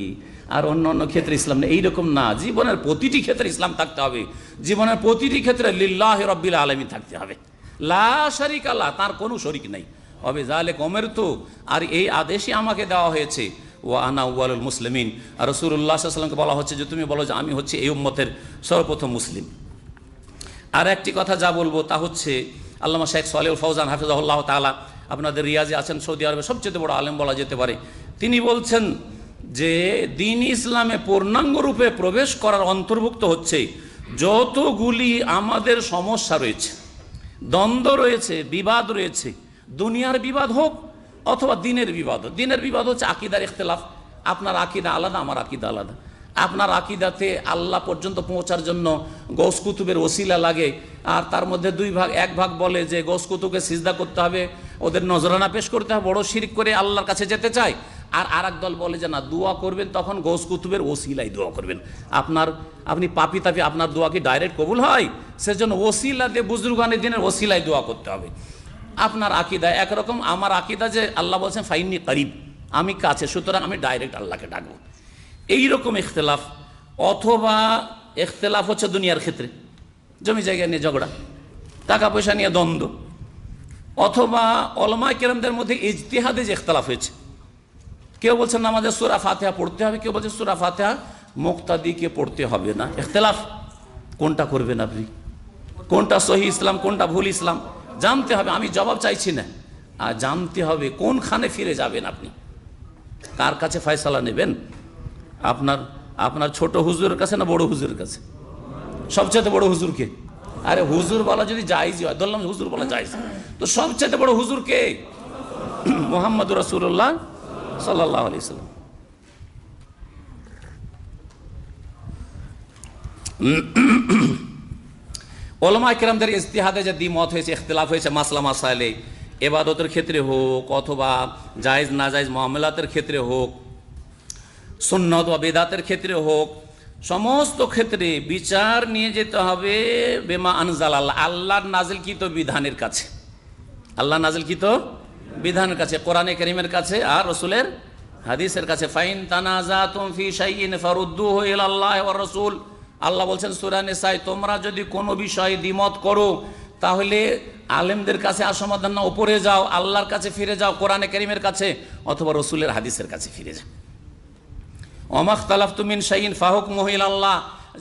আর অন্য অন্য ক্ষেত্রে ইসলাম নেই, এইরকম না। জীবনের প্রতিটি ক্ষেত্রে ইসলাম থাকতে হবে। জীবনের প্রতিটি ক্ষেত্রে লিল্লাহি রাব্বিল আলামিন থাকতে হবে, লা শারিকা লাহ, তার কোনো শরিক নেই। হবে যালিকা উমিরতু, আর এই আদেশই আমাকে দেওয়া হয়েছে, ওয়া আনা আউয়ালুল মুসলিমিন। আর রাসূলুল্লাহ সাল্লাল্লাহু আলাইহি ওয়াসাল্লামকে বলা হচ্ছে যে তুমি বলো যে আমি হচ্ছে এই উম্মতের সর্বপ্রথম মুসলিম। আর একটি কথা যা বলবো তা হচ্ছে, আল্লামা শেখ সালেহুল ফৌজান হাফিজাহুল্লাহ তাআলা, আপনাদের রিয়াজে আছেন, সৌদি আরবে সবচেয়ে বড় আলেম বলা যেতে পারে, তিনি বলছেন যে দিন ইসলামে পূর্ণাঙ্গ রূপে প্রবেশ করার অন্তর্ভুক্ত হচ্ছে যতগুলি আমাদের সমস্যা রয়েছে, দ্বন্দ্ব রয়েছে, বিবাদ রয়েছে, দুনিয়ার বিবাদ হোক অথবা দিনের বিবাদ। দিনের বিবাদ হচ্ছে আকীদার ইখতিলাফ, আপনার আকীদা আলাদা, আমার আকীদা আলাদা। আপনার আকীদাতে আল্লাহ পর্যন্ত পৌঁছার জন্য গৌস কুতুবের ওসিলা লাগে, আর তার মধ্যে দুই ভাগ, এক ভাগ বলে যে গৌস কুতুবকে সিজদা করতে হবে, ওদের নজরানা পেশ করতে হবে, বড় শিরক করে আল্লাহর কাছে যেতে চায়। আর আরেক দল বলে যে না, দোয়া করবেন তখন গৌস কুতুবের ওসিলাই দোয়া করবেন। আপনি পাপি তাপি, আপনার দোয়া কি ডাইরেক্ট কবুল হয়? সেজন্য ওসিলা দিয়ে, বুজুর্গানের দিনের ওসিলাই দোয়া করতে হবে। আপনার আকীদা একরকম, আমার আকীদা যে আল্লাহ বলছেন ফাইন্নি করিব, আমি কাছে, সুতরাং আমি ডাইরেক্ট আল্লাহকে ডাকবো। এইরকম ইখতিলাফ, অথবা ইখতিলাফ হচ্ছে দুনিয়ার ক্ষেত্রে, জমি জায়গা নিয়ে ঝগড়া, টাকা পয়সা নিয়ে দ্বন্দ্ব, অথবা উলামায়ে কেরামদের মধ্যে ইজতিহাদে যে ইখতিলাফ হয়েছে। কেউ বলছেন আমাদের সূরা ফাতিহা পড়তে হবে, কেউ বলছে সূরা ফাতিহা মুক্তাদিকে পড়তে হবে না। ইখতিলাফ, কোনটা করবেন আপনি? কোনটা সহি ইসলাম, কোনটা ভুল ইসলাম জানতে হবে। আমি জবাব চাইছি না, আর জানতে হবে কোনখানে ফিরে যাবেন আপনি, কার কাছে ফয়সালা নেবেন। আপনার ছোট হুজুরের কাছে না বড় হুজুরের কাছে? সবচেয়ে বড় হুজুরকে? আরে হুজুর বলা যদি জায়েজ হয়, ধরলাম হুজুর বলা জায়েজ, তো সবচেয়ে বড় হুজুর কে? মুহাম্মদুর রাসূলুল্লাহ সাল্লাল্লাহু আলাইহি ওয়াসাল্লাম। উলামায়ে কেরামদের ইজতিহাদে যে দ্বিমত হয়েছে, ইখতিলাফ হয়েছে মাসলা মাসাইলে, ইবাদতের ক্ষেত্রে হোক অথবা জায়েজ না জায়েজ মুআমালাতের ক্ষেত্রে হোক, সুন্নাত বা বিদআতের ক্ষেত্রে হোক, সমস্ত ক্ষেত্রে বিচার নিয়ে যেতে হবে বিমা আনজালাল্লাহ, আল্লাহর নাজিলকৃত বিধানের কাছে, আল্লাহ নাজিলকৃত বিধানের কাছে, কোরআনে কারীমের কাছে আর রাসূলের হাদিসের কাছে। ফাইন তানাজাতুম ফি শাইইন ফারুদ্দুহু ইলাল্লাহি ওয়ার রাসূল, আল্লাহ বলছেন সূরা নিসায়, তোমরা যদি কোনো বিষয়ে দ্বিমত করো তাহলে আলেমদের কাছে আর সমাধান না, উপরে যাও, আল্লাহর কাছে ফিরে যাও, কোরআনে কারীমের কাছে অথবা রাসূলের হাদিসের কাছে ফিরে যাও। ওমাখতালাফতুম মিন শাইইন ফাহুকমুহু ইলাল্লাহ,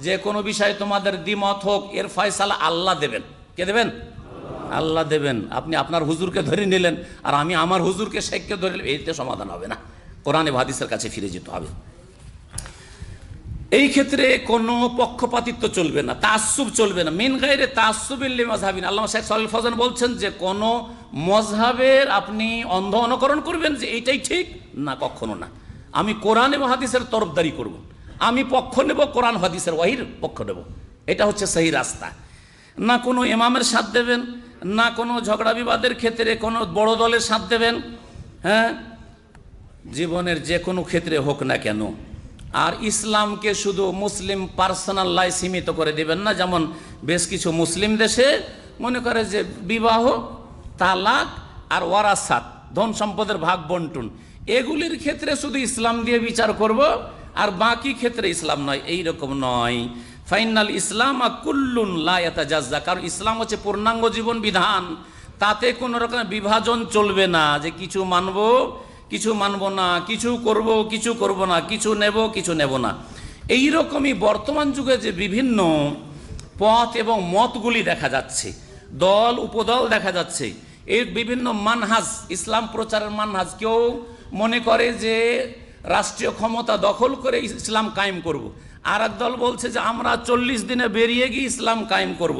যে কোনো বিষয়ে তোমাদের দ্বিমত হোক এর ফয়সালা আল্লাহ দেবেন। কে দেবেন? আল্লাহ দেবেন। আপনি আপনার হুজুরকে ধরে নিলেন আর আমি আমার হুজুরকে শেখকে ধরে নিলাম, এইতে সমাধান হবে না, কোরআনে হাদিসের কাছে ফিরে যেতে হবে। এই ক্ষেত্রে কোনো পক্ষপাতিত্ব চলবে না, তাআসসুব চলবে না, মিন গায়রি তাআসসুবিল লিমাযহাবিন। আল্লামা শেখ সালেহুল ফৌজান বলছেন যে কোনো মযহাবের আপনি অন্ধ অনুকরণ করবেন যে এইটাই ঠিক না, কখনো না। আমি কোরআন এবং হাদিসের তরফদারি করব, আমি পক্ষ নেব কোরআন হাদিসের ওয়াহির পক্ষ নেব, এটা হচ্ছে সহি রাস্তা। না কোনো ইমামের সাথ দেবেন, না কোনো ঝগড়া বিবাদের ক্ষেত্রে কোনো বড় দলের সাথ দেবেন। হ্যাঁ, জীবনের যে কোনো ক্ষেত্রে হোক না কেন। আর ইসলামকে শুধু মুসলিম পার্সোনাল লাই সীমিত করে দেবেন না, যেমন বেশ কিছু মুসলিম দেশে মনে করে যে বিবাহ, তালাক আর ওয়ারাসাত, ধন সম্পদের ভাগ বন্টন, এগুলির ক্ষেত্রে শুধু ইসলাম দিয়ে বিচার করব আর বাকি ক্ষেত্রে ইসলাম নয়, এই রকম নয়। ফাইনাল ইসলাম কুল্লুন লা ইয়াতাজাজ্জা, কারণ ইসলাম হচ্ছে পূর্ণাঙ্গ জীবন বিধান, তাতে কোনো রকমের বিভাজন চলবে না যে কিছু মানব কিছু মানব না, কিছু করব কিছু করব না, কিছু নেব কিছু নেব না। এই রকমই বর্তমান যুগে যে বিভিন্ন পথ এবং মতগুলি দেখা যাচ্ছে, দল উপদল দেখা যাচ্ছে, এর বিভিন্ন মানহাজ, ইসলাম প্রচারের মানহাজ। কেউ মনে করে যে রাষ্ট্রীয় ক্ষমতা দখল করে ইসলাম কায়েম করব, আর এক দল বলছে যে আমরা 40 দিনে বেরিয়ে গিয়ে ইসলাম কায়েম করব।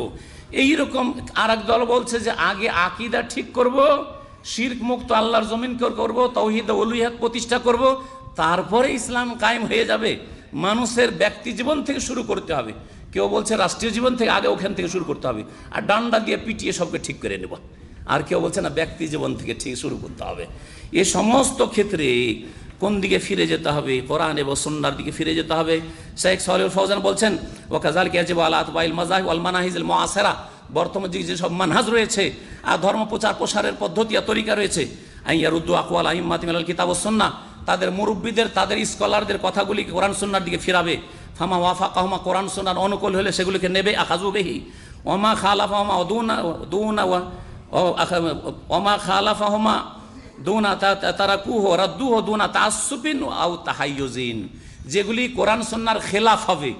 এইরকম আর এক দল বলছে যে আগে আকীদা ঠিক করব, শিরক মুক্ত আল্লাহর জমিন করব, তাওহীদ উলুহিয়াত প্রতিষ্ঠা করব, তারপরে ইসলাম কায়েম হয়ে যাবে। মানুষের ব্যক্তি জীবন থেকে শুরু করতে হবে। কেউ বলছে রাষ্ট্রীয় জীবন থেকে, আগে ওখান থেকে শুরু করতে হবে আর ডান্ডা দিয়ে পিটিয়ে সবকে ঠিক করে নেব। আর কেউ বলছে না, ব্যক্তি জীবন থেকে ঠিক শুরু করতে হবে। এ সমস্ত ক্ষেত্রে কোন দিকে ফিরে যেতে হবে? কোরআন এবং সুন্নাহর দিকে ফিরে যেতে হবে। শেখ সালেহুল ফৌজান বলছেন, ওয়া কাযালিকা ইয়াজিবু আলা আতবাইল মাযাহিব ওয়াল মানাহিজিল মুআসিরা, বর্তমান যুগে যেসব মানহাজ রয়েছে আর ধর্ম প্রচার প্রসারের পদ্ধতি আর তরিকা রয়েছে, আইয়ারুদ্দু আকওয়াল আইম্মাতি মিনাল কিতাব ওয়াস সুন্নাহ, তাদের মুরব্বীদের, তাদের স্কলারদের কথাগুলিকে কোরআন সুন্নাহর দিকে ফিরাবে। ফামা ওয়াফাকাহুমা, কোরআন সুন্নাহর অনুকূল হলে সেগুলিকে নেবে, আখাযু বিহি, ওমা খালাফাহুমা ওমা খালাফাহুমা দুনা তারাকুহু রাদ্দুহু দুনা তাআসসুবিন আও তাহাইয়ুজিন, যেগুলি কোরআন সুন্নাহর খেলাফ হবে,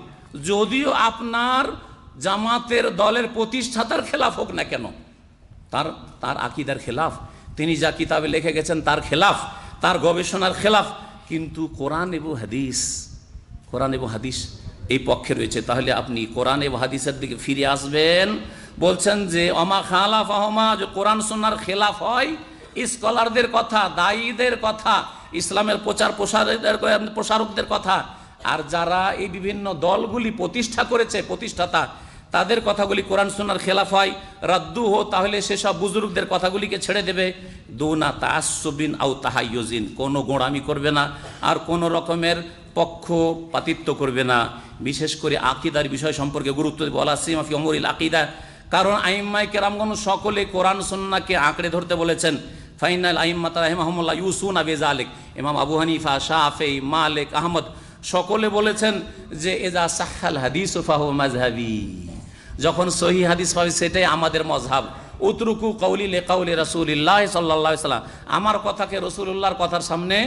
যদিও আপনার জামাতের দলের প্রতিষ্ঠাতার খেলাফ হোক না কেন, তার আকীদার খেলাফ, তিনি যা কিতাবে লিখে গেছেন তার খেলাফ, তার গবেষণার খেলাফ, কিন্তু কোরআন এবং হাদিস এই পক্ষে রয়েছে, তাহলে আপনি কোরআন এবং হাদিসের দিকে ফিরে আসবেন। বলছেন যে অমা খালাফাহুমা, যে কোরআন সুন্নাহর খেলাফ হয় স্কলারদের কথা, দায়ীদের কথা, ইসলামের প্রসারকদের কথা, আর যারা এই বিভিন্ন দলগুলি প্রতিষ্ঠা করেছে, প্রতিষ্ঠাতা, তাদের কথাগুলি কোরআন সুন্নাহর খেলাফ হয়, রাদ্দু হো, তাহলে সেসব বুজুর্গদের কথাগুলিকে ছেড়ে দেবে। দুনা তাআসসুবিন আও তাহাইয়ুজিন, কোনো গোঁড়ামি করবে না আর কোনো রকমের পক্ষপাতিত্ব করবে না, বিশেষ করে আকীদার বিষয় সম্পর্কে গুরুত্ব দেবে। ওয়ালা সিমা ফি উমুরিল আকীদা, কারণ আইম্মায়ে কেরামগণ সকলে কোরআন সুন্নাহকে আঁকড়ে ধরতে বলেছেন। ফাইনাল আইম্মাতা রাহিমাহুমুল্লাহ ইউসুনা বিযালিক, ইমাম আবু হানিফা, শাফিঈ, মালিক, আহমদ সকলে বলেছেন যে এজা সাহহাল হাদিসু ফাহুয়া মাযহাবি, যখন সহিহ হাদিস পাবে সেটাই আমাদের মযহাব। উতরুকু কওলি লিকাউলি রাসূলিল্লাহ সাল্লাল্লাহু আলাইহি ওয়াসাল্লাম, আমার কথাকে রাসূলুল্লাহর কথার সামনে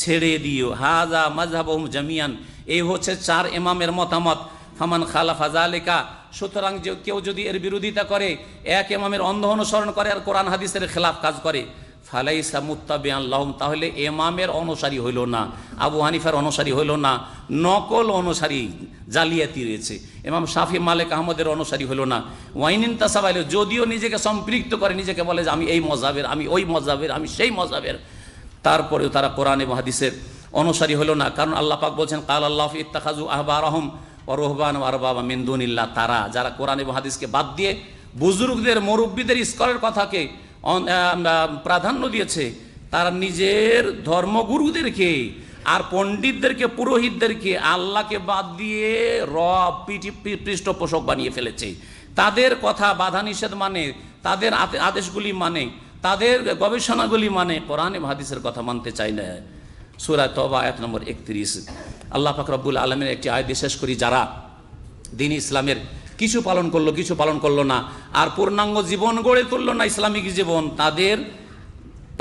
ছেড়ে দিও। হাযা মাযহাবুহুম জামিয়ান, এই হচ্ছে চার ইমামের মতামত। ফামান খালাফা যালিকা, সুতরাং যে কেউ যদি এর বিরোধিতা করে, এক ইমামের অন্ধ অনুসরণ করে আর কোরআন হাদিসের খেলাফ কাজ করে, ফালাইসা মুত্তাবিআন লাহুম, তাহলে ইমামের অনুসারী হইল না, আবু হানিফার অনুসারী হইল না, নকল অনুসারী, জালিয়াতি রয়েছে। ইমাম শাফি, মালিক, আহমদের অনুসারী হইল না। ওয়াইনিন তাসাবাইল, যদিও নিজেকে সম্পৃক্ত করে, নিজেকে বলে যে আমি এই মযহাবের, আমি ওই মযহাবের, আমি সেই মযহাবের, তারপরেও তারা কোরআন এবং হাদিসের অনুসারী হলো না। কারণ আল্লাহ পাক বলছেন, কাল আল্লাহু ইত্তাখাযু আহবারাহুম ওয়া রুহবানা ওয়া আরবাবা মিন দুনিল্লাহ, তারা যারা কোরআন এবং হাদিসকে বাদ দিয়ে বুজুর্গদের, মুরব্বীদের, স্কলারের কথাকে প্রাধান্য দিয়েছে, তারা নিজের ধর্মগুরুদেরকে আর পণ্ডিতদেরকে, পুরোহিতদেরকে আল্লাহকে বাদ দিয়ে রব, পৃষ্ঠপোষক বানিয়ে ফেলেছে। তাদের কথা বাধা নিষেধ মানে, তাদের আদেশগুলি মানে, তাদের গবেষণাগুলি মানে, কোরআন এবং হাদিসের কথা মানতে চায় না। সূরা তওবা আয়াত নম্বর 31 আল্লাহ পাক রব্বুল আলামিনের একটি আয়াত শেষ করি, যারা দ্বীন ইসলামের কিছু পালন করলো, কিছু পালন করলো না, আর পূর্ণাঙ্গ জীবন গড়ে তুললো না, ইসলামিক জীবন, তাদের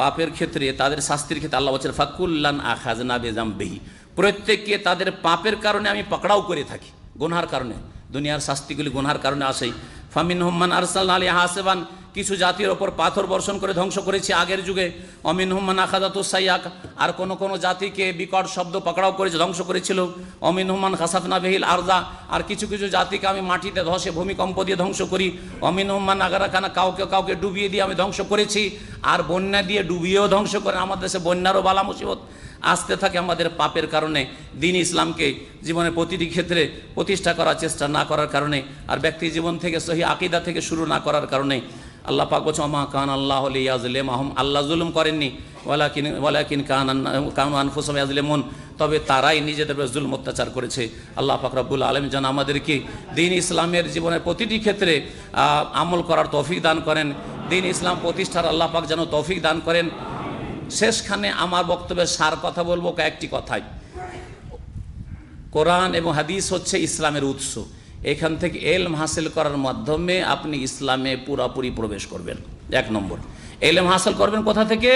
পাপের ক্ষেত্রে, তাদের শাস্তির ক্ষেত্রে আল্লাহ বলছেন ফাকুল্লান আখাযনা বিযামবিহি, প্রত্যেককে তাদের পাপের কারণে আমি পাকড়াও করে থাকি, গুনহার কারণে। দুনিয়ার শাস্তিগুলি গুনহার কারণে আসে। ফামিনহুম মান আরসালনা আলাইহি হাসিবান, কিছু জাতির ওপর পাথর বর্ষণ করে ধ্বংস করেছি আগের যুগে। অমিনহুম মান আখাযাতু সাইয়াক, আর কোন জাতিকে বিকট শব্দ পাকড়াও করেছে, ধ্বংস করেছিল। অমিনহুম মান খাসাফনা বিহিল আরদা, আর কিছু জাতিকে আমি মাটিতে ধসে, ভূমিকম্প দিয়ে ধ্বংস করি। অমিনহুম মান আগারাকানা, কাউকে ডুবিয়ে দিয়ে আমি ধ্বংস করেছি, আর বন্যা দিয়ে ডুবিয়েও ধ্বংস করে। আমাদের দেশে বন্যারও বালা মুসিবত আসতে থাকে আমাদের পাপের কারণে, দ্বীন ইসলামকে জীবনের প্রতিটি ক্ষেত্রে প্রতিষ্ঠা করার চেষ্টা না করার কারণে, আর ব্যক্তি জীবন থেকে সহি আকীদা থেকে শুরু না করার কারণে। আল্লাহ পাক বলছেন ওমা কান আল্লাহু লিয়াযলিমাহুম, আল্লাহ জুলুম করেননি, ওয়ালাকিন কানু আনফুসাহুম ইয়াযলিমুন, তবে তারাই নিজেদের উপর জুলম অত্যাচার করেছে। আল্লাহ পাক রব্বুল আলামিন যেন আমাদেরকে দ্বীন ইসলামের জীবনের প্রতিটি ক্ষেত্রে আমল করার তৌফিক দান করেন, দ্বীন ইসলাম প্রতিষ্ঠার আল্লাহ পাক যেন তৌফিক দান করেন। শেষখানে আমার বক্তব্যের সার কথা বলবো কয়েকটি কথাই। কোরআন এবং হাদিস হচ্ছে ইসলামের উৎস, এখান থেকে এলম হাসিল করার মাধ্যমে আপনি ইসলামে পুরোপুরি প্রবেশ করবেন। 1 নম্বর, এলম হাসিল করবেন কোথা থেকে?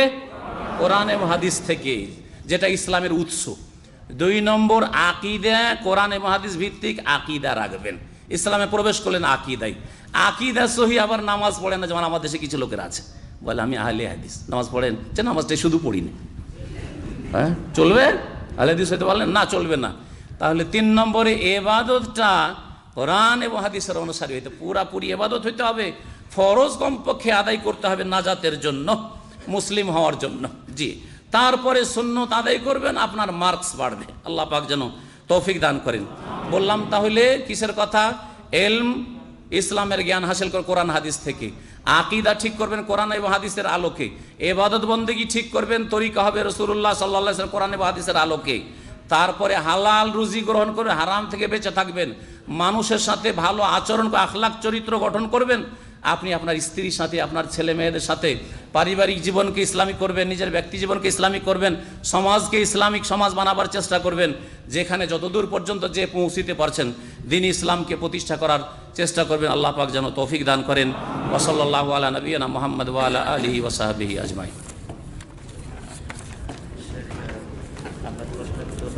কোরআন এবং হাদিস থেকে, যেটা ইসলামের উৎস। 2 নম্বর, আকীদা, কোরআন এবং হাদিস ভিত্তিক আকীদা রাখবেন। ইসলামে প্রবেশ করলেন আকীদায়, আকীদা সহি, আবার নামাজ পড়েন না, যেমন আমাদের দেশে কিছু লোকের আছে, বলে আমি আহলে হাদিস, নামাজ পড়েন, যে নামাজটা শুধু পড়িনি, হ্যাঁ চলবে? আহলে হাদিস হইতে পারলেন না, চলবে না। তাহলে 3 নম্বরে, এবাদতটা কোরআন এবং হাদিসের অনুসারী হইতে, পুরাপুরি এবাদত হইতে হবে, ফরজ কমপক্ষে আদায় করতে হবে নাজাতের জন্য, মুসলিম হওয়ার জন্য। জি, তারপরে সুন্নত আদায় করবেন, আপনার মার্কস বাড়বে। আল্লাহ পাক যেন তৌফিক দান করেন। বললাম তাহলে কিসের কথা? এলম, ইসলামের জ্ঞান হাসিল করে কোরআন হাদিস থেকে। আকীদা ঠিক করবেন কোরআন এবং হাদিসের আলোকে, ইবাদত বন্দেগী ঠিক করবেন তরিকা হবে রাসূলুল্লাহ সাল্লাল্লাহু আলাইহি ওয়াসাল্লাম কোরআন এবং হাদিসের আলোকে। তারপরে হালাল রুজি গ্রহণ করবেন, হারাম থেকে বেঁচে থাকবেন, মানুষের সাথে ভালো আচরণ আখলাক চরিত্র গঠন করবেন। আপনি আপনার স্ত্রীর সাথে, আপনার ছেলে মেয়েদের সাথে পারিবারিক জীবনকে ইসলামিক করবেন, নিজের ব্যক্তি জীবনকে ইসলামিক করবেন, সমাজকে ইসলামিক সমাজ বানাবার চেষ্টা করবেন। যেখানে যতদূর পর্যন্ত যে পৌঁছিতে পারছেন দ্বীন ইসলামকে প্রতিষ্ঠা করার চেষ্টা করবেন। আল্লাহ পাক যেন তৌফিক দান করেন। ওয়া সাল্লাল্লাহু আলা নবিয়িনা মুহাম্মদ ওয়া আলা আলিহি ওয়া সাহবিহি আজমাইন।